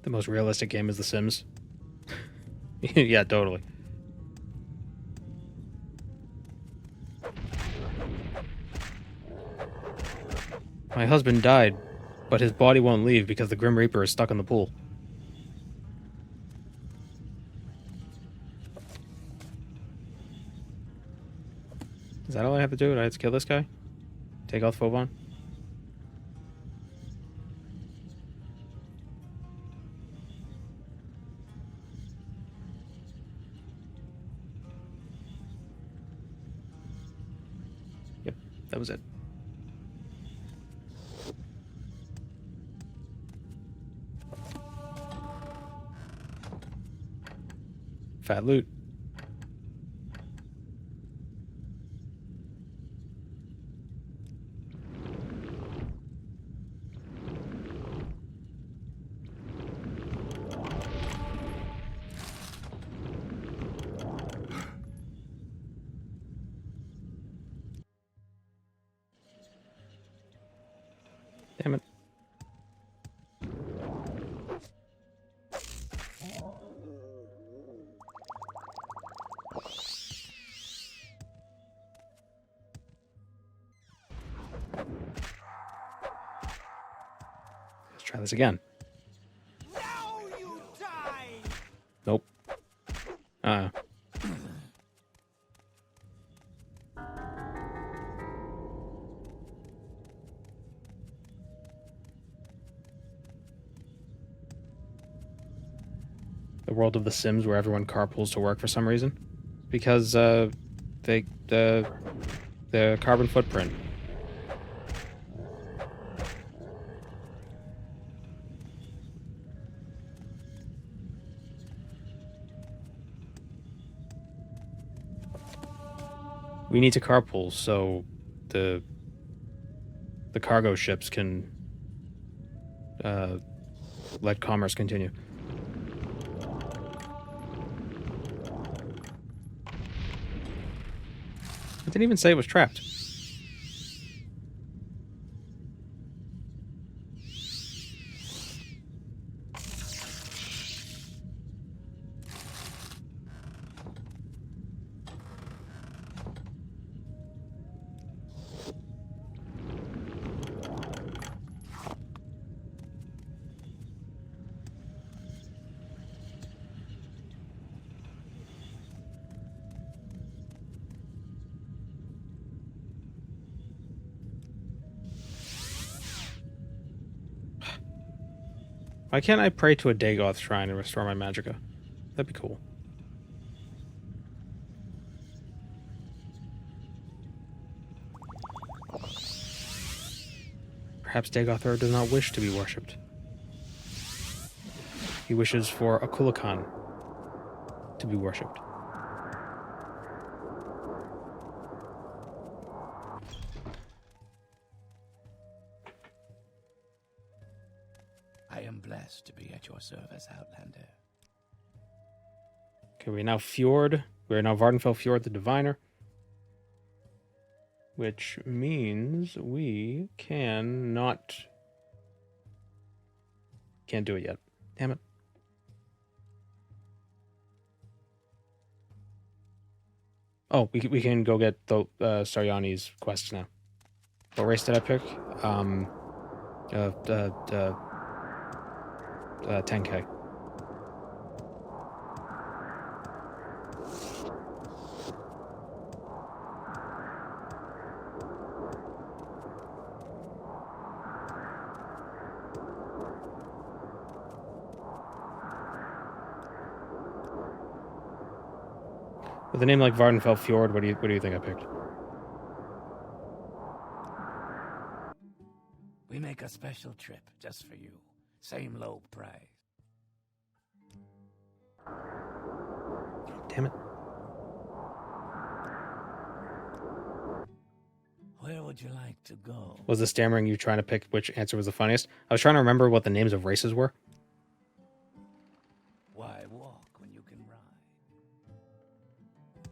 The most realistic game is The Sims. Yeah, totally. My husband died, but his body won't leave because the Grim Reaper is stuck in the pool. Is that all I have to do? Do I have to kill this guy? Take out Phobon? Yep, that was it. Fat loot. Damn it. Let's try this again. Now you die! Nope. The world of The Sims where everyone carpools to work for some reason. Because, the carbon footprint. We need to carpool so the cargo ships can let commerce continue. I didn't even say it was trapped. Why can't I pray to a Dagoth shrine and restore my magicka? That'd be cool. Perhaps Dagoth does not wish to be worshipped. He wishes for a Kulakan to be worshipped. I am blessed to be at your service, Outlander. Okay, we're now Fjord. We're now Vvardenfell Fjord the Diviner. Which means we can't do it yet. Damn it. Oh, we can go get the Saryani's quests now. What race did I pick? 10K. With a name like Vvardenfell Fjord, what do you think I picked? We make a special trip just for you. Same low price. Damn it. Where would you like to go? Was the stammering you trying to pick which answer was the funniest? I was trying to remember what the names of races were. Why walk when you can ride?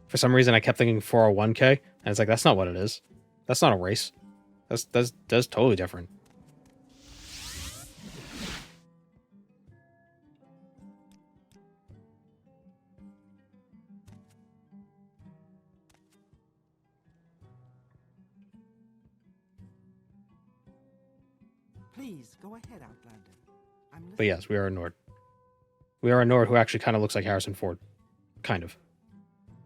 For some reason, I kept thinking 401k, and it's like, that's not what it is. That's not a race. That's totally different. Please, go ahead, Outlander. I'm listening. But yes, we are a Nord. We are a Nord who actually kind of looks like Harrison Ford. Kind of.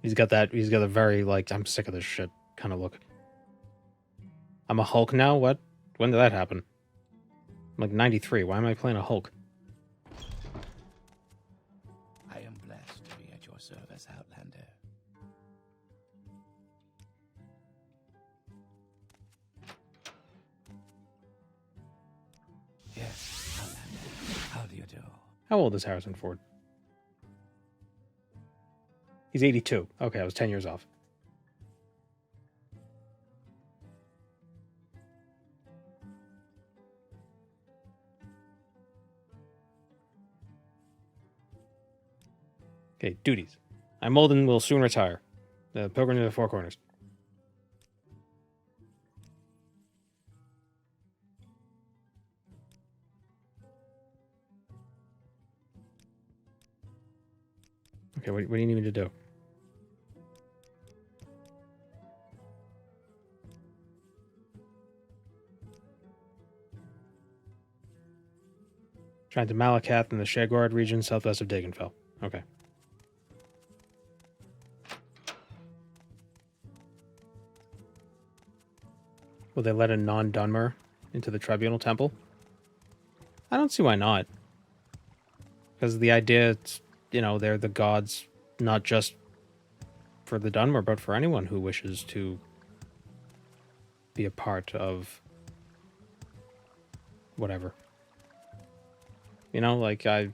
He's got a very, like, I'm sick of this shit kind of look. I'm a Hulk now? What? When did that happen? I'm like 93. Why am I playing a Hulk? I am blessed to be at your service, Outlander. Yes, Outlander. How do you do? How old is Harrison Ford? He's 82. Okay, I was 10 years off. Okay, duties. I'm old and will soon retire. The Pilgrim to the Four Corners. Okay, what do you need me to do? Trying to Malakath in the Shagord region southwest of Vvardenfell. Okay. Will they let a non-Dunmer into the Tribunal Temple? I don't see why not. Because the idea, it's, you know, they're the gods not just for the Dunmer, but for anyone who wishes to be a part of whatever. You know, like, I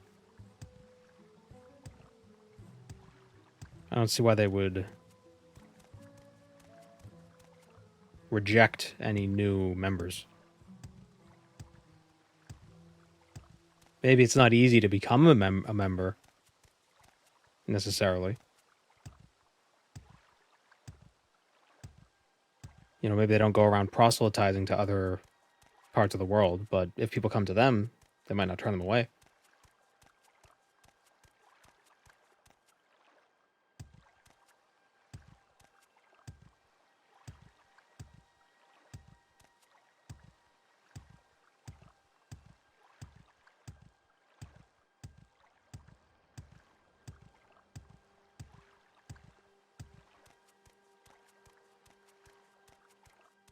don't see why they would reject any new members. Maybe it's not easy to become a member, necessarily. You know, maybe they don't go around proselytizing to other parts of the world, but if people come to them, they might not turn them away.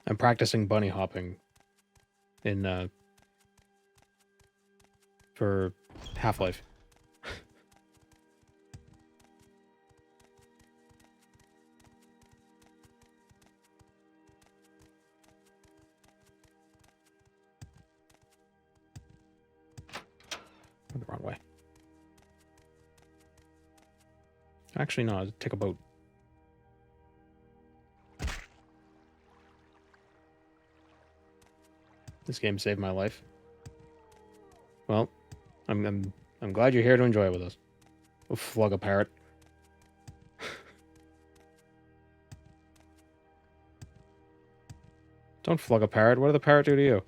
I'm practicing bunny hopping in for Half-Life. Went the wrong way. Actually, no, I'll take a boat. This game saved my life. Well, I'm glad you're here to enjoy it with us. We'll flog a parrot. Don't flog a parrot. What did the parrot do to you?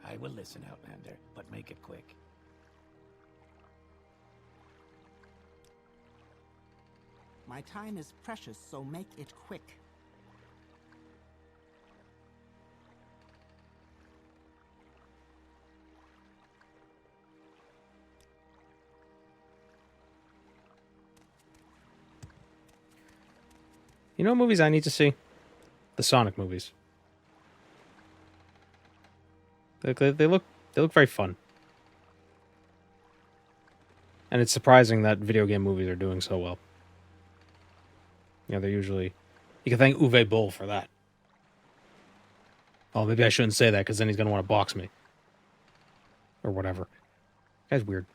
I will listen, Outlander, but make it quick. My time is precious, so make it quick. You know what movies I need to see? The Sonic movies. They look very fun. And it's surprising that video game movies are doing so well. You know, they're usually... You can thank Uwe Boll for that. Oh, maybe I shouldn't say that, because then he's going to want to box me. Or whatever. Guy's weird.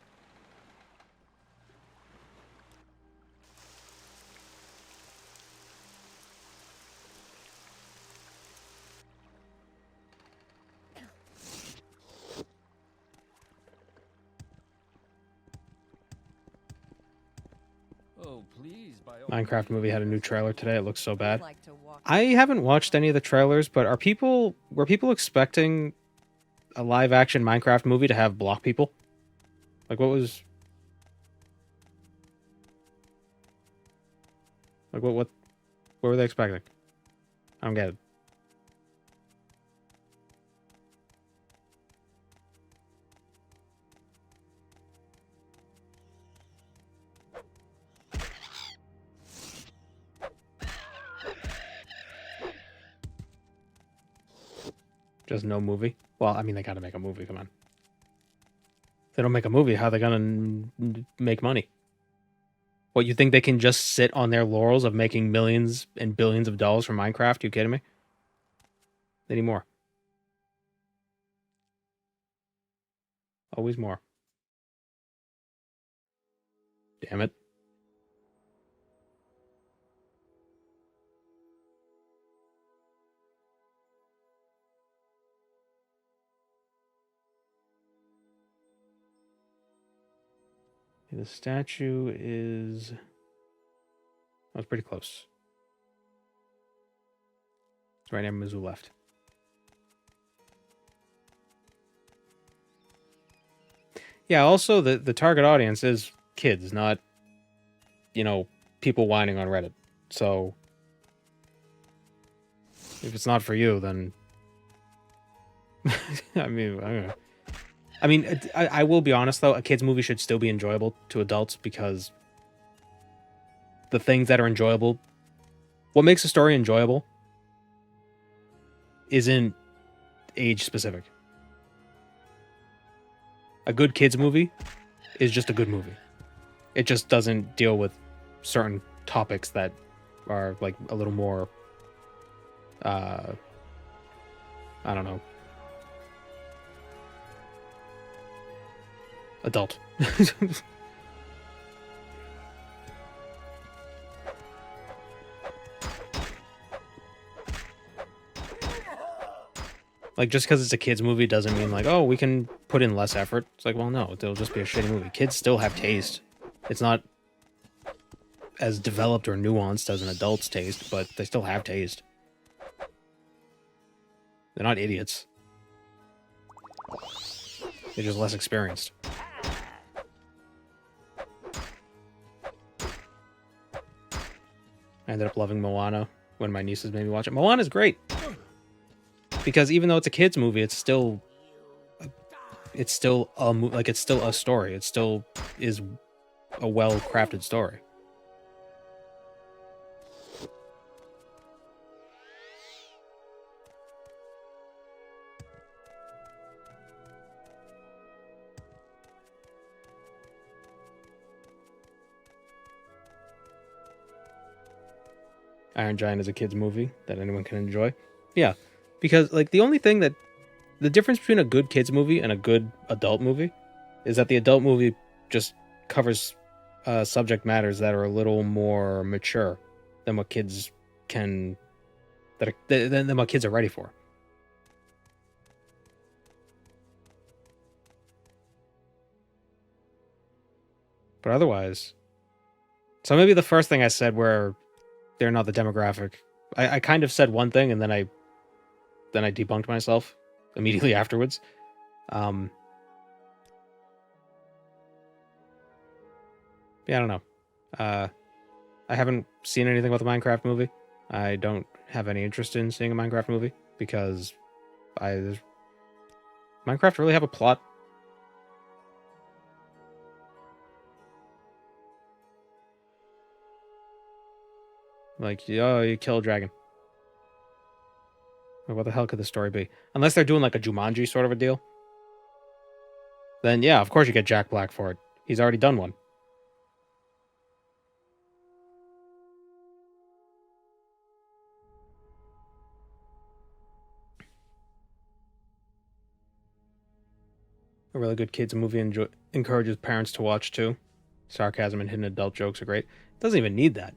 Oh, please, by all Minecraft movie had a new trailer today. It looks so bad. Like to walk. I haven't watched any of the trailers, but were people expecting a live action Minecraft movie to have block people? Like, what was Like, what were they expecting? I don't get it. Just no movie? Well, I mean, they gotta make a movie, come on. If they don't make a movie, how are they gonna make money? What, you think they can just sit on their laurels of making millions and billions of dollars from Minecraft? You kidding me? They need more. Always more. Damn it. The statue is... I was pretty close. It's right near Mizzou left. Yeah, also the target audience is kids, not, you know, people whining on Reddit. So if it's not for you, then I mean, I will be honest though, a kids movie should still be enjoyable to adults because the things that are enjoyable, what makes a story enjoyable isn't age specific. A good kids movie is just a good movie. It just doesn't deal with certain topics that are like a little more I don't know, adult. Like, just because it's a kids movie doesn't mean like, oh, we can put in less effort. It's like, well, no, it'll just be a shitty movie. Kids still have taste. It's not as developed or nuanced as an adult's taste, but they still have taste. They're not idiots. They're just less experienced. I ended up loving Moana when my nieces made me watch it. Moana's great. Because even though it's a kids movie, it's still a it's still a story. It still is a well-crafted story. Iron Giant is a kids movie that anyone can enjoy. Yeah. Because, like, the difference between a good kids movie and a good adult movie is that the adult movie just covers subject matters that are a little more mature than what kids than what kids are ready for. But otherwise, so maybe the first thing I said where they're not the demographic, I kind of said one thing and then I debunked myself immediately afterwards. Yeah, I don't know. I haven't seen anything about the Minecraft movie. I don't have any interest in seeing a Minecraft movie because does Minecraft really have a plot? Like, oh, you kill a dragon. What the hell could the story be? Unless they're doing like a Jumanji sort of a deal. Then yeah, of course you get Jack Black for it. He's already done one. A really good kids movie encourages parents to watch too. Sarcasm and hidden adult jokes are great. It doesn't even need that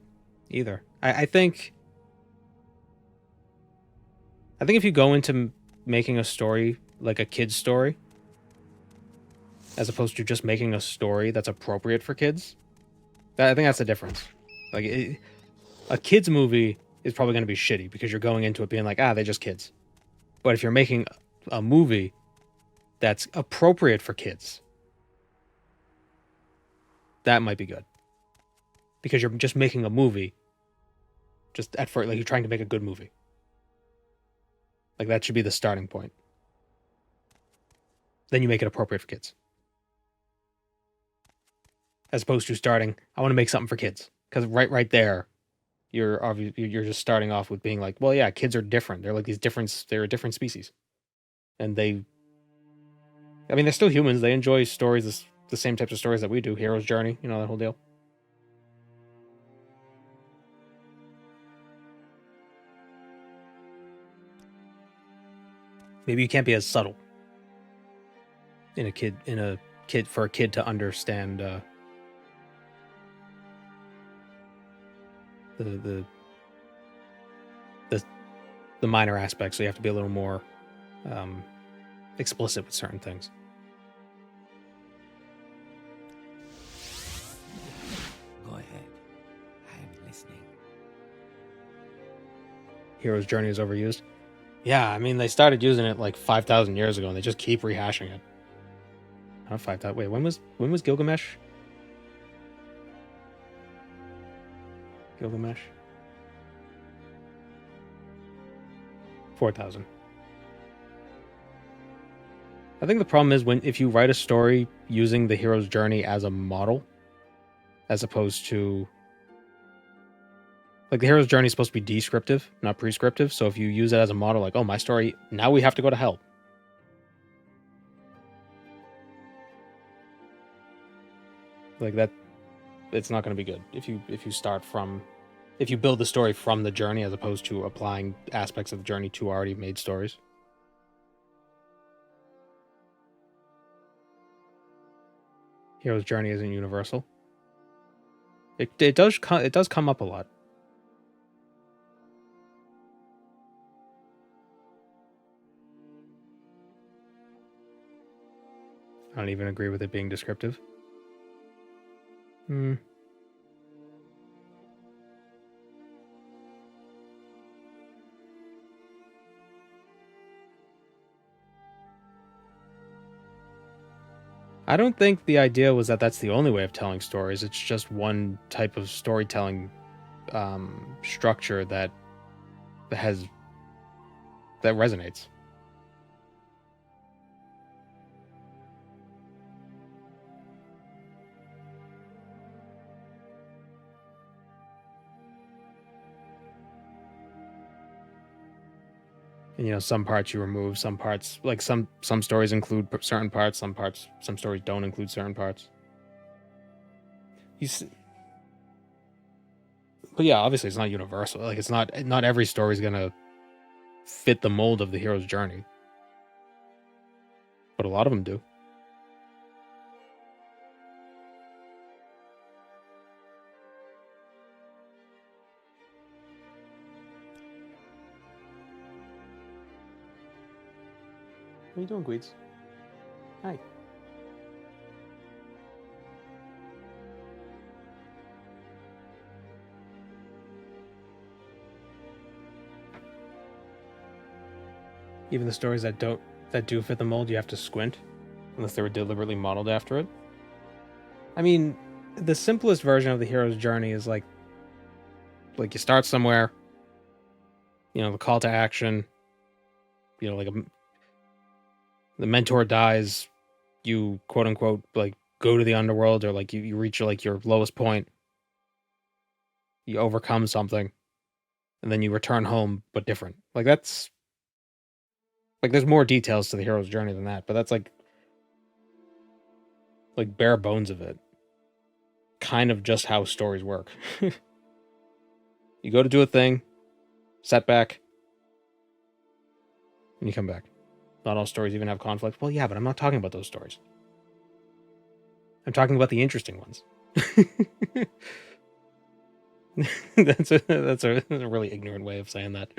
either. I think if you go into making a story like a kid's story, as opposed to just making a story that's appropriate for kids, I think that's the difference. Like, a kid's movie is probably going to be shitty because you're going into it being like, they're just kids. But if you're making a movie that's appropriate for kids, that might be good. Because you're just making a movie Just at first, like you're trying to make a good movie. Like that should be the starting point. Then you make it appropriate for kids. As opposed to starting, I want to make something for kids. Because right there, you're just starting off with being like, well, yeah, kids are different. They're like they're a different species. And they're still humans. They enjoy stories, the same types of stories that we do. Hero's Journey, that whole deal. Maybe you can't be as subtle for a kid to understand the minor aspects. So you have to be a little more explicit with certain things. Go ahead. I'm listening. Hero's Journey is overused. Yeah, they started using it like 5,000 years ago, and they just keep rehashing it. Not 5,000. Wait, when was Gilgamesh? Gilgamesh? 4,000. I think the problem is if you write a story using the hero's journey as a model, as opposed to like the hero's journey is supposed to be descriptive, not prescriptive. So if you use it as a model, like, oh, my story, now we have to go to hell. Like that, it's not going to be good if you build the story from the journey as opposed to applying aspects of the journey to already made stories. Hero's journey isn't universal. It does come up a lot. I don't even agree with it being descriptive. I don't think the idea was that that's the only way of telling stories. It's just one type of storytelling structure that resonates. And some parts you remove, some parts, like some stories include certain parts, some stories don't include certain parts. But yeah, obviously it's not universal. Like it's not every story is gonna fit the mold of the hero's journey, but a lot of them do. What are you doing, Gweeds? Hi. Even the stories that do fit the mold, you have to squint, unless they were deliberately modeled after it. The simplest version of the hero's journey is like you start somewhere, the call to action, the mentor dies, you quote unquote like go to the underworld, or like you reach like your lowest point, you overcome something, and then you return home but different. Like that's like there's more details to the hero's journey than that, but that's like bare bones of it. Kind of just how stories work. You go to do a thing, setback, and you come back. Not all stories even have conflict. Well, yeah, but I'm not talking about those stories. I'm talking about the interesting ones. That's a really ignorant way of saying that.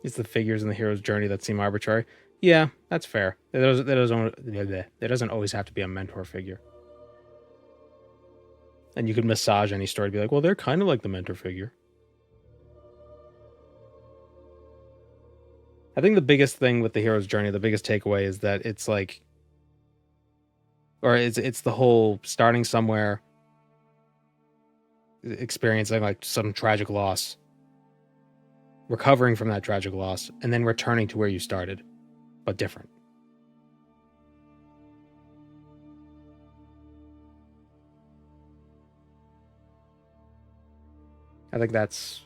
It's the figures in the hero's journey that seem arbitrary. Yeah, that's fair. There doesn't always have to be a mentor figure. And you could massage any story to be like, well, they're kind of like the mentor figure. I think the biggest thing with the hero's journey, the biggest takeaway is that it's like, or it's the whole starting somewhere, experiencing like some tragic loss, recovering from that tragic loss, and then returning to where you started, but different. I think that's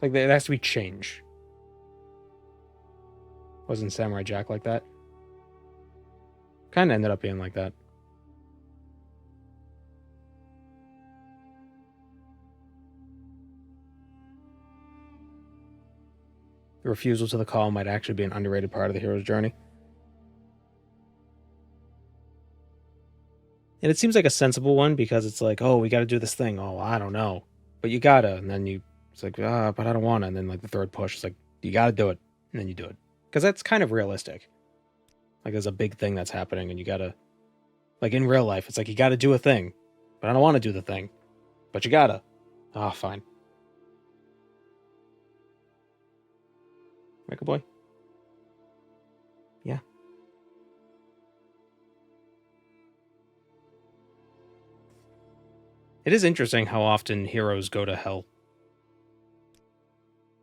like there has to be change. Wasn't Samurai Jack like that? Kind of ended up being like that. The refusal to the call might actually be an underrated part of the hero's journey. And it seems like a sensible one because it's like, oh, we got to do this thing. Oh, I don't know. But you gotta. And then it's like, but I don't want to. And then like the third push is like, you got to do it. And then you do it. Because that's kind of realistic. Like there's a big thing that's happening and you got to, like in real life, it's like you got to do a thing. But I don't want to do the thing. But you gotta. Ah, fine. Michael boy? Yeah. It is interesting how often heroes go to hell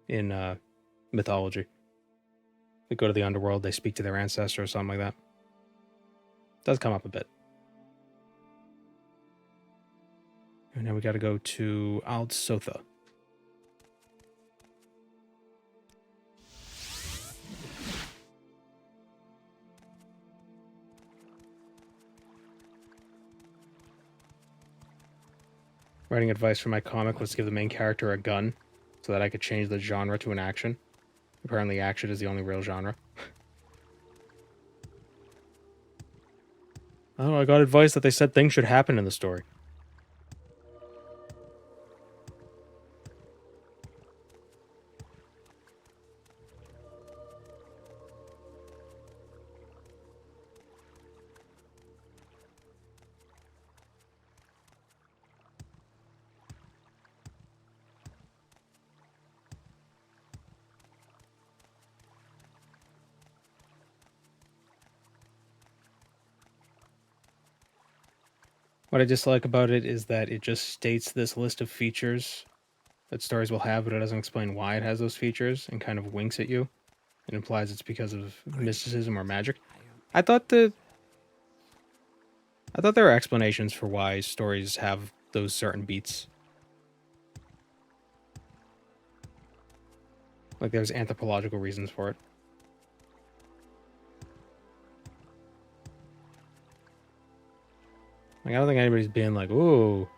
in mythology. They go to the underworld, they speak to their ancestor or something like that. It does come up a bit. And now we gotta go to Ald Sotha. Writing advice for my comic was to give the main character a gun so that I could change the genre to an action. Apparently action is the only real genre. Oh, I got advice that they said things should happen in the story. What I dislike about it is that it just states this list of features that stories will have, but it doesn't explain why it has those features and kind of winks at you. It implies it's because of mysticism or magic. I thought there were explanations for why stories have those certain beats. Like there's anthropological reasons for it. Like I don't think anybody's being like, "Ooh,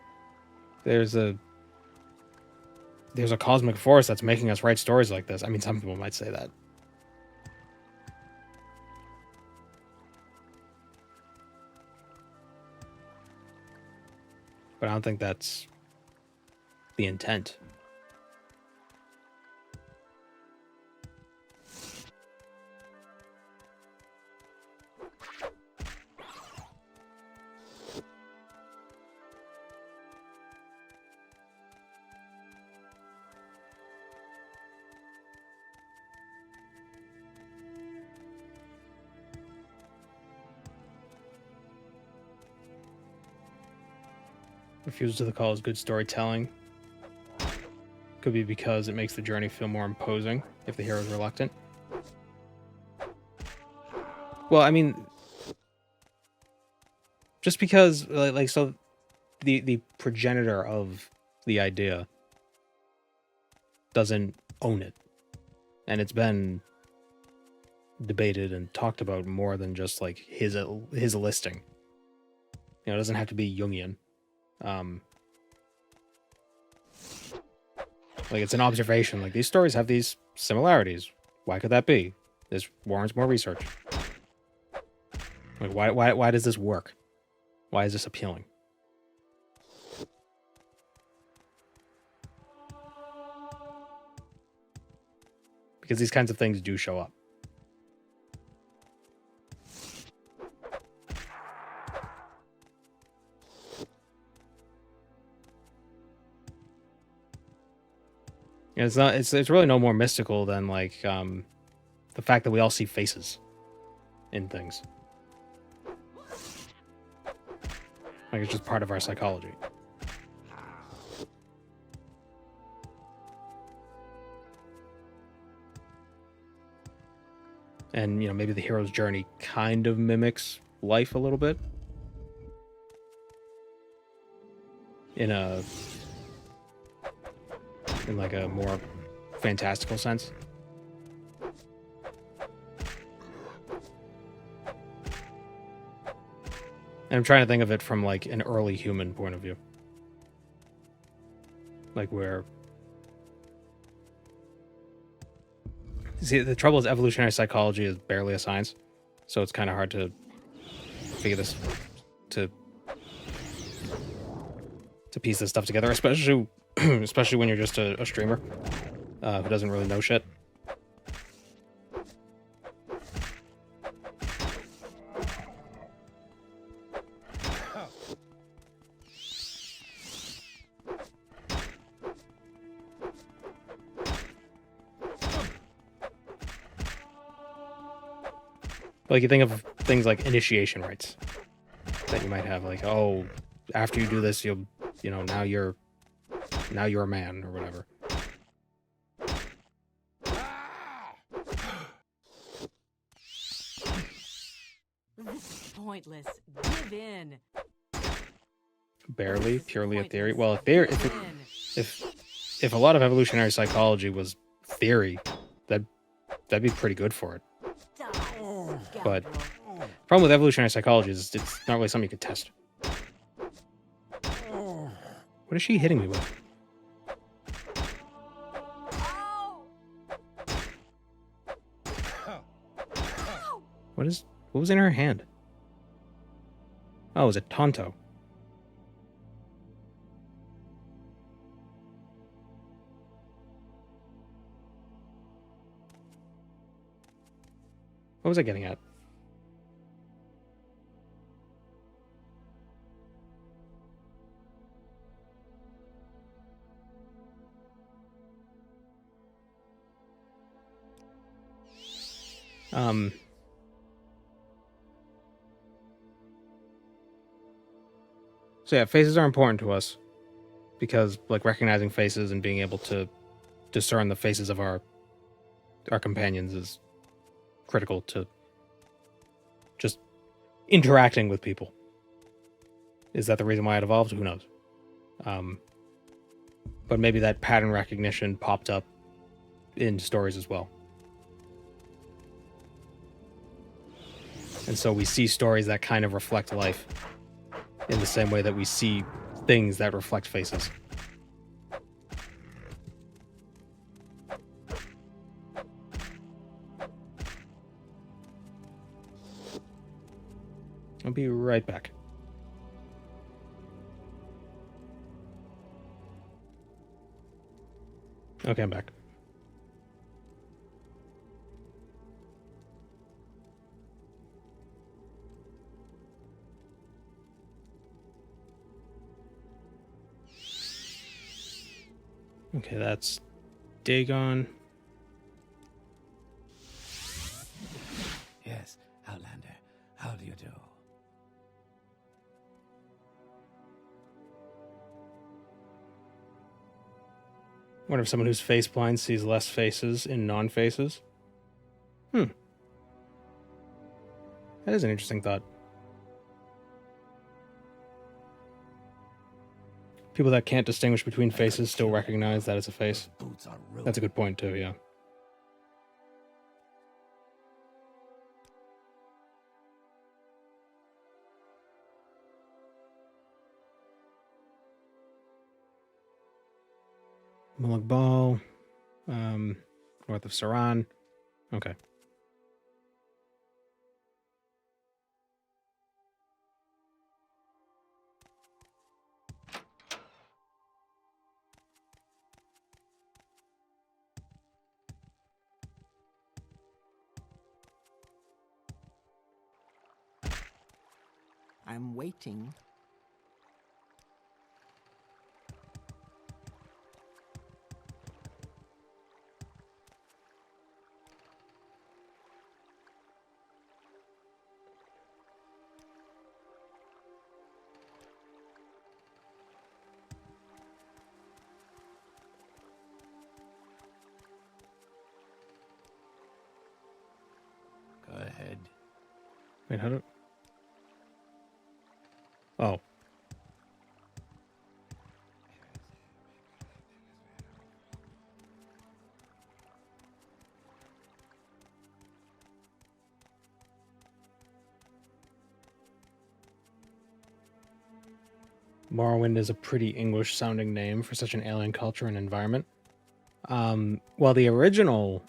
there's a cosmic force that's making us write stories like this." I mean, some people might say that. But I don't think that's the intent. Refusal to the call is good storytelling. Could be because it makes the journey feel more imposing if the hero is reluctant. Well, I mean, just because, so the progenitor of the idea doesn't own it. And it's been debated and talked about more than just like his listing. You know, it doesn't have to be Jungian. Like it's an observation. Like these stories have these similarities. Why could that be? This warrants more research. Like why does this work? Why is this appealing? Because these kinds of things do show up. Yeah, it's not. It's really no more mystical than like the fact that we all see faces in things. Like it's just part of our psychology. And you know, maybe the hero's journey kind of mimics life a little bit. In like a more fantastical sense. And I'm trying to think of it from like an early human point of view. Like where... See, the trouble is evolutionary psychology is barely a science. So it's kind of hard to figure this... to piece this stuff together, especially when you're just a streamer who doesn't really know shit. Like you think of things like initiation rites that you might have, like, oh, after you do this, you know, now you're a man or whatever. This is pointless. Give in. Barely, purely a theory. Well, a theory. If a lot of evolutionary psychology was theory, that'd be pretty good for it. But problem with evolutionary psychology is it's not really something you could test. What is she hitting me with? What was in her hand? Oh, it was a Tonto. What was I getting at? So yeah, faces are important to us because like recognizing faces and being able to discern the faces of our companions is critical to just interacting with people. Is that the reason why it evolved? Who knows? But maybe that pattern recognition popped up in stories as well. And so we see stories that kind of reflect life in the same way that we see things that reflect faces. I'll be right back. Okay, I'm back. Okay, that's Dagon. Yes, Outlander. How do you do? Wonder if someone who's face blind sees less faces in non-faces. That is an interesting thought. People that can't distinguish between faces still recognize that it's a face. Boots are ruined. That's a good point too, yeah. Mullig Ball, north of Saran. Okay. I'm waiting. ahead. Wait, how do... Oh. Morrowind is a pretty English-sounding name for such an alien culture and environment. Well, the originally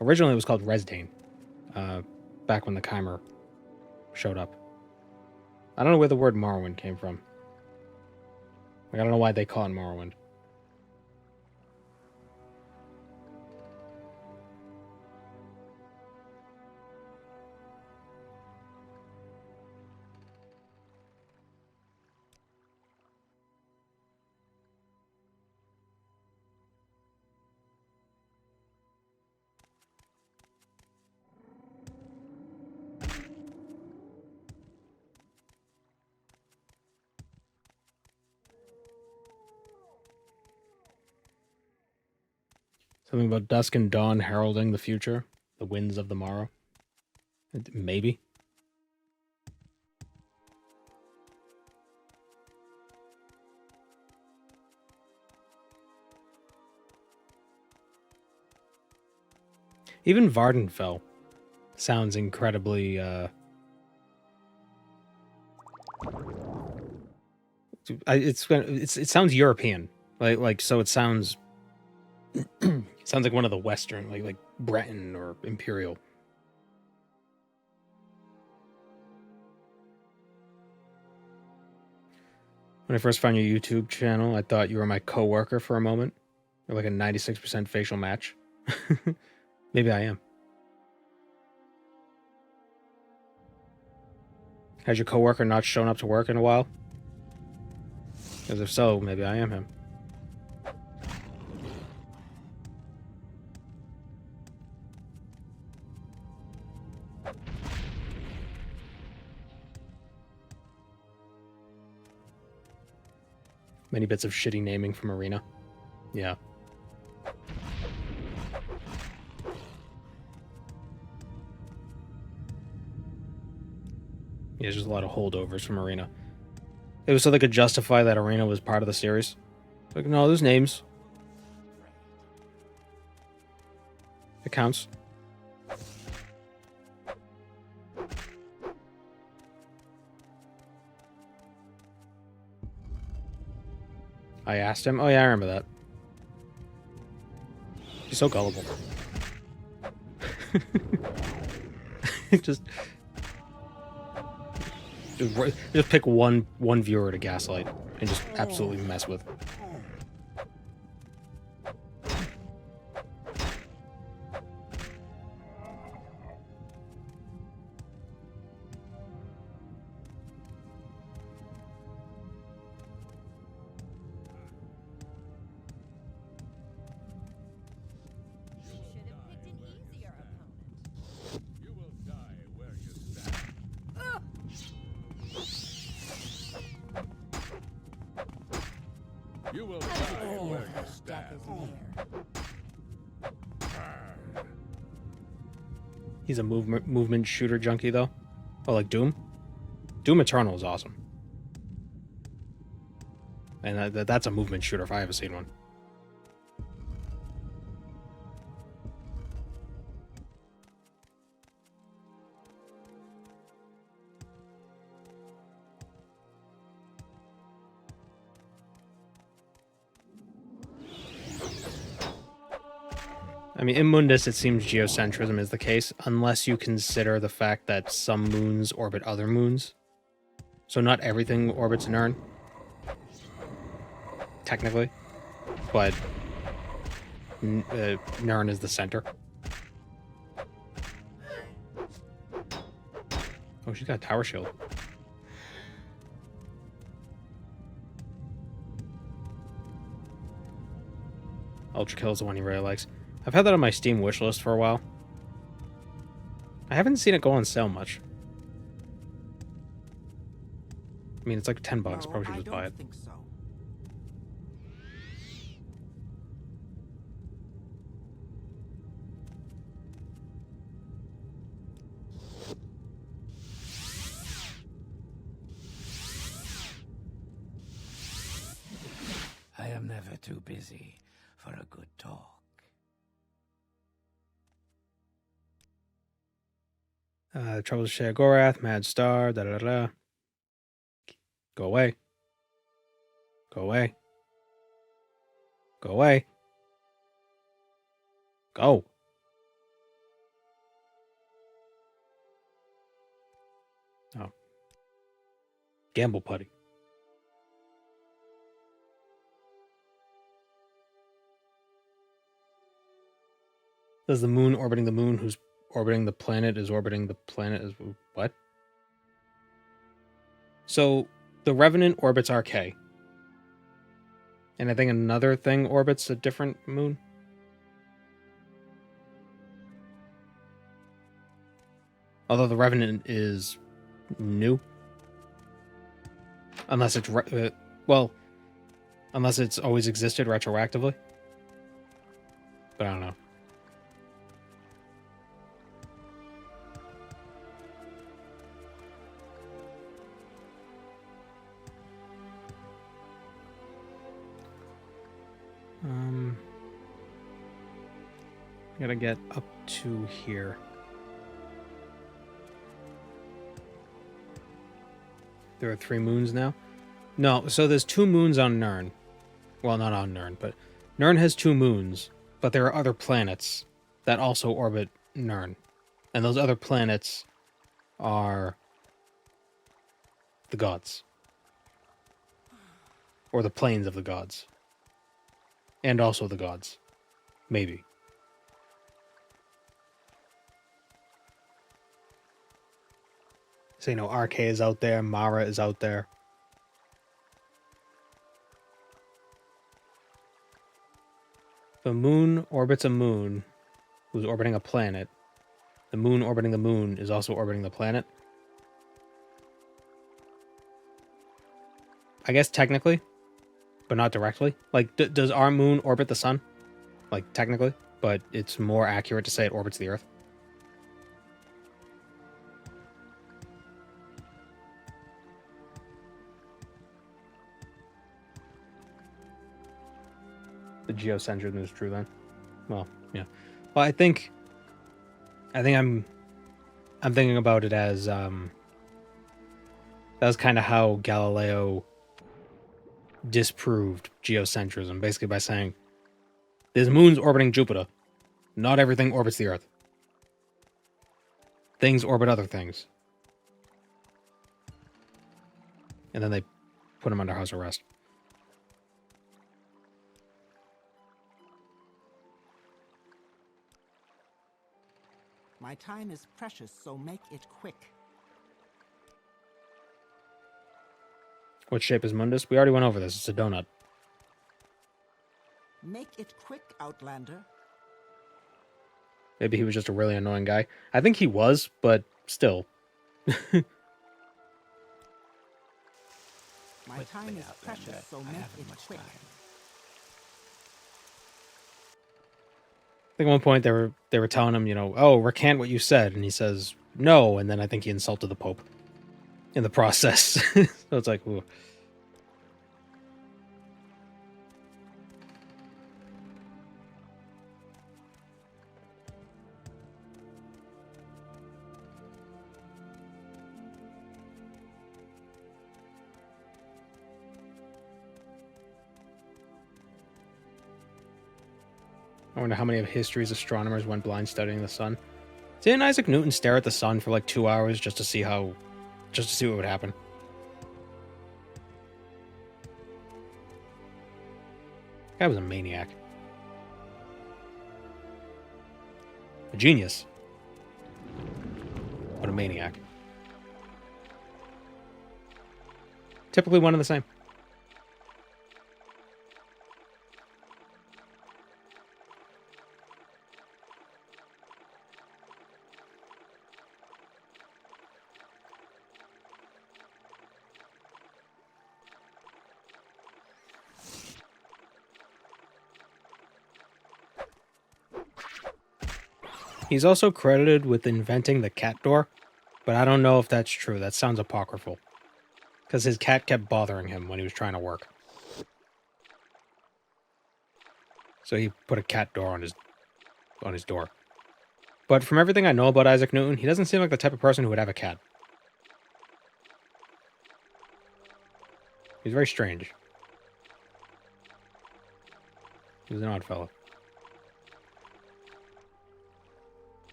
it was called Resdane, back when the Chimer showed up. I don't know where the word Morrowind came from. Like, I don't know why they call it Morrowind. Something about dusk and dawn heralding the future, the winds of the morrow. Maybe. Even Vvardenfell sounds incredibly it sounds European. Like so it sounds sounds like one of the Western, like Breton or Imperial. When I first found your YouTube channel, I thought you were my coworker for a moment. You're like a 96% facial match. Maybe I am. Has your coworker not shown up to work in a while? Because if so, maybe I am him. Many bits of shitty naming from Arena. Yeah. Yeah, there's just a lot of holdovers from Arena. It was so they could justify that Arena was part of the series. Like, no, there's names. It counts. I asked him. Oh yeah, I remember that. He's so gullible. just pick one viewer to gaslight and just absolutely mess with. You will die where you stand. He's a movement shooter junkie, though. Oh, like Doom? Doom Eternal is awesome. And that's a movement shooter if I ever seen one. I mean, in Mundus, it seems geocentrism is the case, unless you consider the fact that some moons orbit other moons. So not everything orbits an urn. Technically. But Nirn is the center. Oh, she's got a tower shield. Ultra Kill is the one he really likes. I've had that on my Steam wishlist for a while. I haven't seen it go on sale much. I mean, it's like $10. Probably should just buy it. I don't think so. busy for a good talk. Troubles share Gorath, Mad Star, da da da. Go away. Go away. Go away. Go. Oh. Gamble putty. Does the moon orbiting the moon who's orbiting the planet is orbiting the planet is what? So the Revenant orbits RK. And I think another thing orbits a different moon. Although the Revenant is new. Unless it's unless it's always existed retroactively. But I don't know. I gotta get up to here. There are 3 moons now? No, so there's 2 moons on Nirn. Well, not on Nirn, but Nirn has 2 moons, but there are other planets that also orbit Nirn. And those other planets are the gods. Or the planes of the gods. And also the gods. Maybe. So, RK is out there, Mara is out there. The moon orbits a moon who's orbiting a planet. The moon orbiting the moon is also orbiting the planet. I guess technically, but not directly. Like, does our moon orbit the sun? Like, technically, but it's more accurate to say it orbits the Earth. The geocentrism is true then. Well, yeah. Well, I think I'm thinking about it as that was kind of how Galileo disproved geocentrism, basically by saying there's moons orbiting Jupiter. Not everything orbits the Earth. Things orbit other things. And then they put him under house arrest. My time is precious, so make it quick. What shape is Mundus? We already went over this. It's a donut. Make it quick, Outlander. Maybe he was just a really annoying guy. I think he was, but still. My time is precious, so make it quick. I think at one point they were telling him, oh, recant what you said, and he says no, and then I think he insulted the Pope in the process. So it's like, ooh. I wonder how many of history's astronomers went blind studying the sun. Didn't Isaac Newton stare at the sun for like 2 hours just to see what would happen? Guy was a maniac. A genius. But a maniac. Typically one and the same. He's also credited with inventing the cat door, but I don't know if that's true. That sounds apocryphal. Because his cat kept bothering him when he was trying to work. So he put a cat door on his door. But from everything I know about Isaac Newton, he doesn't seem like the type of person who would have a cat. He's very strange. He's an odd fellow.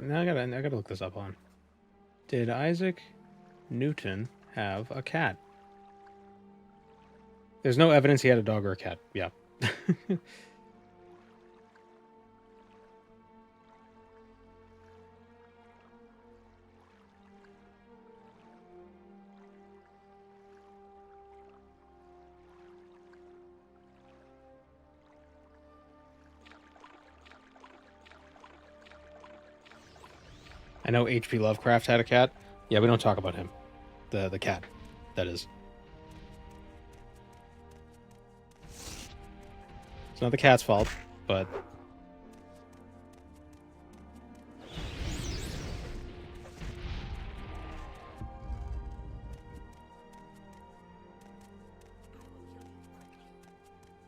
Now I gotta look this up on. Did Isaac Newton have a cat? There's no evidence he had a dog or a cat. Yeah. I know H.P. Lovecraft had a cat. Yeah, we don't talk about him. The cat, that is. It's not the cat's fault, but...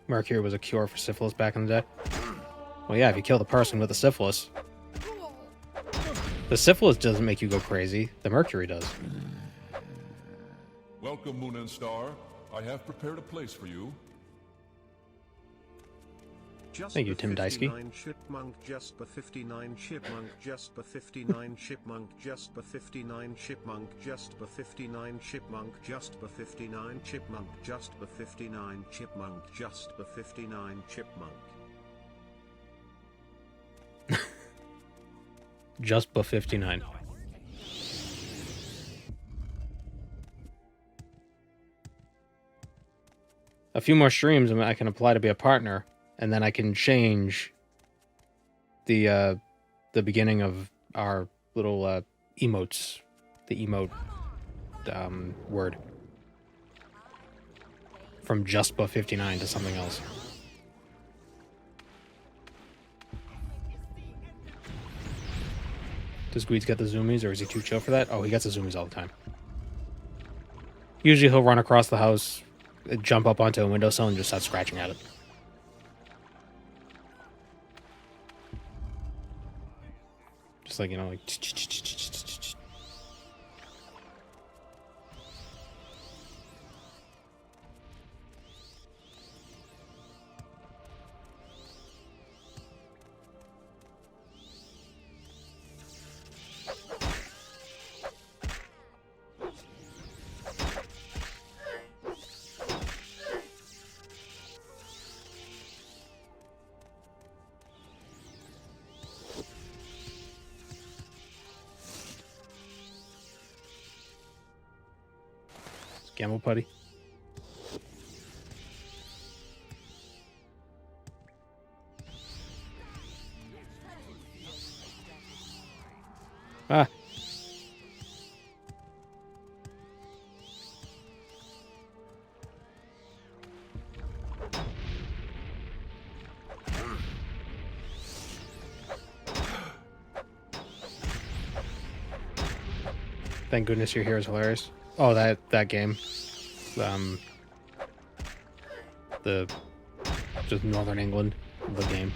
Mercury was a cure for syphilis back in the day. Well, yeah, if you kill the person with the syphilis... The syphilis doesn't make you go crazy. The mercury does. Welcome, Moon and Star. I have prepared a place for you. Thank you, Tim Dysky. Chipmunk, Jasper 59 Chipmunk, Jasper 59 Chipmunk, Jasper 59 Chipmunk, Jasper 59 Chipmunk, Jasper 59 Chipmunk, Jasper 59 Chipmunk, Jasper 59 Chipmunk. Just buff 59. A few more streams and I can apply to be a partner, and then I can change the beginning of our little emotes, the emote word from just buff 59 to something else. Does Gweeds get the zoomies, or is he too chill for that? Oh, he gets the zoomies all the time. Usually he'll run across the house, jump up onto a windowsill, and just start scratching at it. Just like, you know, like... Gamble putty. Ah. Thank goodness you're here is hilarious. Oh, that game. The just Northern England, the game.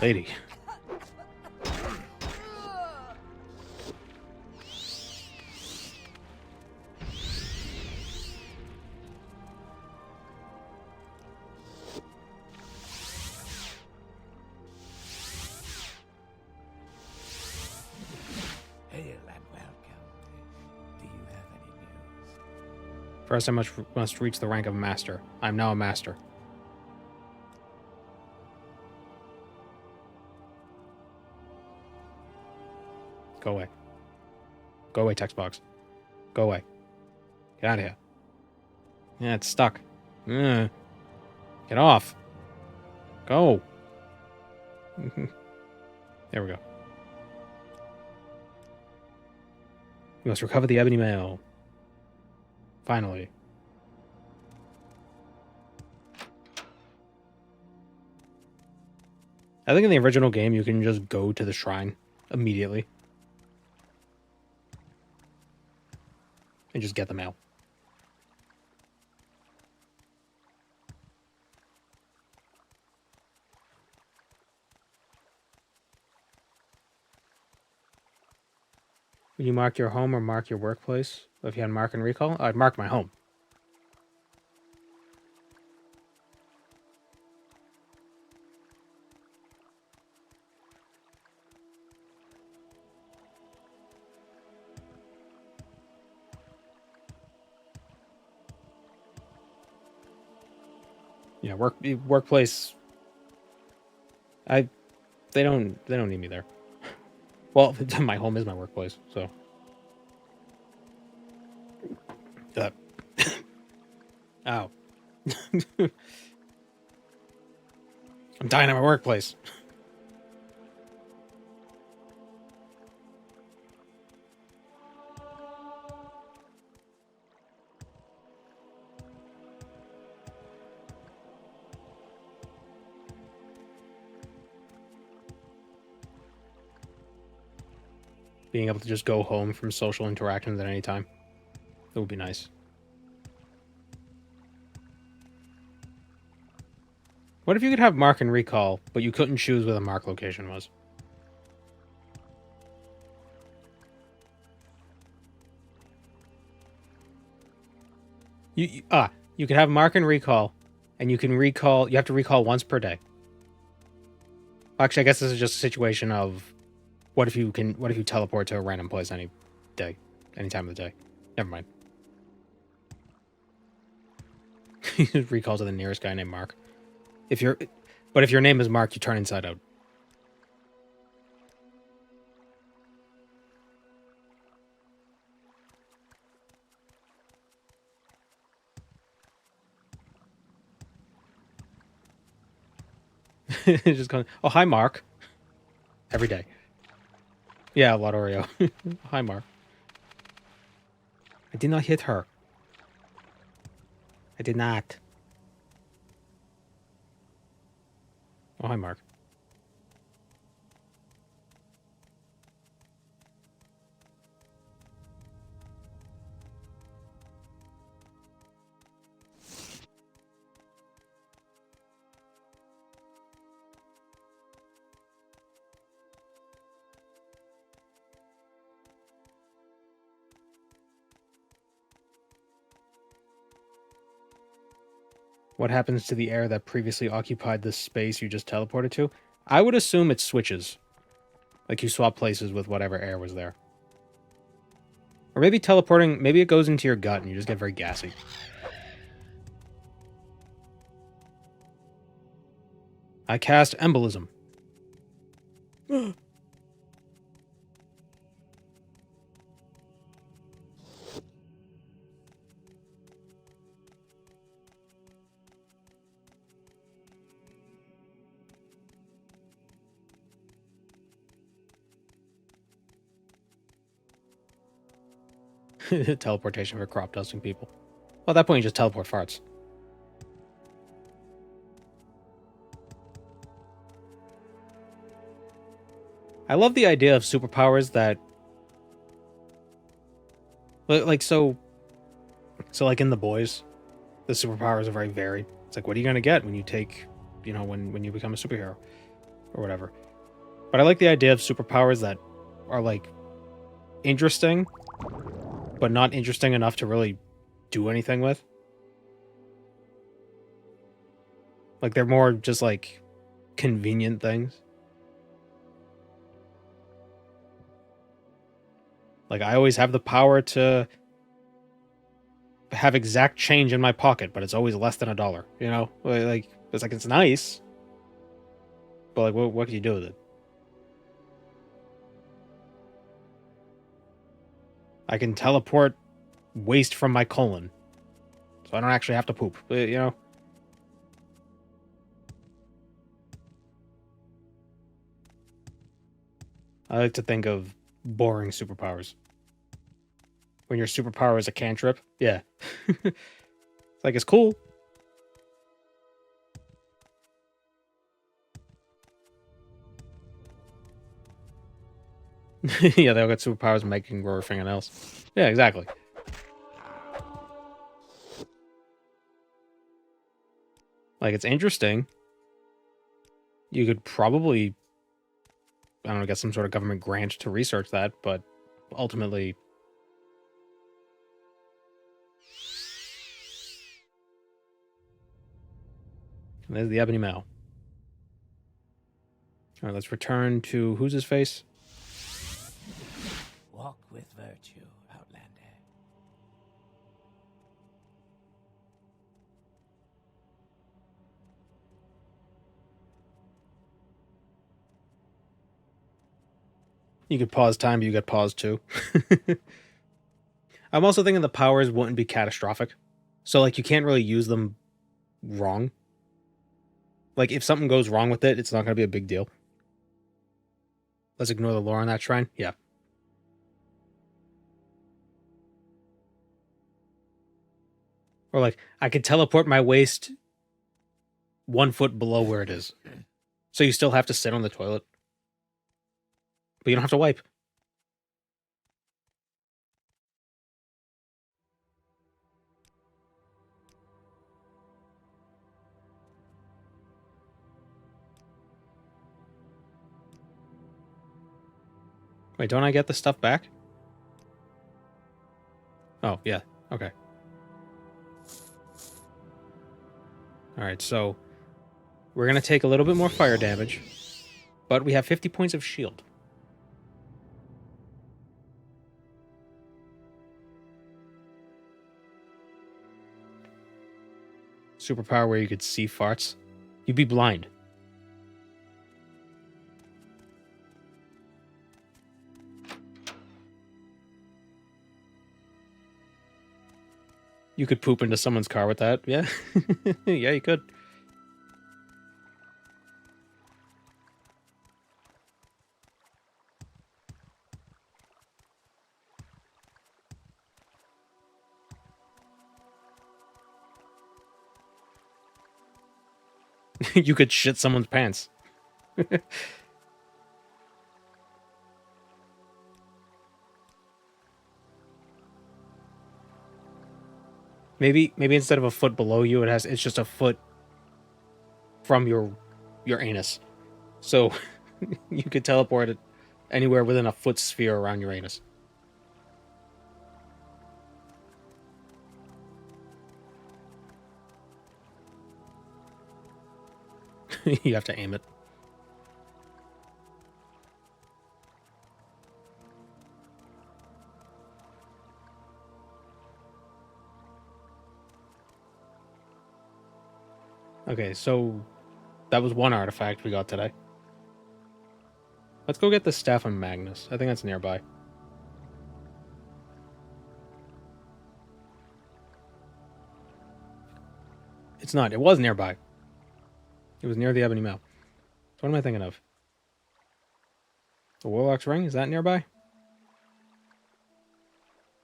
Lady. First, I must reach the rank of a master. I'm now a master. Go away. Go away, text box. Go away. Get out of here. Yeah, it's stuck. Get off. Go. There we go. You must recover the ebony mail. Finally. I think in the original game, you can just go to the shrine immediately. And just get the mail. Would you mark your home or mark your workplace? If you had mark and recall, I'd mark my home. Yeah, workplace. They don't need me there. Well, my home is my workplace, so. Ow. I'm dying at my workplace. Being able to just go home from social interactions at any time. That would be nice. What if you could have mark and recall, but you couldn't choose where the mark location was? You could have mark and recall, and you can recall. You have to recall once per day. Actually, I guess this is just a situation of what if you teleport to a random place any day, any time of the day? Never mind. You just recall to the nearest guy named Mark. But if your name is Mark, you turn inside out. Just going, oh, hi, Mark. Every day. Yeah, a lot of Oreo. Hi, Mark. I did not hit her. I did not. Oh, hi, Mark. What happens to the air that previously occupied the space you just teleported to? I would assume it switches. Like you swap places with whatever air was there. Or maybe teleporting, maybe it goes into your gut and you just get very gassy. I cast embolism. Teleportation for crop dusting people. Well, at that point, you just teleport farts. I love the idea of superpowers that... Like, so like in The Boys, the superpowers are very varied. It's like, what are you going to get when you take, when you become a superhero? Or whatever. But I like the idea of superpowers that are, like, interesting, but not interesting enough to really do anything with. Like, they're more just, like, convenient things. Like, I always have the power to have exact change in my pocket, but it's always less than $1, Like, it's nice. But, like, what can you do with it? I can teleport waste from my colon. So I don't actually have to poop, I like to think of boring superpowers. When your superpower is a cantrip, yeah. It's like, it's cool. Yeah, they all got superpowers making grow fingernails. Yeah, exactly. Like, it's interesting. You could probably, I don't know, get some sort of government grant to research that, but ultimately... There's the ebony mail. Alright, let's return to... Who's his face? Walk with virtue, Outlander. You could pause time, but you got pause too. I'm also thinking the powers wouldn't be catastrophic. So, like, you can't really use them wrong. Like, if something goes wrong with it, it's not going to be a big deal. Let's ignore the lore on that shrine. Yeah. Or, like, I could teleport my waist 1 foot below where it is. So you still have to sit on the toilet. But you don't have to wipe. Wait, don't I get the stuff back? Oh, yeah. Okay. Alright, so we're going to take a little bit more fire damage, but we have 50 points of shield. Superpower where you could see farts. You'd be blind. You could poop into someone's car with that. Yeah. Yeah, you could. You could shit someone's pants. Maybe instead of a foot below you, it's just a foot from your anus. So you could teleport it anywhere within a foot sphere around your anus. You have to aim it. Okay, so that was one artifact we got today. Let's go get the Staff of Magnus. I think that's nearby. It's not. It was nearby. It was near the Ebony Mail. So what am I thinking of? The Warlock's Ring? Is that nearby?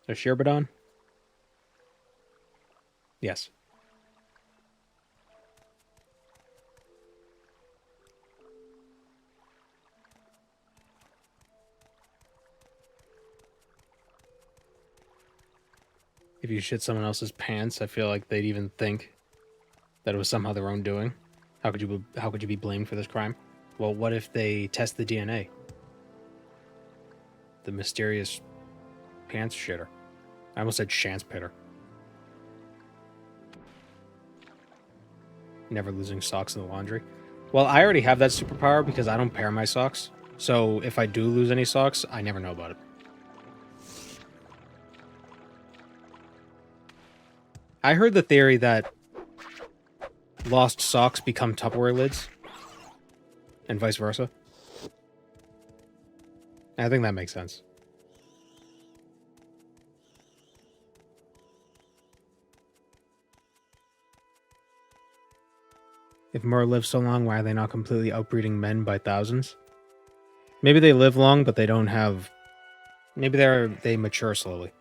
The Shirbadon? Yes. If you shit someone else's pants, I feel like they'd even think that it was somehow their own doing. How could you be blamed for this crime? Well, what if they test the DNA? The mysterious pants shitter. I almost said chance pitter. Never losing socks in the laundry. Well, I already have that superpower because I don't pair my socks. So if I do lose any socks, I never know about it. I heard the theory that lost socks become Tupperware lids, and vice versa. I think that makes sense. If Mer lives so long, why are they not completely outbreeding men by thousands? Maybe they live long, but they don't have... Maybe they mature slowly.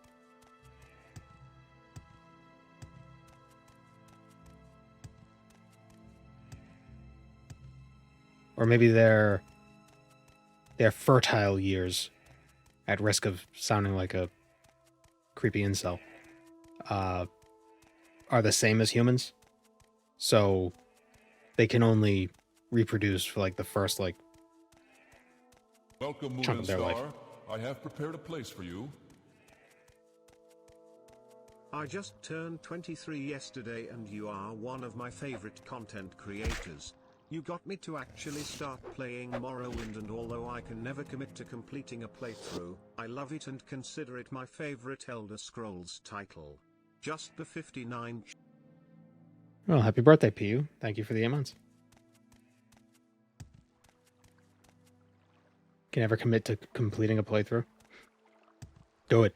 Or maybe their fertile years, at risk of sounding like a creepy incel, are the same as humans. So they can only reproduce for like the first like Welcome, Moon chunk and of their life. Star. I have prepared a place for you. I just turned 23 yesterday and you are one of my favorite content creators. You got me to actually start playing Morrowind, and although I can never commit to completing a playthrough, I love it and consider it my favorite Elder Scrolls title. Just the 59. Well, happy birthday, PU. Thank you for the 8 months. Can never commit to completing a playthrough? Do it.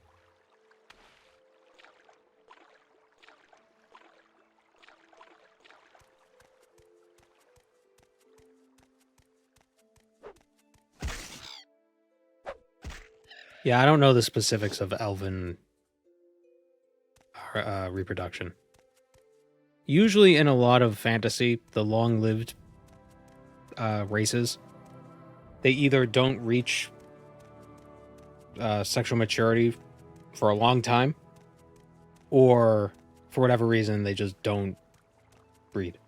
Yeah, I don't know the specifics of elven reproduction. Usually in a lot of fantasy, the long-lived races, they either don't reach sexual maturity for a long time, or for whatever reason, they just don't breed.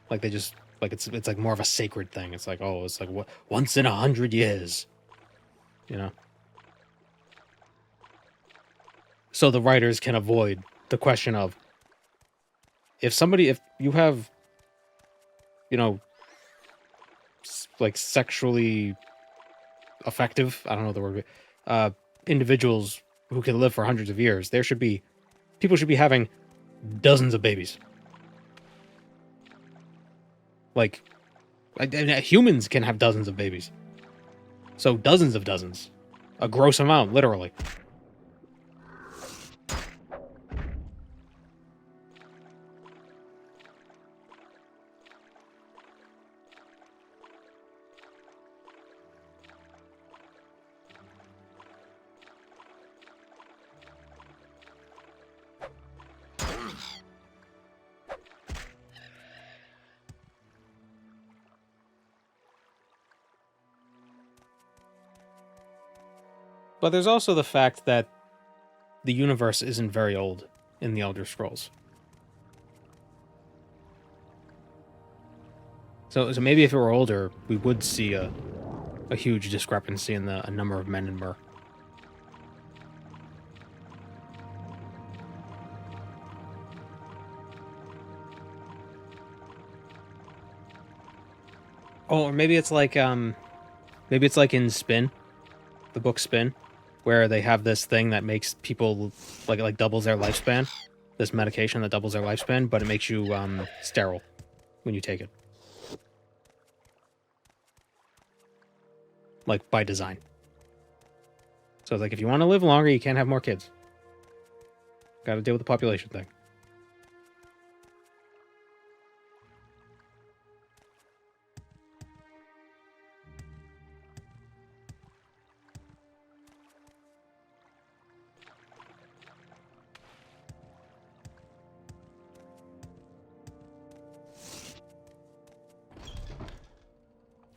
Like they just it's like more of a sacred thing. It's like, oh, it's like what, once in 100 years, you know. So the writers can avoid the question of if you have, you know, like sexually effective, I don't know the word, individuals who can live for hundreds of years, people should be having dozens of babies. Like, humans can have dozens of babies. So dozens of dozens. A gross amount, literally. But there's also the fact that the universe isn't very old in the Elder Scrolls. So maybe if it were older, we would see a huge discrepancy in the number of men in Myr. Oh, or maybe it's like in Spin, the book Spin, where they have this thing that makes people like doubles their lifespan. This medication that doubles their lifespan, but it makes you sterile when you take it. Like by design. So it's like if you want to live longer, you can't have more kids. Got to deal with the population thing.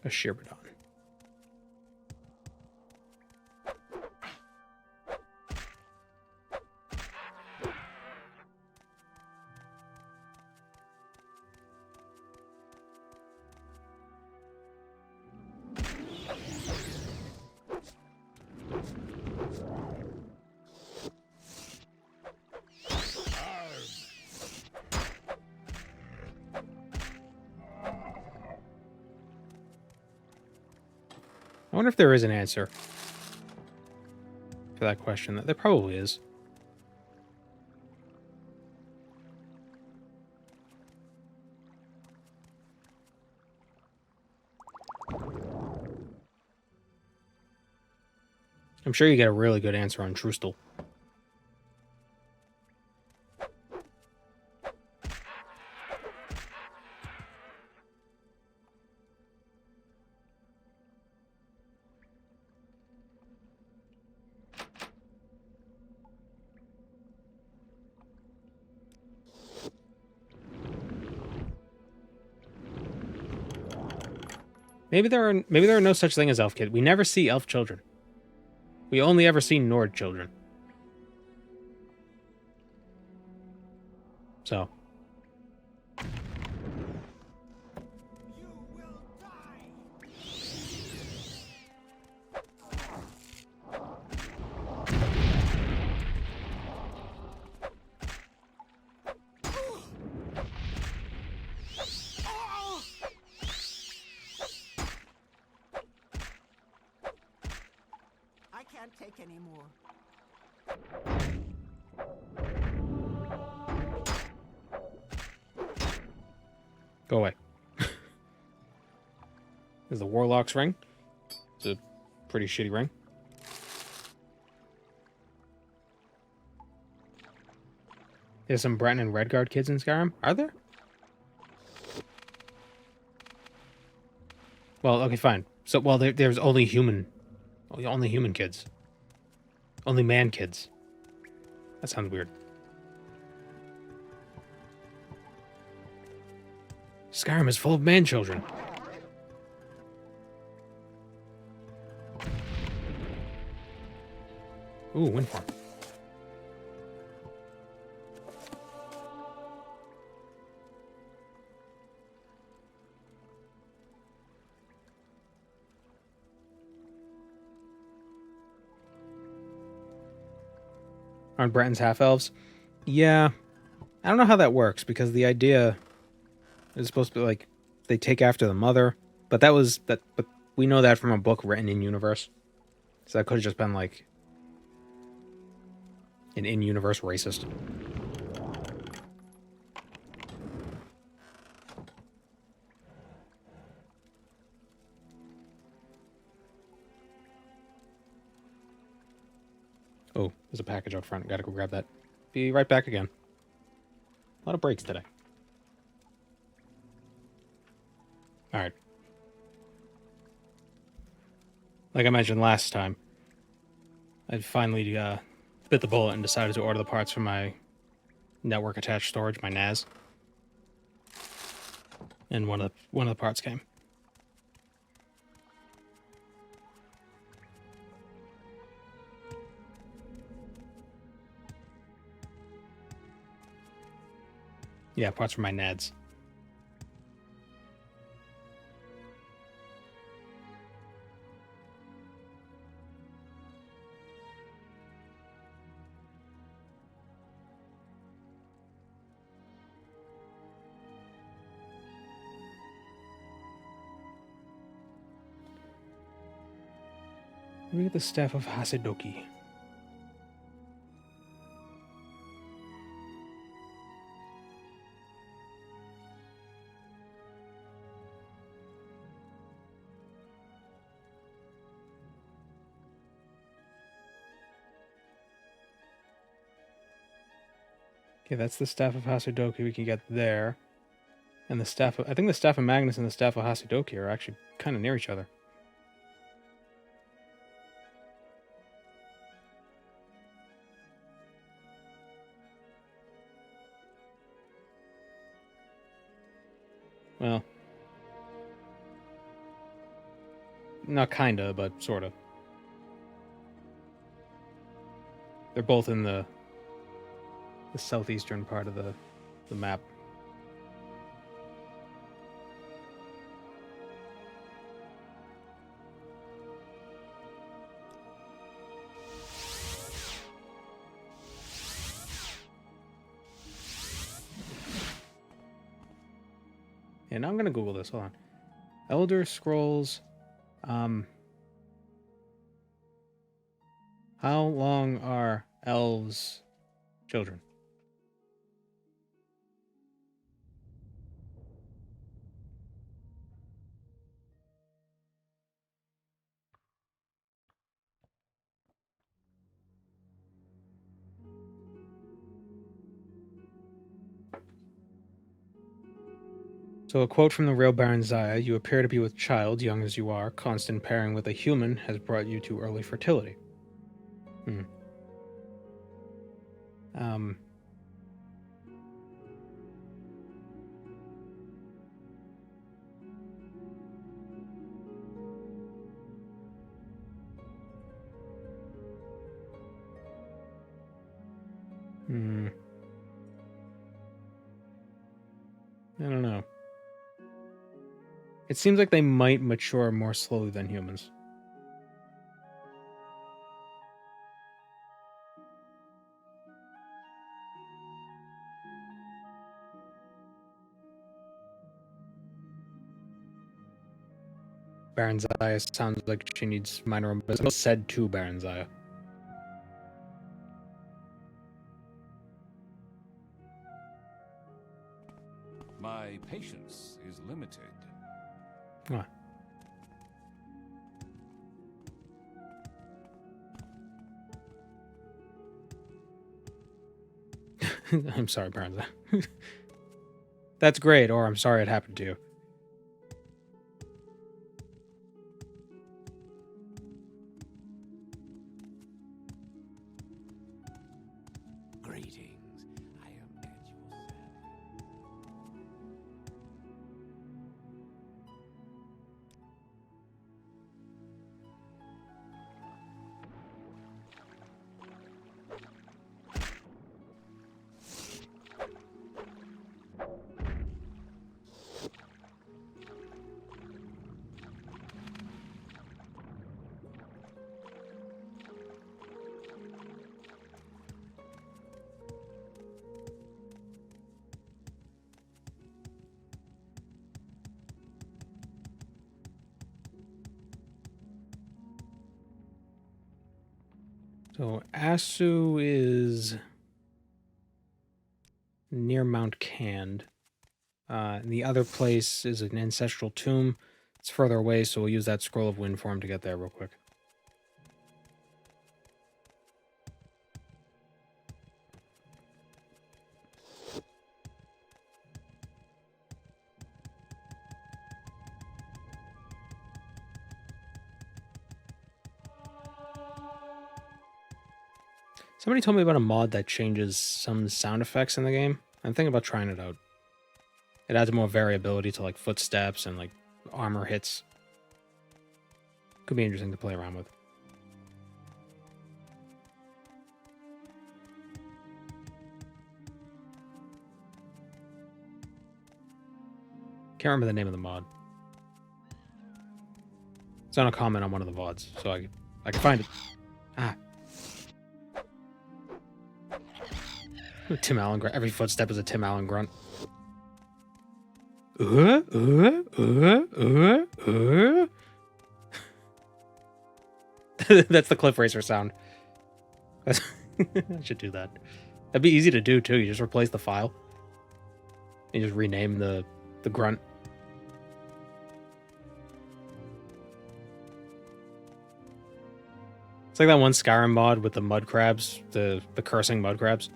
A Shirbadon. I wonder if there is an answer for that question. There probably is. I'm sure you get a really good answer on Trustal. Maybe there are no such thing as elf kids. We never see elf children. We only ever see Nord children. So. I can't take any more. Go away. This is the Warlock's ring. It's a pretty shitty ring. There's some Breton and Redguard kids in Skyrim. Are there? Well, okay, fine. So, well, there's only human kids. Only man kids. That sounds weird. Skyrim is full of man children. Ooh, wind farm. Aren't Bretons half-elves? Yeah. I don't know how that works, because the idea is supposed to be like they take after the mother, but but we know that from a book written in universe. So that could have just been like an in-universe racist. Oh, there's a package out front. Gotta go grab that. Be right back again. A lot of breaks today. Alright. Like I mentioned last time, I finally bit the bullet and decided to order the parts for my network attached storage, my NAS. And one of the parts came. Yeah, parts for my NADs. Read the Staff of Hasidoki. Okay, that's the Staff of Hasidoki we can get there. And the Staff of... I think the Staff of Magnus and the Staff of Hasidoki are actually kind of near each other. Well... Not kinda, but sorta. They're both in the southeastern part of the map. And now I'm gonna Google this. Hold on. Elder Scrolls. How long are elves children? So a quote from the real Baron Zaya, you appear to be with child, young as you are. Constant pairing with a human has brought you to early fertility. Hmm. I don't know. It seems like they might mature more slowly than humans. Baron Zaya sounds like she needs minor business. Said to Baron Zaya. My patience is limited. What? I'm sorry, Baron Zaya. That's great, or I'm sorry it happened to you. Greetings. I am at your service. So Asu is near Mount Cand. And the other place is an ancestral tomb. It's further away, so we'll use that scroll of wind form to get there real quick. Somebody told me about a mod that changes some sound effects in the game. I'm thinking about trying it out. It adds more variability to like footsteps and like armor hits. Could be interesting to play around with. Can't remember the name of the mod. It's on a comment on one of the VODs, so I can find it. Ah. Tim Allen grunt. Every footstep is a Tim Allen grunt. That's the Cliff Racer sound. I should do that. That'd be easy to do too. You just replace the file. You just rename the grunt. It's like that one Skyrim mod with the mud crabs, the cursing mud crabs.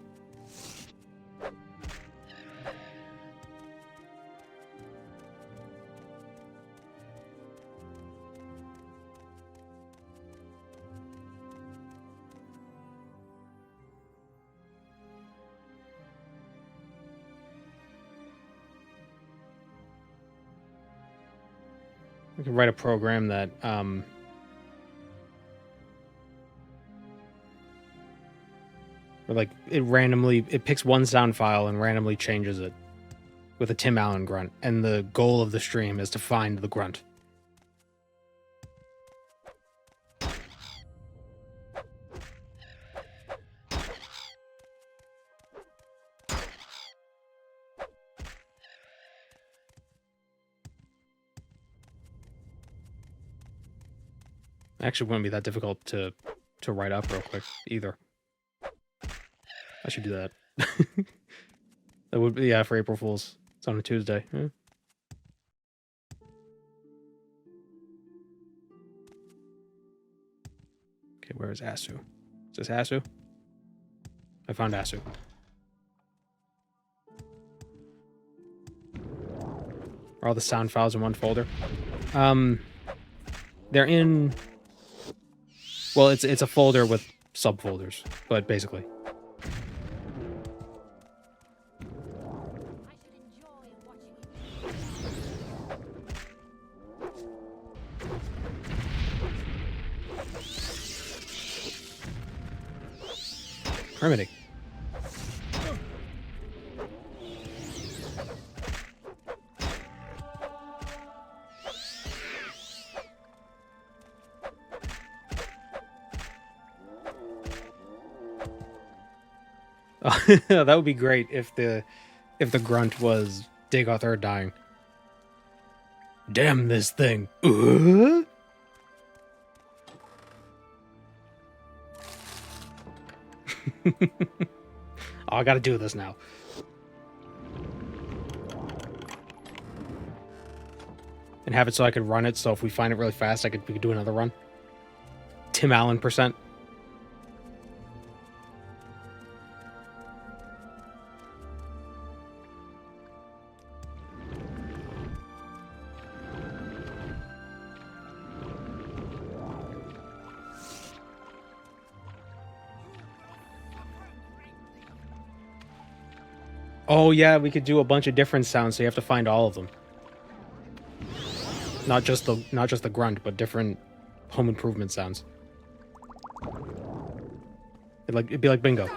We could write a program that or like it picks one sound file and randomly changes it with a Tim Allen grunt, and the goal of the stream is to find the grunt. Actually, wouldn't be that difficult to write up real quick either. I should do that. That would be, yeah, for April Fool's. It's on a Tuesday. Yeah. Okay, where is Asu? Is this Asu? I found Asu. Are all the sound files in one folder? They're in... Well, it's a folder with subfolders, but basically. Remedy. That would be great if the grunt was Dagothar dying. Damn this thing. Oh, I gotta do this now. And have it so I could run it, so if we find it really fast, we could do another run. Tim Allen %. Oh yeah, we could do a bunch of different sounds, so you have to find all of them. Not just the grunt, but different home improvement sounds. It'd be like bingo.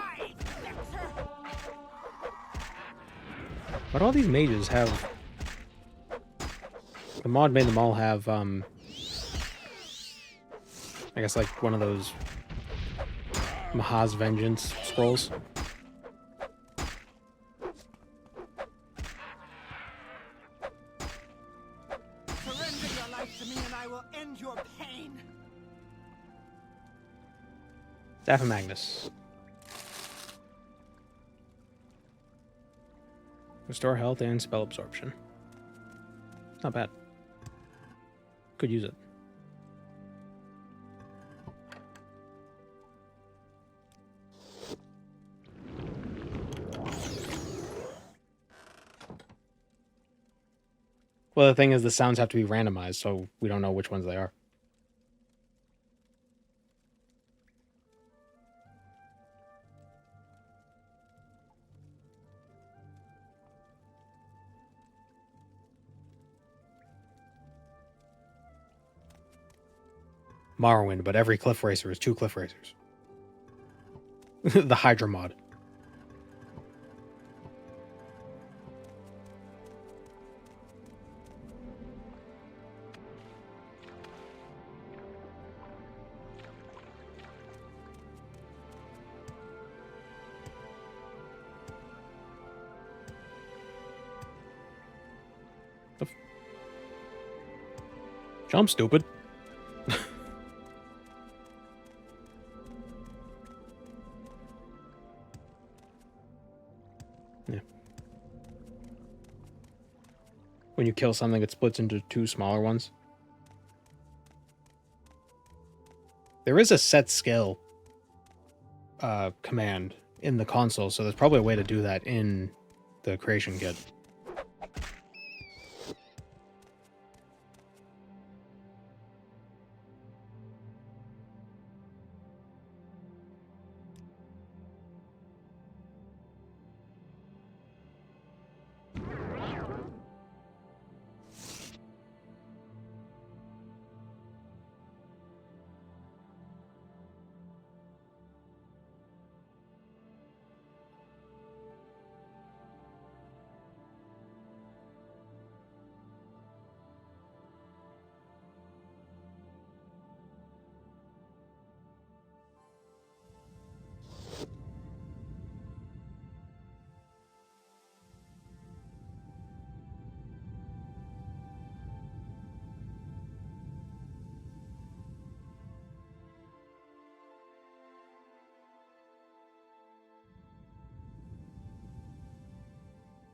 But all these mages have... The mod made them all have, I guess like one of those Maha's Vengeance scrolls. Surrender your life to me and I will end your pain. Staff of Magnus. Restore health and spell absorption. Not bad. Could use it. Well, the thing is, the sounds have to be randomized, so we don't know which ones they are. Morrowind, but every cliff racer is 2 cliff racers. The Hydra mod. Jump, stupid. Yeah. When you kill something, it splits into 2 smaller ones. There is a set skill command in the console, so there's probably a way to do that in the creation kit.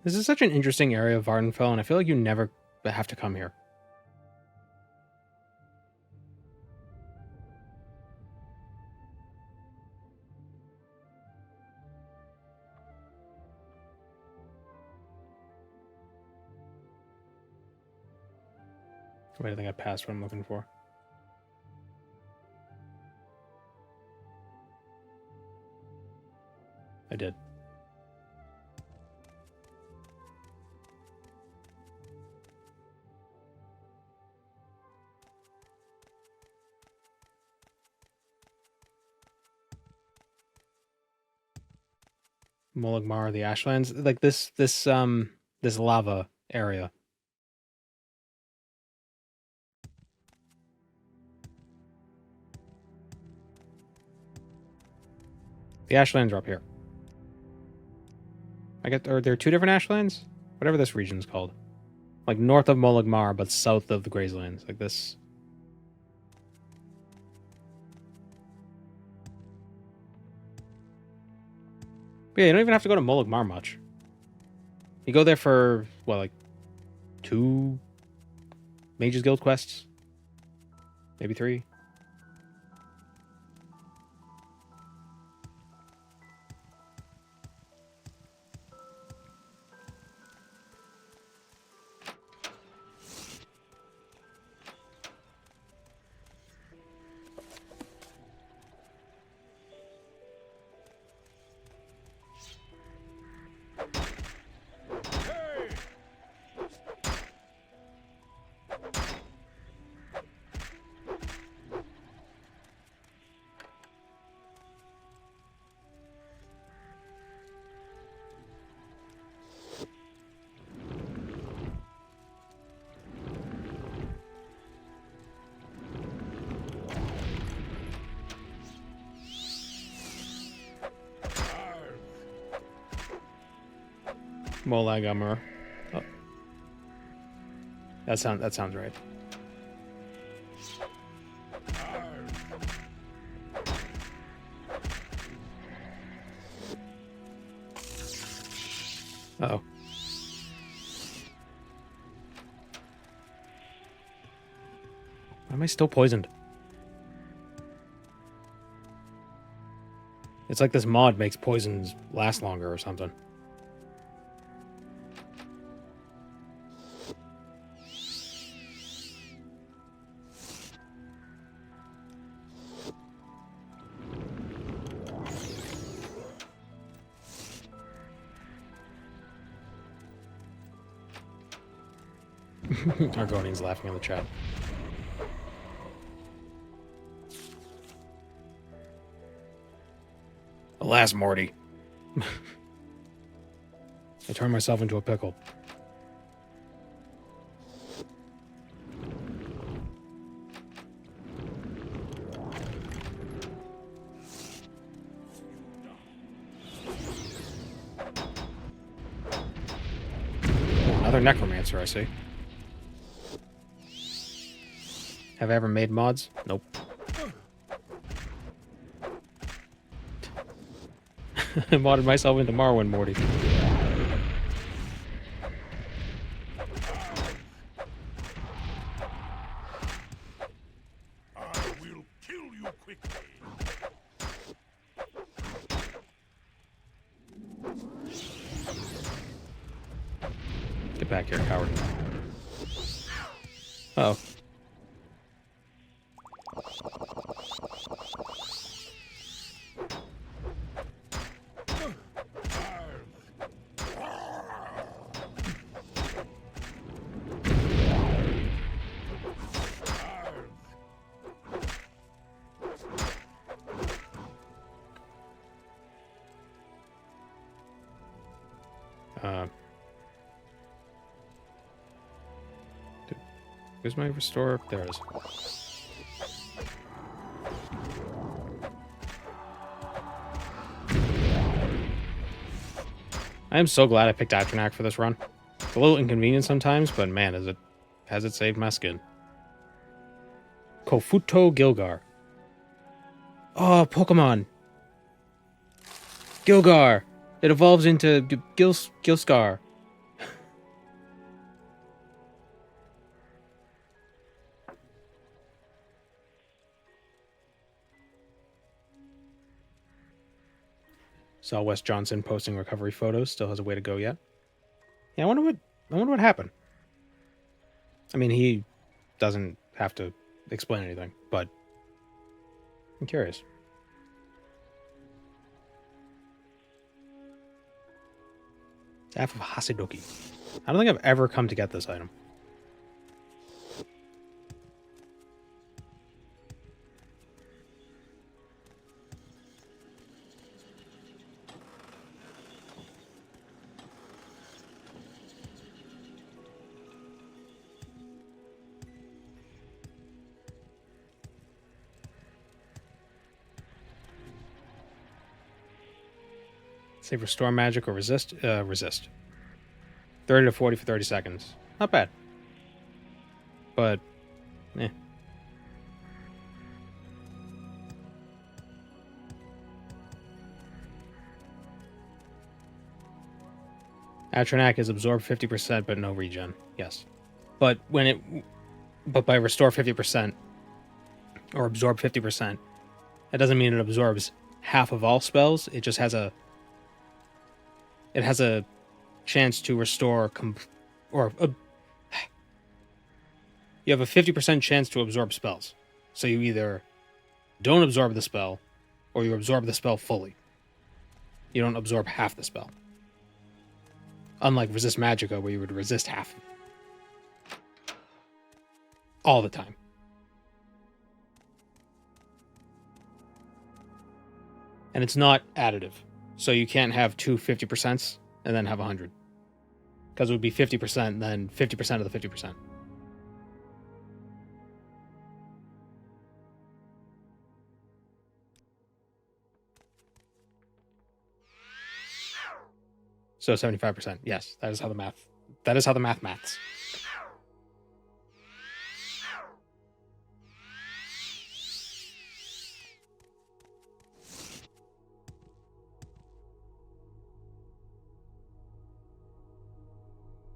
This is such an interesting area of Vvardenfell, and I feel like you never have to come here. Wait, I think I passed what I'm looking for. I did. Molagmar, the Ashlands, like this lava area. The Ashlands are up here. Are there two different ashlands? Whatever this region's called. Like north of Moligmar, but south of the Grazelands. Like this. But yeah, you don't even have to go to Moligmar much. You go there for, what, like 2 Mages Guild quests? Maybe 3? Molagammer. Oh. That sounds right. Uh-oh. Why am I still poisoned? It's like this mod makes poisons last longer or something. Argonian's laughing in the chat. Alas, Morty. I turned myself into a pickle. Another necromancer, I see. Have I ever made mods? Nope. I modded myself into Morrowind, Morty. I will kill you quickly. Get back here, coward. Uh-oh. Where's my restore? There it is. I am so glad I picked Atronach for this run. It's a little inconvenient sometimes, but man, has it saved my skin. Kofuto Gilgar. Oh, Pokemon. Gilgar. It evolves into Gilscar. Saw Wes Johnson posting recovery photos. Still has a way to go yet. Yeah, I wonder what happened. I mean, he doesn't have to explain anything, but I'm curious. Staff of Hasidoki. I don't think I've ever come to get this item. Save restore magic or resist. Resist. 30 to 40 for 30 seconds. Not bad. But, eh. Atronak is absorb 50%, but no regen. Yes. But by restore 50% or absorb 50%, that doesn't mean it absorbs half of all spells. It just has a chance to restore you have a 50% chance to absorb spells. So you either don't absorb the spell or you absorb the spell fully. You don't absorb half the spell. Unlike resist magicka, where you would resist half all the time. And it's not additive. So you can't have two 50% and then have 100. Because it would be 50%, then 50% of the 50%. So 75%. Yes, that is how the math maths.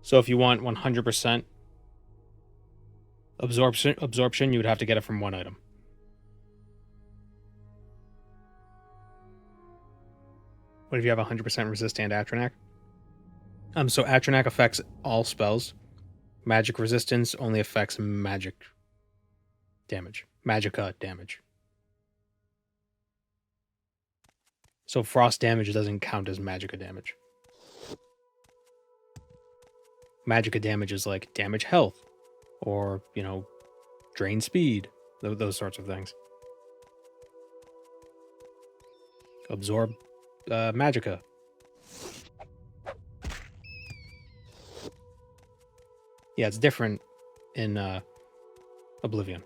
So if you want 100% absorption, you would have to get it from one item. What if you have 100% resist and Atronak? So Atronak affects all spells. Magic resistance only affects magic damage. Magicka damage. So frost damage doesn't count as magicka damage. Magicka damage is like damage health or, drain speed, those sorts of things. Absorb magicka. Yeah, it's different in Oblivion.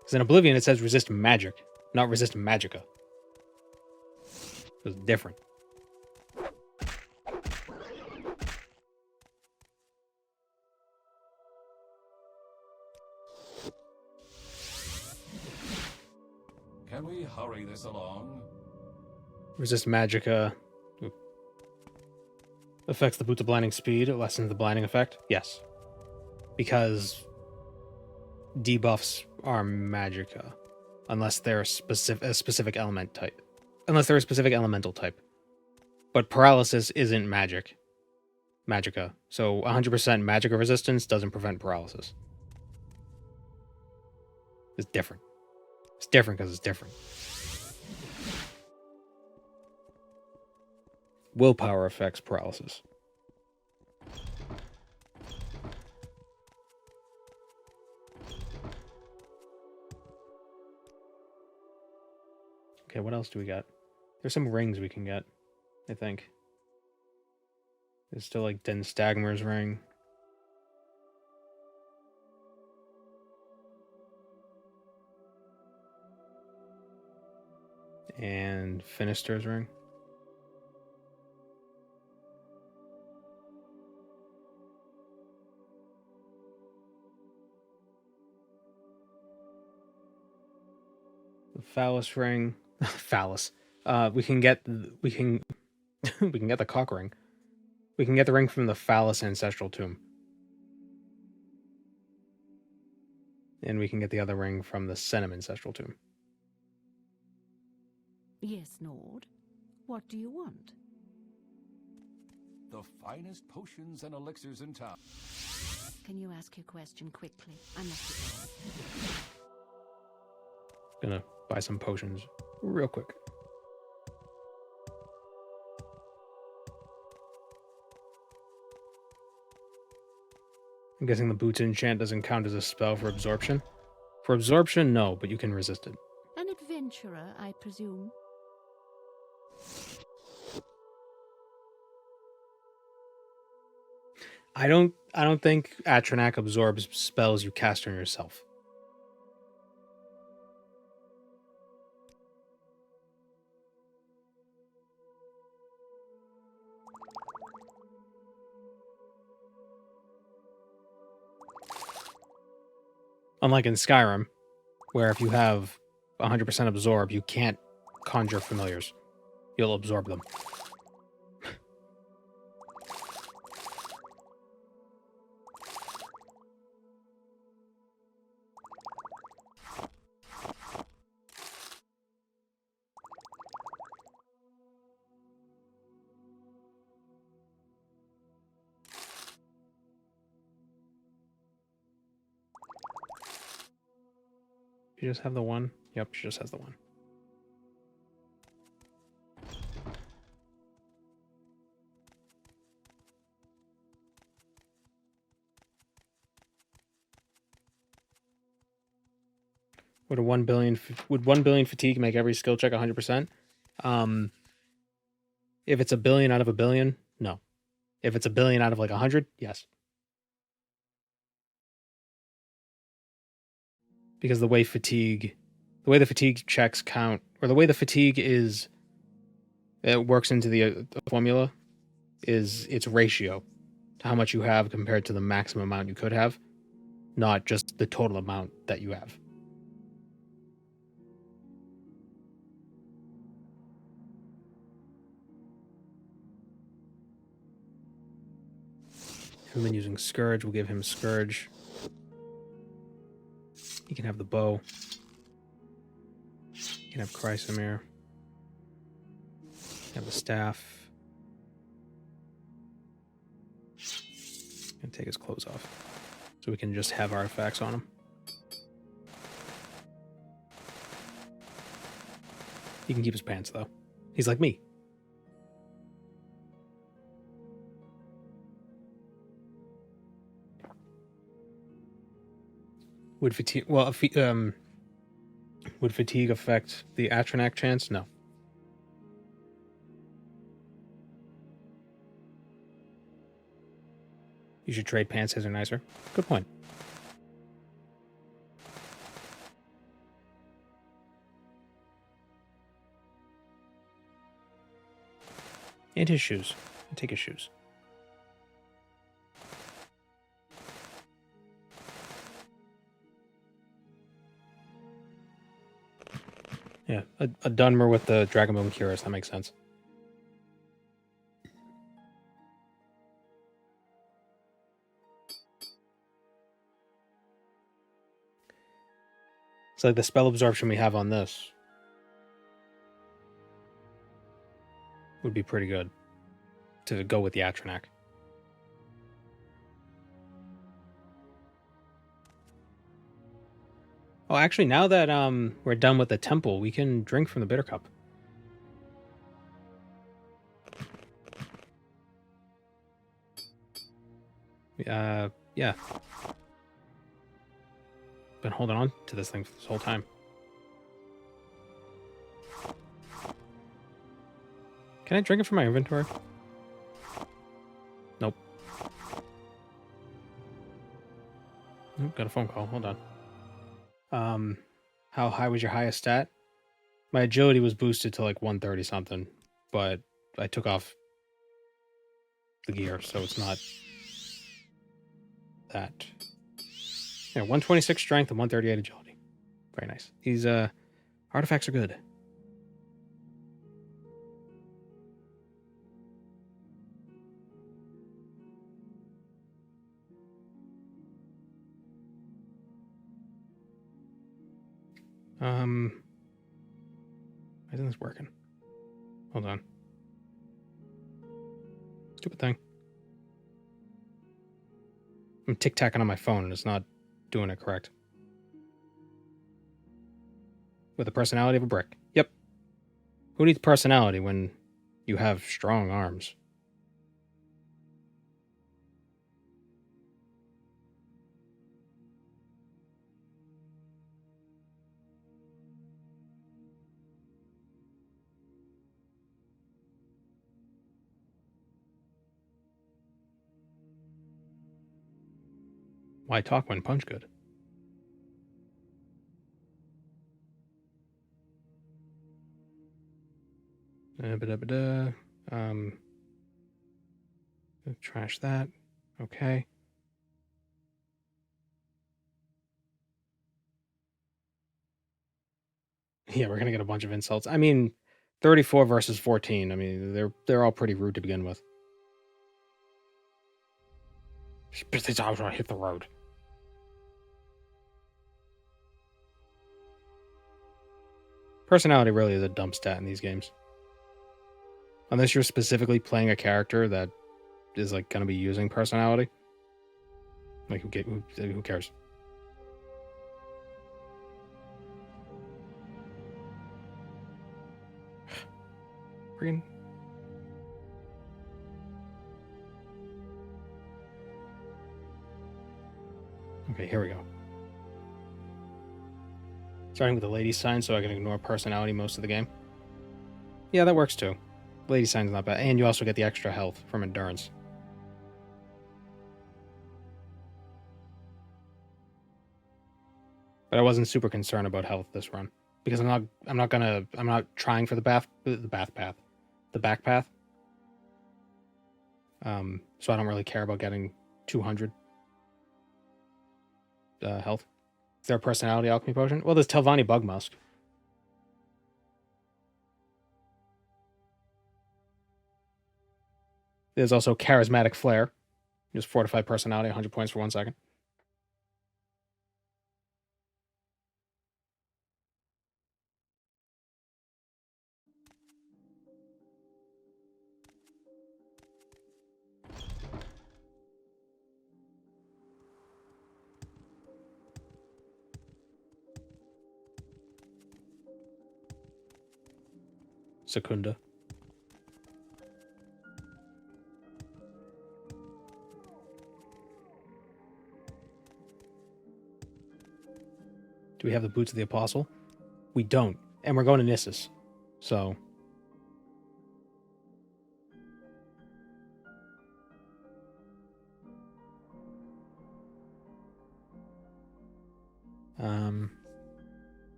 Because in Oblivion it says resist magic, not resist magicka. It's different. Can we hurry this along? Resist magicka affects the boots of blinding speed. It lessens the blinding effect. Yes. Because debuffs are magicka. Unless they're a specific element type. Unless they're a specific elemental type. But paralysis isn't magicka. So 100% magicka resistance doesn't prevent paralysis. It's different. It's different because it's different. Willpower affects paralysis. Okay, what else do we got? There's some rings we can get, I think. There's still like Den Stagmer's ring. And Finister's ring. The Phallus ring. Phallus. We can get we can get the cock ring. We can get the ring from the Phallus ancestral tomb. And we can get the other ring from the Senum ancestral tomb. Yes, Nord. What do you want? The finest potions and elixirs in town. Can you ask your question quickly? I must be Gonna buy some potions real quick. I'm guessing the boots enchant doesn't count as a spell for absorption. For absorption, no, but you can resist it. An adventurer, I presume. I don't think Atronak absorbs spells you cast on yourself. Unlike in Skyrim, where if you have 100% absorb, you can't conjure familiars. You'll absorb them. She just have the one? Yep, she just has the one. Would 1 billion fatigue make every skill check 100%? If it's a billion out of a billion, no. If it's a billion out of like 100, yes. Because the way the fatigue checks count, or the way the fatigue it works into the formula, is its ratio to how much you have compared to the maximum amount you could have, not just the total amount that you have. We've been using Scourge, we'll give him Scourge. He can have the bow. He can have Chrysamere. He can have the staff. And take his clothes off. So we can just have artifacts on him. He can keep his pants, though. He's like me. Would fatigue affect the Atronach chance? No. You should trade pants, his are nicer. Good point. And his shoes. I'll take his shoes. Yeah, a Dunmer with the Dragonbone Cuirass, that makes sense. It's like the spell absorption we have on this would be pretty good to go with the Atronach. Oh, actually, now that we're done with the temple, we can drink from the bitter cup. Yeah. Been holding on to this thing this whole time. Can I drink it from my inventory? Nope. Nope, got a phone call. Hold on. How high was your highest stat? My agility was boosted to like 130 something, but I took off the gear, so it's not that. Yeah, 126 strength and 138 agility. Very nice. These artifacts are good. Why isn't this working? Hold on. Stupid thing. I'm tic-tacking on my phone and it's not doing it correct. With the personality of a brick. Yep. Who needs personality when you have strong arms? Why talk when punch good? Trash that. Okay. Yeah, we're gonna get a bunch of insults. I mean, 34 versus 14. I mean, they're all pretty rude to begin with. These times when I hit the road. Personality really is a dump stat in these games. Unless you're specifically playing a character that is like gonna be using personality. Like who cares? Freaking. Okay, here we go. Starting with the lady sign so I can ignore personality most of the game. Yeah, that works too. Lady sign's not bad. And you also get the extra health from endurance. But I wasn't super concerned about health this run. Because I'm not trying for the back path. So I don't really care about getting 200 health. Is there a personality alchemy potion? Well, there's Telvanni Bug Musk. There's also Charismatic Flare. Just fortify personality, 100 points for 1 second. Secunda. Do we have the Boots of the Apostle? We don't. And we're going to Nissus. So.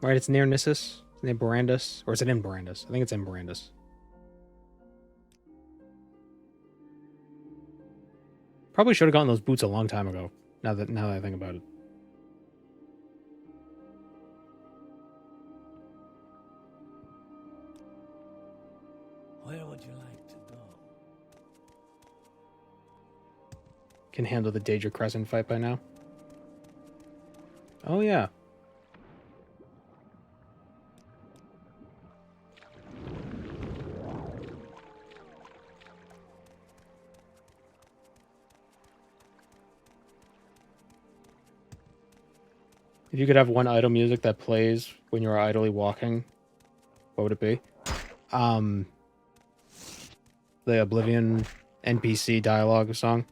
Right, it's near Nissus. It's near Barandus. Or is it in Barandus? I think it's in Barandus. Probably should have gotten those boots a long time ago. Now that I think about it. Where would you like to go? Can handle the Daedra Crescent fight by now. Oh yeah. If you could have one idle music that plays when you're idly walking, what would it be? The Oblivion NPC dialogue song.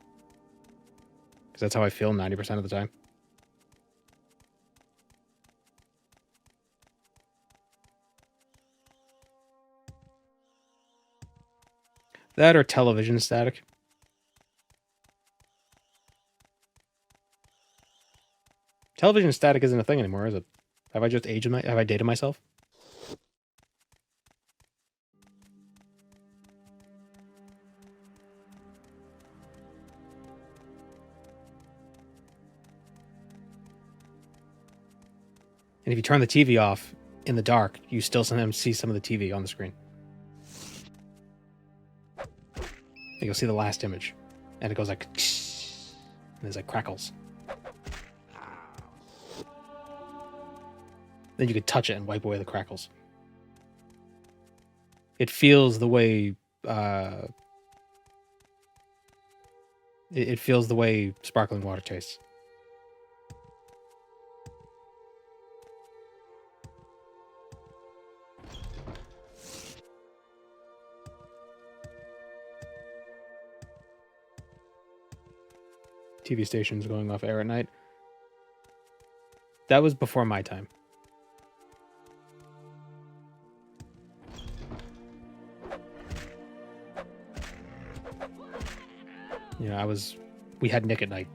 Because that's how I feel 90% of the time. That or television static. Television static isn't a thing anymore, is it? Have I just have I dated myself? And if you turn the TV off in the dark, you still sometimes see some of the TV on the screen. And you'll see the last image. And it goes like... And there's like crackles. Then you could touch it and wipe away the crackles. It feels the way... It feels the way sparkling water tastes. TV stations going off air at night. That was before my time. You know, we had Nick at night.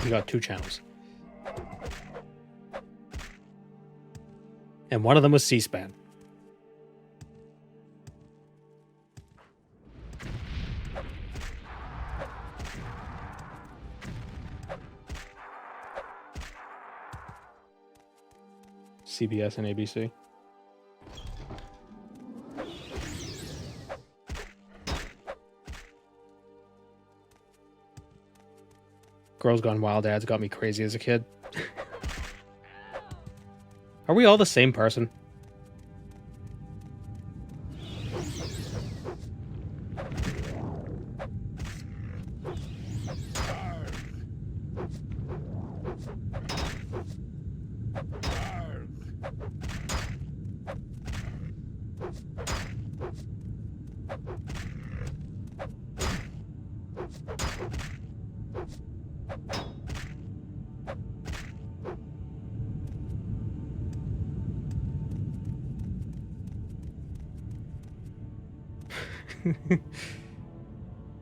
We got 2 channels. And one of them was C-SPAN. CBS and ABC. Girls Gone Wild ads got me crazy as a kid. Are we all the same person?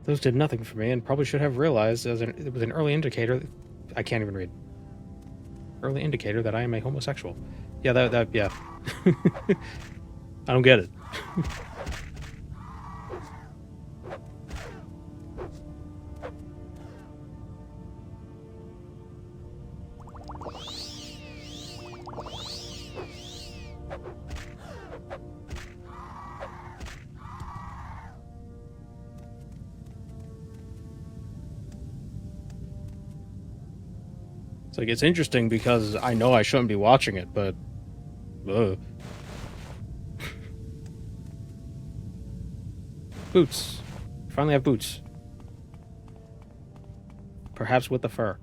Those did nothing for me and probably should have realized it was an early indicator. I can't even read. Early indicator that I am a homosexual. Yeah, yeah. I don't get it. Like, it's interesting because I know I shouldn't be watching it, but... Boots. Finally have boots. Perhaps with the fur.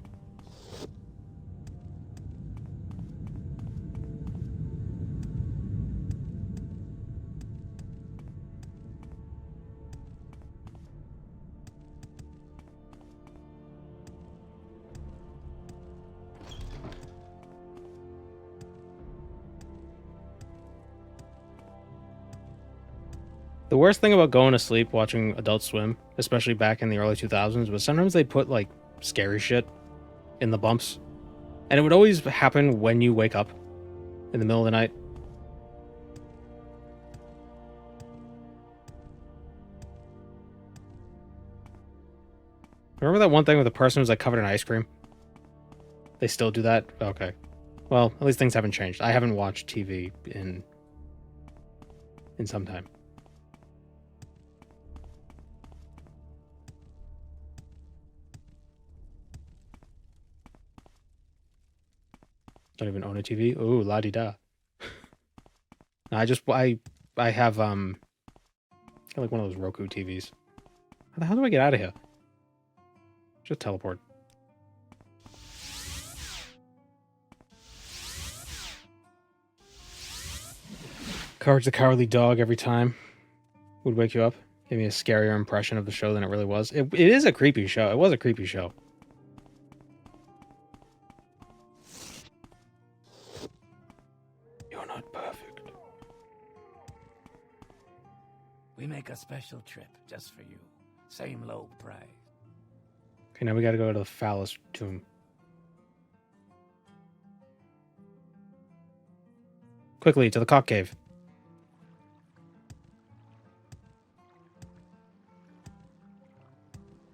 The worst thing about going to sleep watching Adult Swim, especially back in the early 2000s, was sometimes they put, like, scary shit in the bumps. And it would always happen when you wake up in the middle of the night. Remember that one thing with the person who was, like, covered in ice cream? They still do that? Okay. Well, at least things haven't changed. I haven't watched TV in some time. Don't even own a TV. Ooh, la di da. I have like one of those Roku TVs. How the hell do I get out of here? Just teleport. Courage the Cowardly Dog every time would wake you up. Give me a scarier impression of the show than it really was. It is a creepy show. It was a creepy show. You're not perfect. We make a special trip just for you. Same low price. Okay, now we gotta go to the phallus tomb. Quickly, to the cock cave.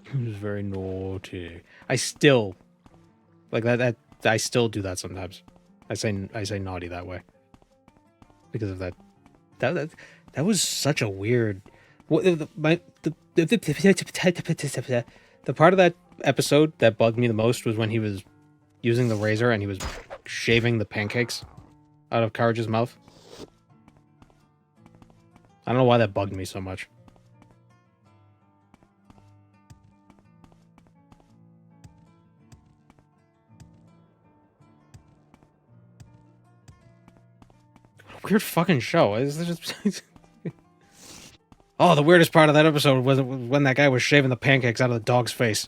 It was very naughty. I still like that. I still do that sometimes. I say naughty that way because of that. That was such a weird. The part of that episode that bugged me the most was when he was using the razor and he was shaving the pancakes out of Courage's mouth. I don't know why that bugged me so much. Weird fucking show. It's just... Oh, the weirdest part of that episode was when that guy was shaving the pancakes out of the dog's face.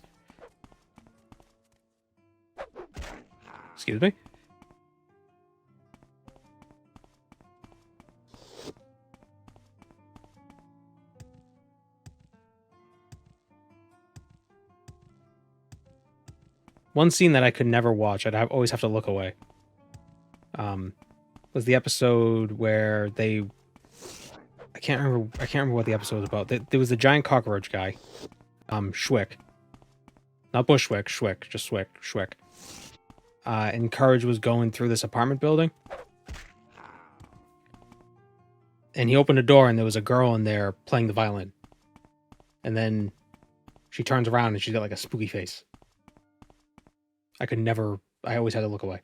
Excuse me? One scene that I could never watch, always have to look away. Was the episode where they... I can't remember what the episode was about. There was the giant cockroach guy. Schwick. Not Bushwick, Schwick. Just Schwick. And Courage was going through this apartment building. And he opened a door and there was a girl in there playing the violin. And then she turns around and she's got like a spooky face. I always had to look away.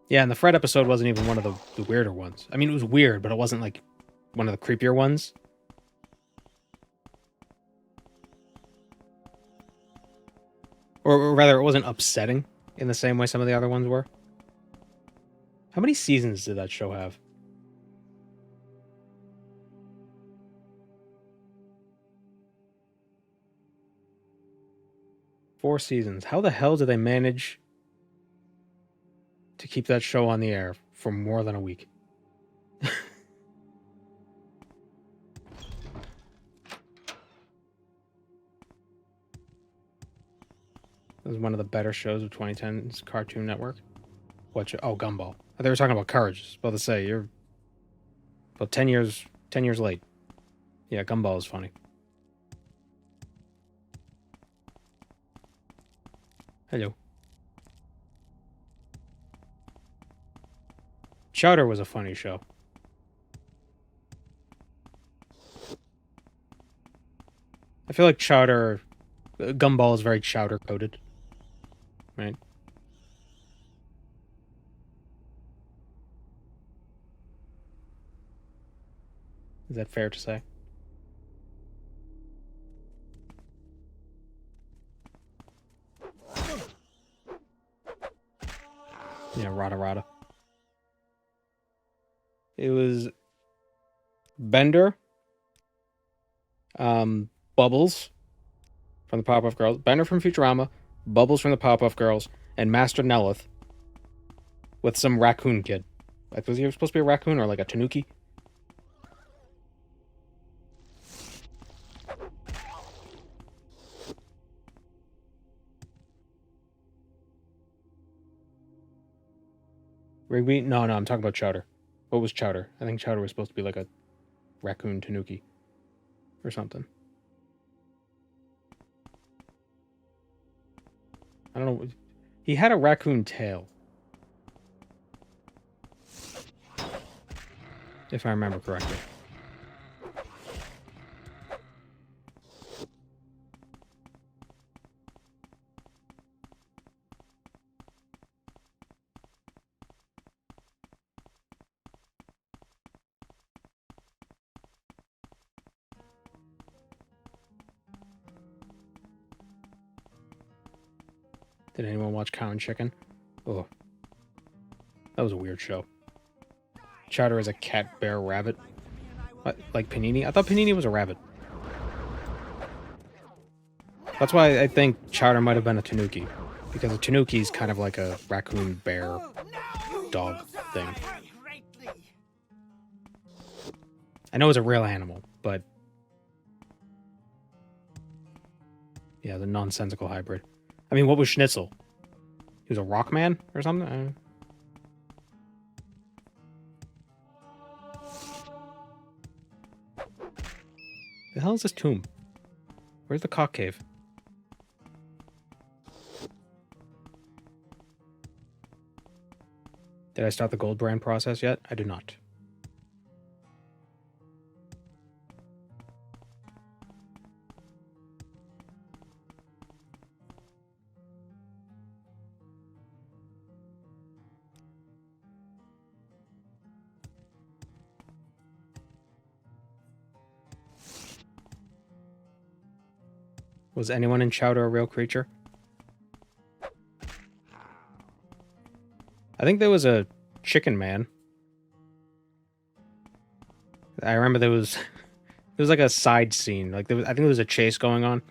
Yeah, and the Fred episode wasn't even one of the weirder ones. I mean, it was weird, but it wasn't like one of the creepier ones. Or rather, it wasn't upsetting in the same way some of the other ones were. How many seasons did that show have? Four seasons. How the hell did they manage to keep that show on the air for more than a week? It was one of the better shows of 2010's Cartoon Network. Oh, Gumball. They were talking about Courage. I was about to say, you're about 10 years late. Yeah, Gumball is funny. Hello. Chowder was a funny show. I feel like Gumball is very chowder coded. Right? Is that fair to say? Yeah, Rada. It was Bender, Bubbles from the Powerpuff Girls, Bender from Futurama, Bubbles from the Powerpuff Girls, and Master Nelith with some raccoon kid. Like, was he supposed to be a raccoon or like a tanuki? Rigby? No, I'm talking about Chowder. What was Chowder? I think Chowder was supposed to be like a raccoon tanuki or something. I don't know. He had a raccoon tail, if I remember correctly. Did anyone watch Cow and Chicken? Oh, that was a weird show. Chowder is a cat, bear, rabbit. What, like Panini? I thought Panini was a rabbit. That's why I think Chowder might have been a tanuki. Because a tanuki is kind of like a raccoon, bear, dog thing. I know it's a real animal, but... yeah, the nonsensical hybrid. I mean, what was Schnitzel? He was a rock man or something? The hell is this tomb? Where's the cock cave? Did I start the gold brand process yet? I did not. Was anyone in Chowder a real creature? I think there was a chicken man. I remember there was like a side scene. Like I think there was a chase going on,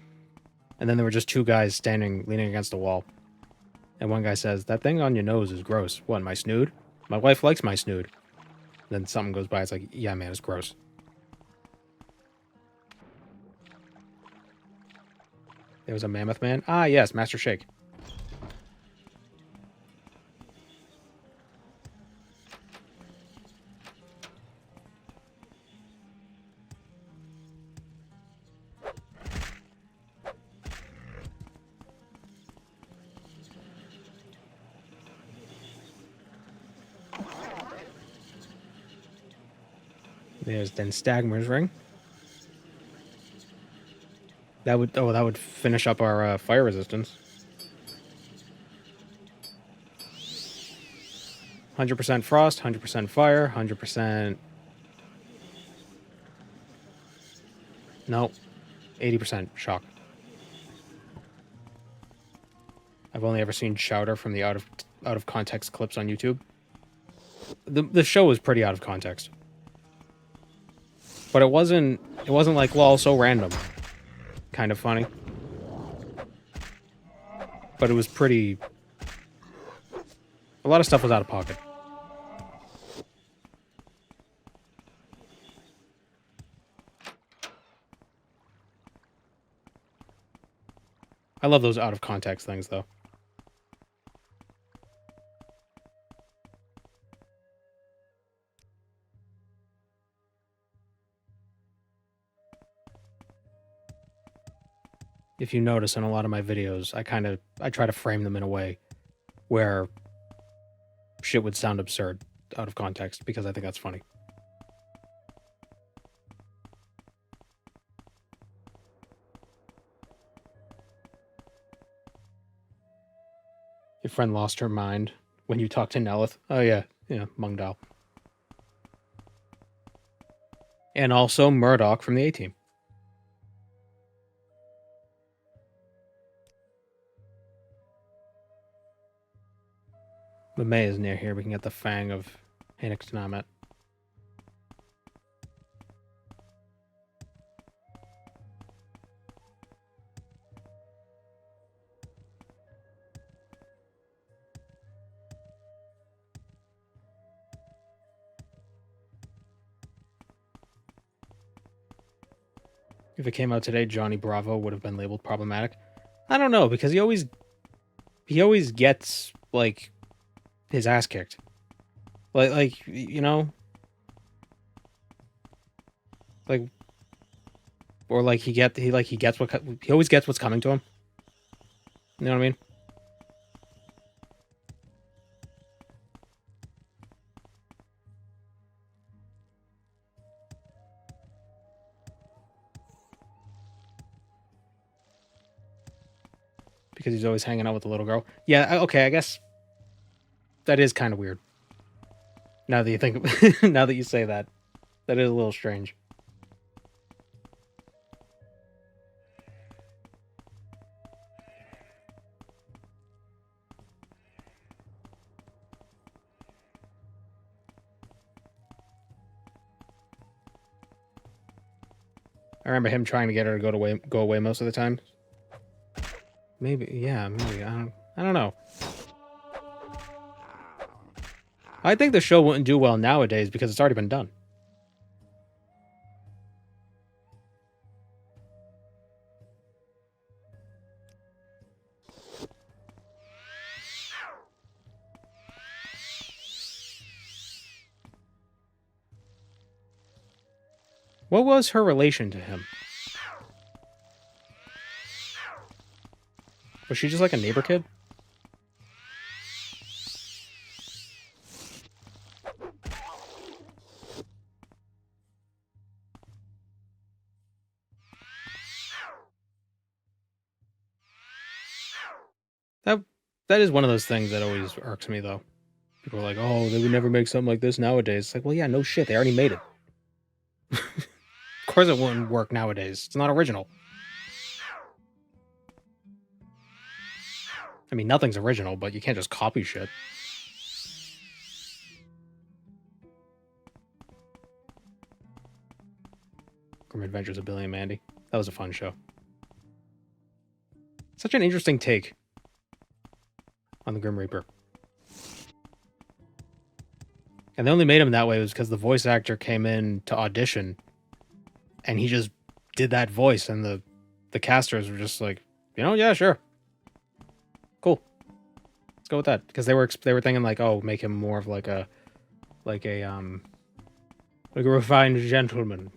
and then there were just two guys leaning against the wall. And one guy says, "That thing on your nose is gross." What, my snood? My wife likes my snood. Then something goes by. It's like, yeah, man, it's gross. There was a mammoth man. Ah, yes, Master Shake. There's Den Stagmer's ring. That would finish up our fire resistance. 100% frost, 100% fire, 100%... Nope. 80% shock. I've only ever seen Chowder from the out of context clips on YouTube. The show was pretty out of context. But it wasn't like, lol, so random. Kind of funny. But it was pretty... A lot of stuff was out of pocket. I love those out of context things, though. If you notice in a lot of my videos, I try to frame them in a way where shit would sound absurd out of context, because I think that's funny. Your friend lost her mind when you talked to Nelith. Oh yeah, Mungdal. And also Murdoch from the A-Team. The May is near here. We can get the Fang of Hanix Namet. If it came out today, Johnny Bravo would have been labeled problematic. I don't know, because he always gets, like, his ass kicked. Like you know? Like, or like he always gets what's coming to him. You know what I mean? Because he's always hanging out with the little girl. Yeah, okay, I guess that is kind of weird. Now that you think, now that you say that, that is a little strange. I remember him trying to get her to go away most of the time. Maybe, yeah, maybe. I don't know. I think the show wouldn't do well nowadays because it's already been done. What was her relation to him? Was she just like a neighbor kid? That is one of those things that always irks me, though. People are like, oh, they would never make something like this nowadays. It's like, well, yeah, no shit. They already made it. Of course it wouldn't work nowadays. It's not original. I mean, nothing's original, but you can't just copy shit. Grim Adventures of Billy and Mandy. That was a fun show. Such an interesting take on the Grim Reaper. And they only made him that way was because the voice actor came in to audition and he just did that voice, and the casters were just like, yeah, sure. Cool. Let's go with that. Because they were thinking like, oh, make him more of like a refined gentleman.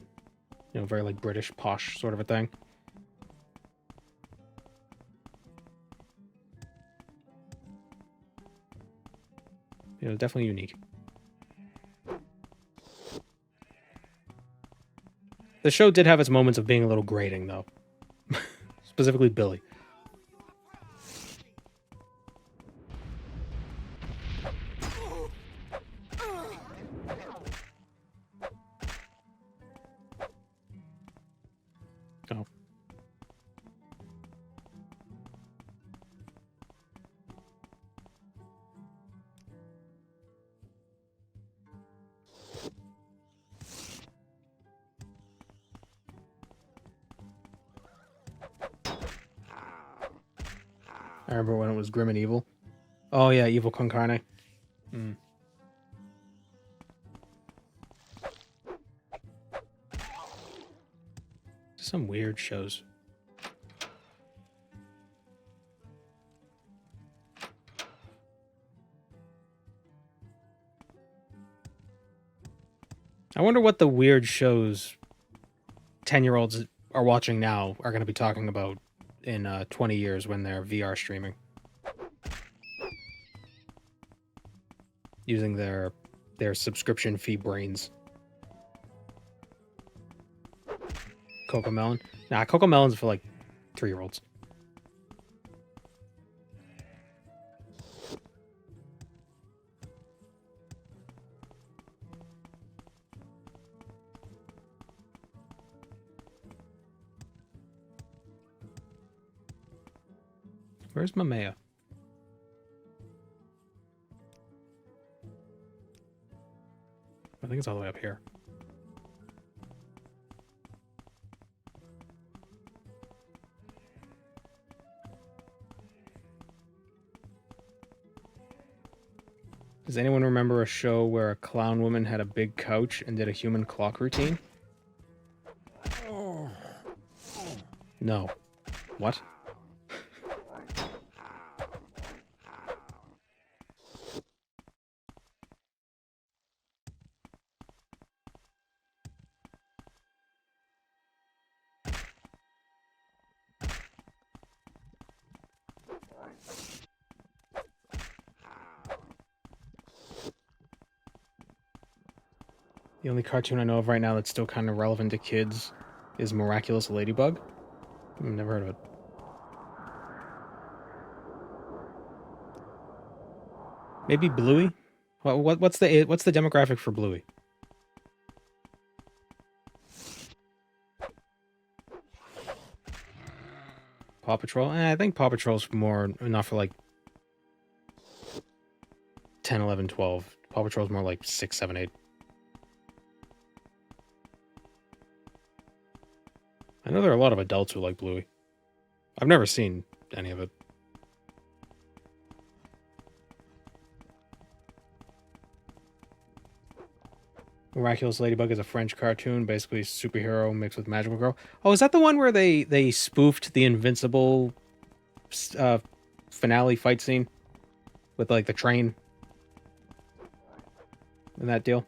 Very like British posh sort of a thing. Definitely unique. The show did have its moments of being a little grating, though. Specifically Billy. Oh. I remember when it was Grim and Evil. Oh yeah, Evil Con Carne. Mm. Some weird shows. I wonder what the weird shows 10-year-olds are watching now are going to be talking about in 20 years when they're VR streaming. Using their subscription fee brains. Cocomelon? Nah, Cocomelon's for like 3-year-olds. Where's Mamea? I think it's all the way up here. Does anyone remember a show where a clown woman had a big couch and did a human clock routine? No. What? The only cartoon I know of right now that's still kind of relevant to kids is Miraculous Ladybug. I've never heard of it. Maybe Bluey? What's the demographic for Bluey? Paw Patrol? I think Paw Patrol's more enough for like 10, 11, 12. Paw Patrol's more like 6, 7, 8. I know there are a lot of adults who like Bluey. I've never seen any of it. Miraculous Ladybug is a French cartoon, basically superhero mixed with magical girl. Oh, is that the one where they spoofed the Invincible finale fight scene with like the train and that deal?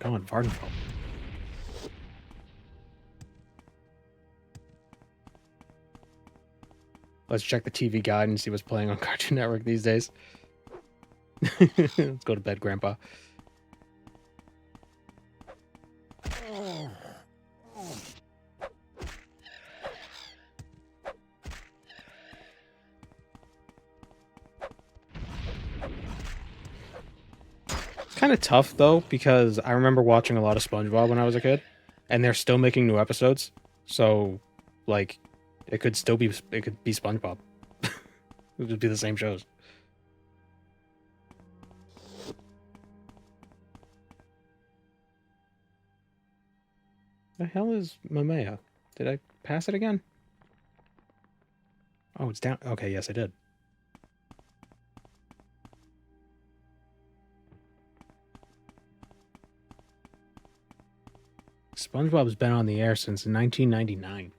Oh my god, Vvardenfell. Let's check the TV guide and see what's playing on Cartoon Network these days. Let's go to bed, Grandpa. Kind of tough though, because I remember watching a lot of SpongeBob when I was a kid, and they're still making new episodes. So, like, it could be SpongeBob. It would be the same shows. The hell is Mamea? Did I pass it again? Oh, it's down. Okay, yes, I did. SpongeBob's been on the air since 1999.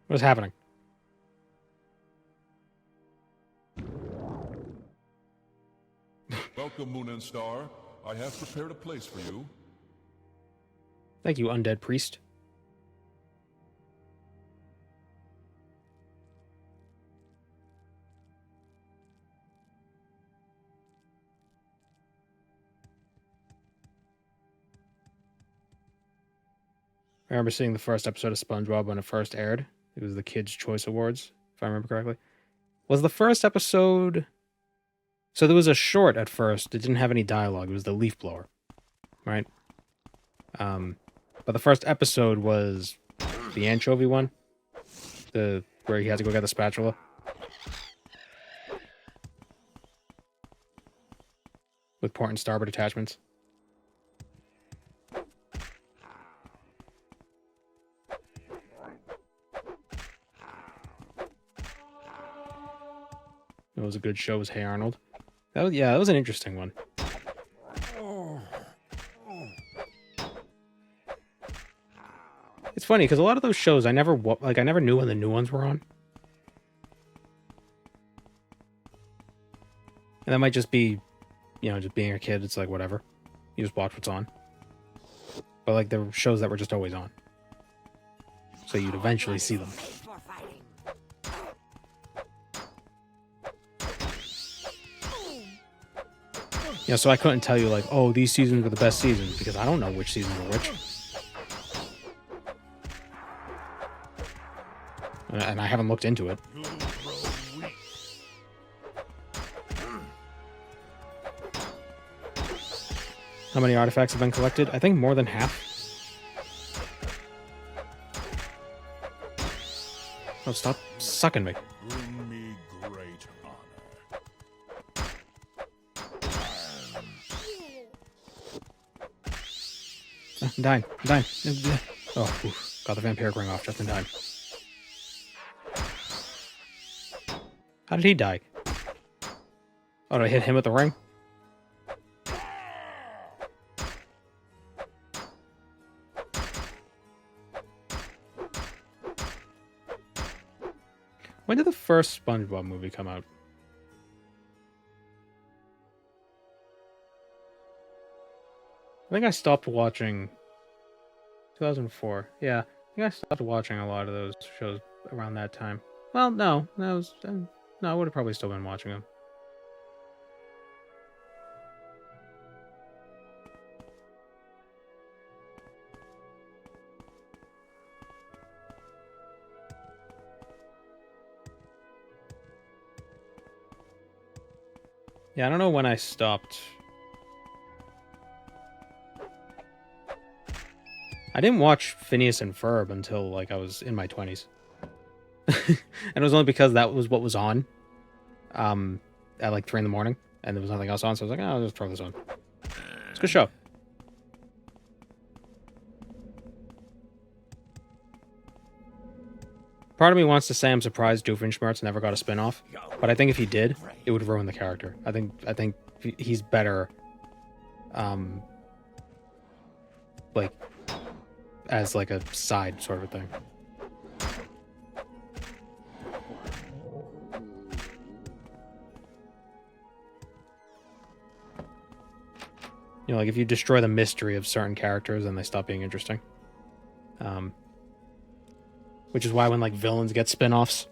What is happening? Welcome, Moon and Star. I have prepared a place for you. Thank you, undead priest. I remember seeing the first episode of SpongeBob when it first aired. It was the Kids' Choice Awards, if I remember correctly. Was the first episode... So there was a short at first. It didn't have any dialogue. It was the leaf blower, right? But the first episode was the anchovy one, where he had to go get the spatula with port and starboard attachments. It was a good show. It was Hey Arnold. That was an interesting one. It's funny because a lot of those shows I never knew when the new ones were on, and that might just be, just being a kid. It's like whatever, you just watch what's on. But like there were shows that were just always on, so you'd eventually see them. So I couldn't tell you like, oh, these seasons were the best seasons because I don't know which seasons were which. And I haven't looked into it. How many artifacts have been collected? I think more than half. Oh, stop sucking me. Bring me great honor. I'm dying. Oh, oof. Got the vampiric ring off just in time. How did he die? Oh, did I hit him with the ring? When did the first SpongeBob movie come out? I think I stopped watching 2004. Yeah, I think I stopped watching a lot of those shows around that time. Well, no, I would have probably still been watching them. Yeah, I don't know when I stopped. I didn't watch Phineas and Ferb until like I was in my 20s. And it was only because that was what was on at like 3 in the morning and there was nothing else on, so I was like, oh, I'll just throw this on. It's a good show. Part of me wants to say I'm surprised Doofenshmirtz never got a spin-off, but I think if he did, it would ruin the character. I think he's better like as like a side sort of thing. Like if you destroy the mystery of certain characters, then they stop being interesting. Which is why when like villains get spin-offs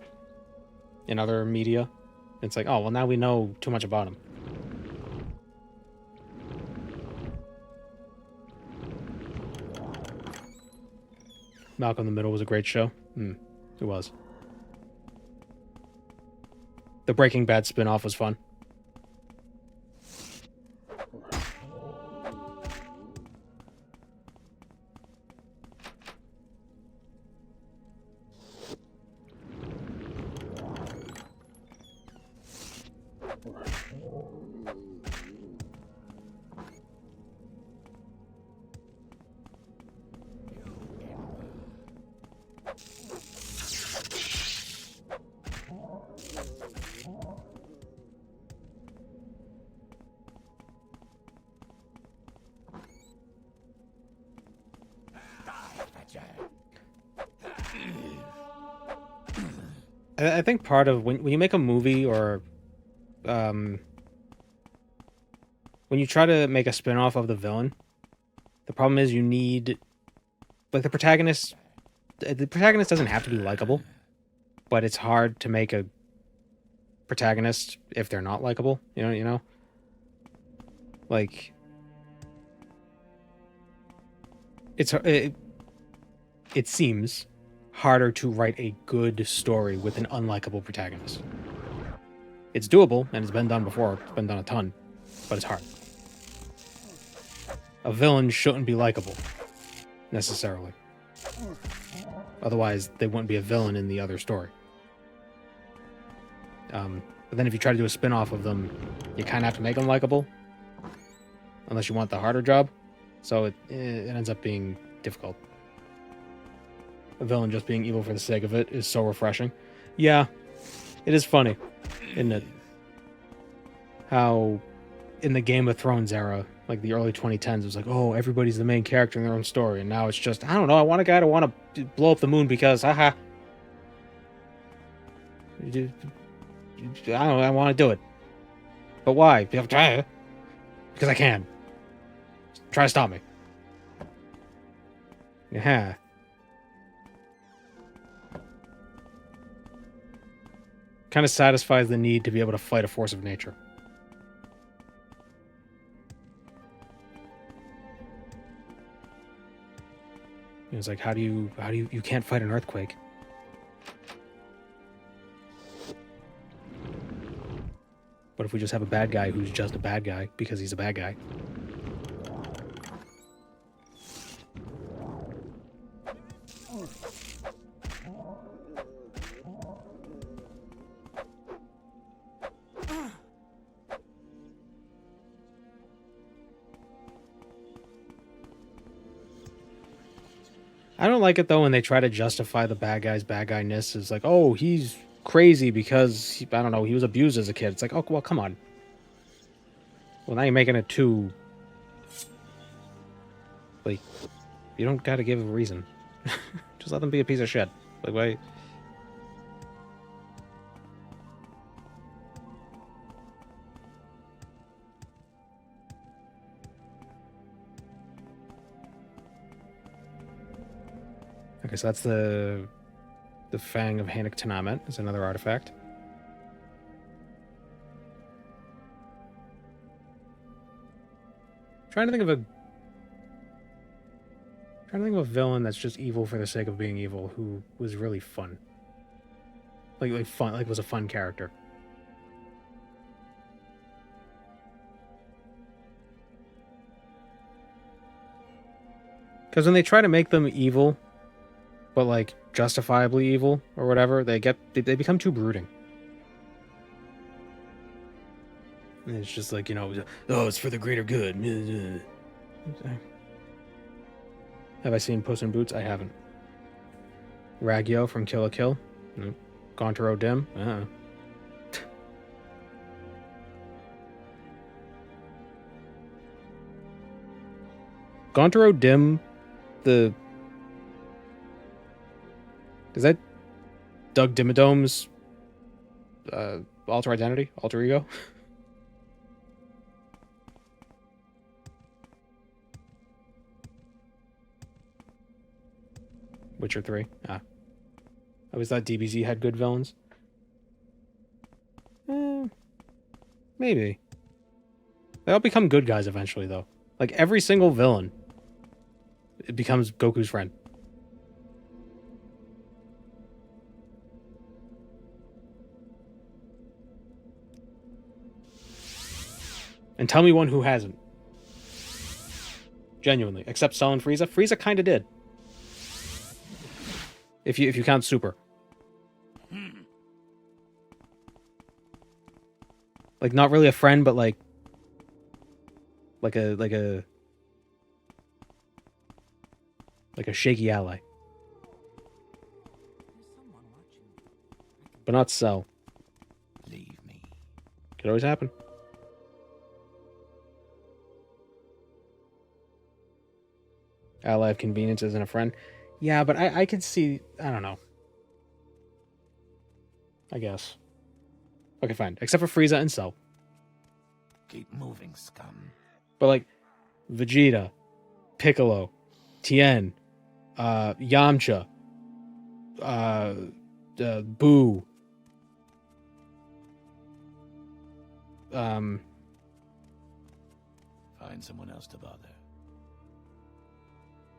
in other media, it's like, oh, well, now we know too much about them. Malcolm in the Middle was a great show. It was. The Breaking Bad spin-off was fun. I think part of when you make a movie or um when you try to make a spin-off of the villain, the problem is you need like the protagonist doesn't have to be likable, but it's hard to make a protagonist if they're not likable, you know? Like it seems harder to write a good story with an unlikable protagonist. It's doable, and it's been done before. It's been done a ton, but it's hard. A villain shouldn't be likable, necessarily. Otherwise, they wouldn't be a villain in the other story. But then if you try to do a spin-off of them, you kind of have to make them likable, unless you want the harder job. So it ends up being difficult. A villain just being evil for the sake of it is so refreshing. Yeah, it is funny, isn't it? How in the Game of Thrones era, like the early 2010s, it was like, oh, everybody's the main character in their own story. And now it's just, I don't know, I want a guy to want to blow up the moon because, haha. I don't know, I want to do it. But why? Because I can. Try to stop me. Yeah. Kind of satisfies the need to be able to fight a force of nature. It's like, how do you can't fight an earthquake. What if we just have a bad guy who's just a bad guy because he's a bad guy? I don't like it though when they try to justify the bad guy's bad guyness as like, oh, he's crazy because I don't know, he was abused as a kid. It's like, oh well, come on. Well, now you're making it too like you don't got to give a reason. Just let them be a piece of shit. Like why? Okay, so that's the Fang of Hanik Tanamet is another artifact. Trying to think of a villain that's just evil for the sake of being evil, who was really fun. Like fun, like was a fun character. Because when they try to make them evil, but like justifiably evil or whatever, they become too brooding. And it's just like, you know, oh, it's for the greater good. Have I seen Puss in Boots? I haven't. Ragyo from Kill la Kill? No. Gontaro Dim? Gontaro Dim, is that Doug Dimmadome's alter ego? Witcher 3. I always thought DBZ had good villains. Maybe. They all become good guys eventually, though. Like, every single villain, it becomes Goku's friend. And tell me one who hasn't. Genuinely. Except Cell and Frieza. Frieza kind of did. If you count Super. Like, not really a friend, but like a shaky ally. But not Cell. Leave me. Could always happen. Ally of convenience isn't a friend. Yeah, but I could see, I don't know. I guess. Okay, fine. Except for Frieza and Cell. Keep moving, scum. But like Vegeta, Piccolo, Tien, Yamcha, Boo, Find someone else to bother.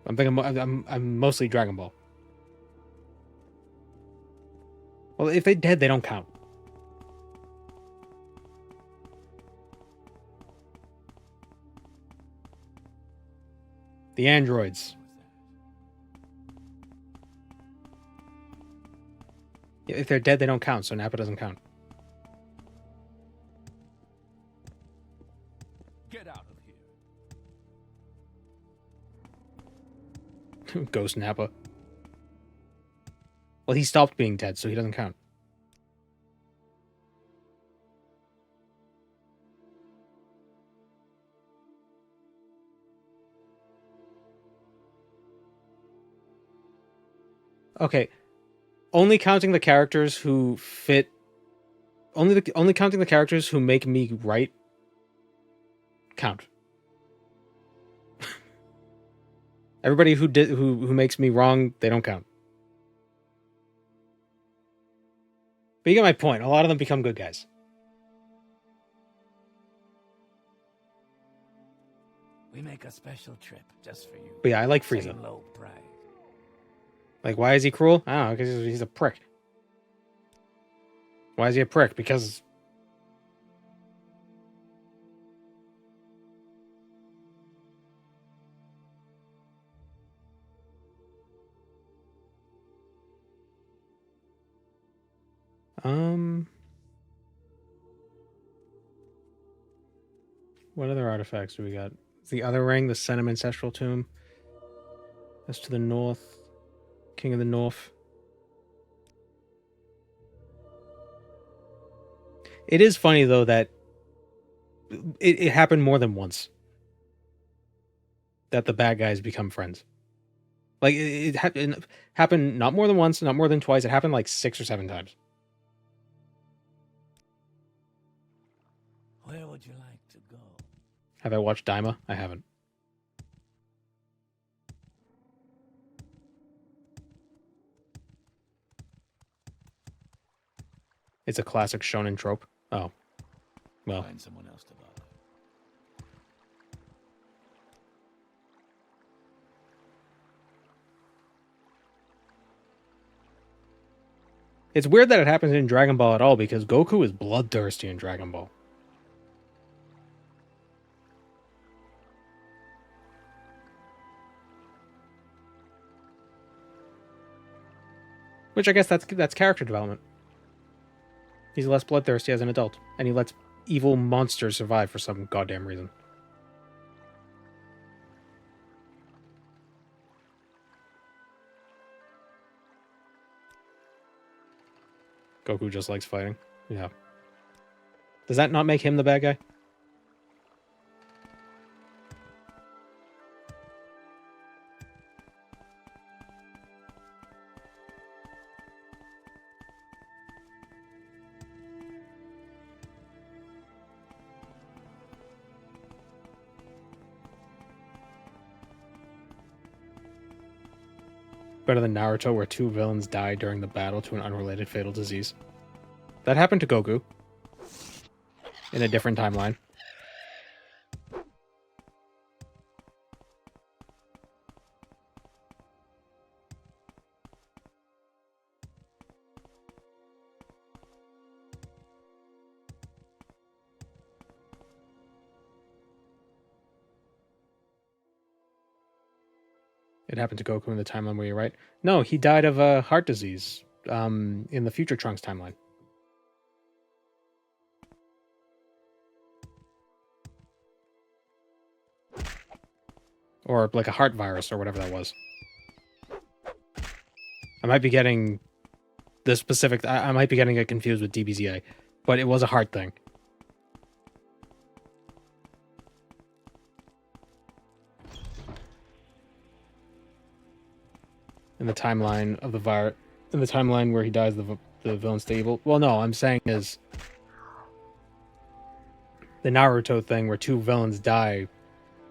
I'm mostly Dragon Ball. Well, if they're dead, they don't count. The androids. If they're dead, they don't count, so Nappa doesn't count. Get out of here. Ghost Nappa. Well, he stopped being dead, so he doesn't count. Okay. Only counting the characters who fit. Only counting the characters who make me right. Count. Everybody who makes me wrong, they don't count. But you get my point. A lot of them become good guys. We make a special trip just for you. But yeah, I like Frieza. Same low price. Like, why is he cruel? I don't know, because he's a prick. Why is he a prick? Because... What other artifacts do we got? The other ring, the Senum Ancestral Tomb. That's to the north. King of the North. It is funny, though, that it happened more than once. That the bad guys become friends. Like, it happened not more than once, not more than twice. It happened like 6 or 7 times. Where would you like to go? Have I watched Daima? I haven't. It's a classic shonen trope. Oh. Well. Find someone else to bother. It's weird that it happens in Dragon Ball at all, because Goku is bloodthirsty in Dragon Ball. Which I guess that's character development. He's less bloodthirsty as an adult, and he lets evil monsters survive for some goddamn reason. Goku just likes fighting. Yeah. Does that not make him the bad guy? Better than Naruto, where 2 villains died during the battle to an unrelated fatal disease. That happened to Goku. In a different timeline. It happened to Goku in the timeline where you're right. No, he died of a heart disease in the Future Trunks timeline. Or like a heart virus or whatever that was. I might be getting the specific... I might be getting it confused with DBZA. But it was a heart thing. In the timeline of the virus... In the timeline where he dies, the villains stay evil. Well, no, I'm saying is the Naruto thing where 2 villains die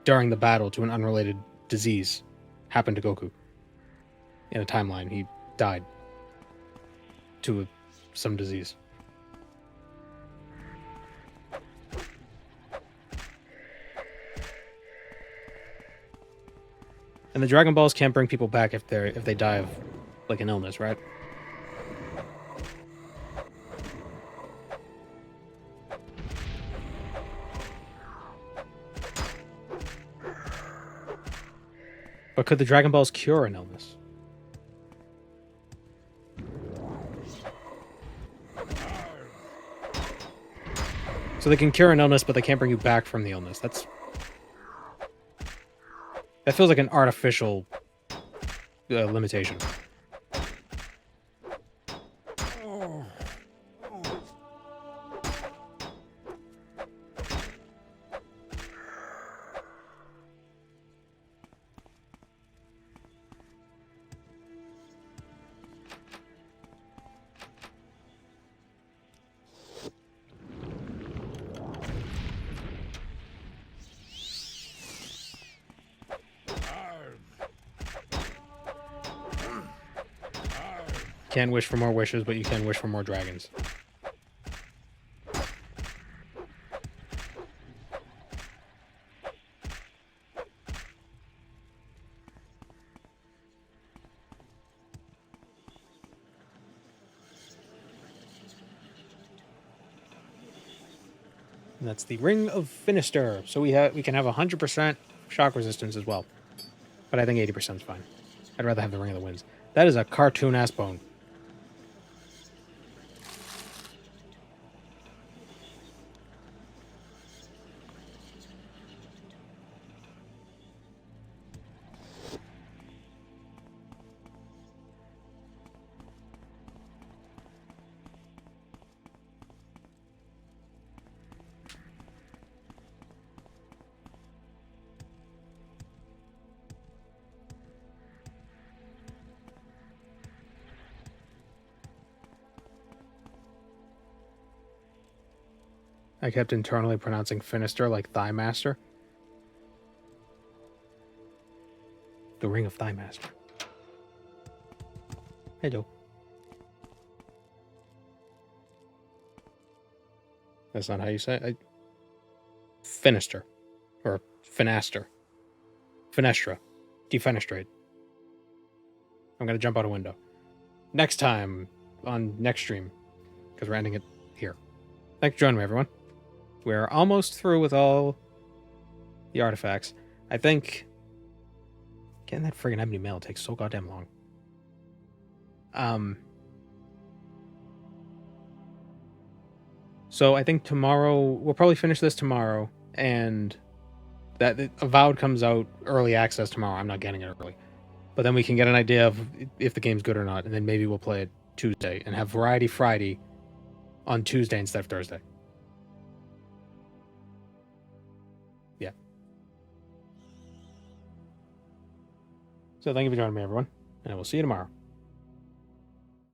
during the battle to an unrelated disease happened to Goku. In a timeline, he died to some disease. And the Dragon Balls can't bring people back if they die of like an illness, right? But could the Dragon Balls cure an illness? So they can cure an illness, but they can't bring you back from the illness. That feels like an artificial limitation. Can't wish for more wishes, but you can wish for more dragons. And that's the Ring of Finister. So we can have 100% shock resistance as well. But I think 80% is fine. I'd rather have the Ring of the Winds. That is a cartoon ass bone. I kept internally pronouncing Finister like Thigh Master. The Ring of Thigh Master. Hello. That's not how you say it. Finister. Or Finaster. Finestra. Defenestrate. I'm going to jump out a window. Next time on next stream. Because we're ending it here. Thanks for joining me, everyone. We're almost through with all the artifacts. I think getting that friggin' ebony mail takes so goddamn long. So I think tomorrow, we'll probably finish this tomorrow, and that Avowed comes out early access tomorrow. I'm not getting it early. But then we can get an idea of if the game's good or not, and then maybe we'll play it Tuesday and have Variety Friday on Tuesday instead of Thursday. Yeah. So thank you for joining me, everyone, and I will see you tomorrow.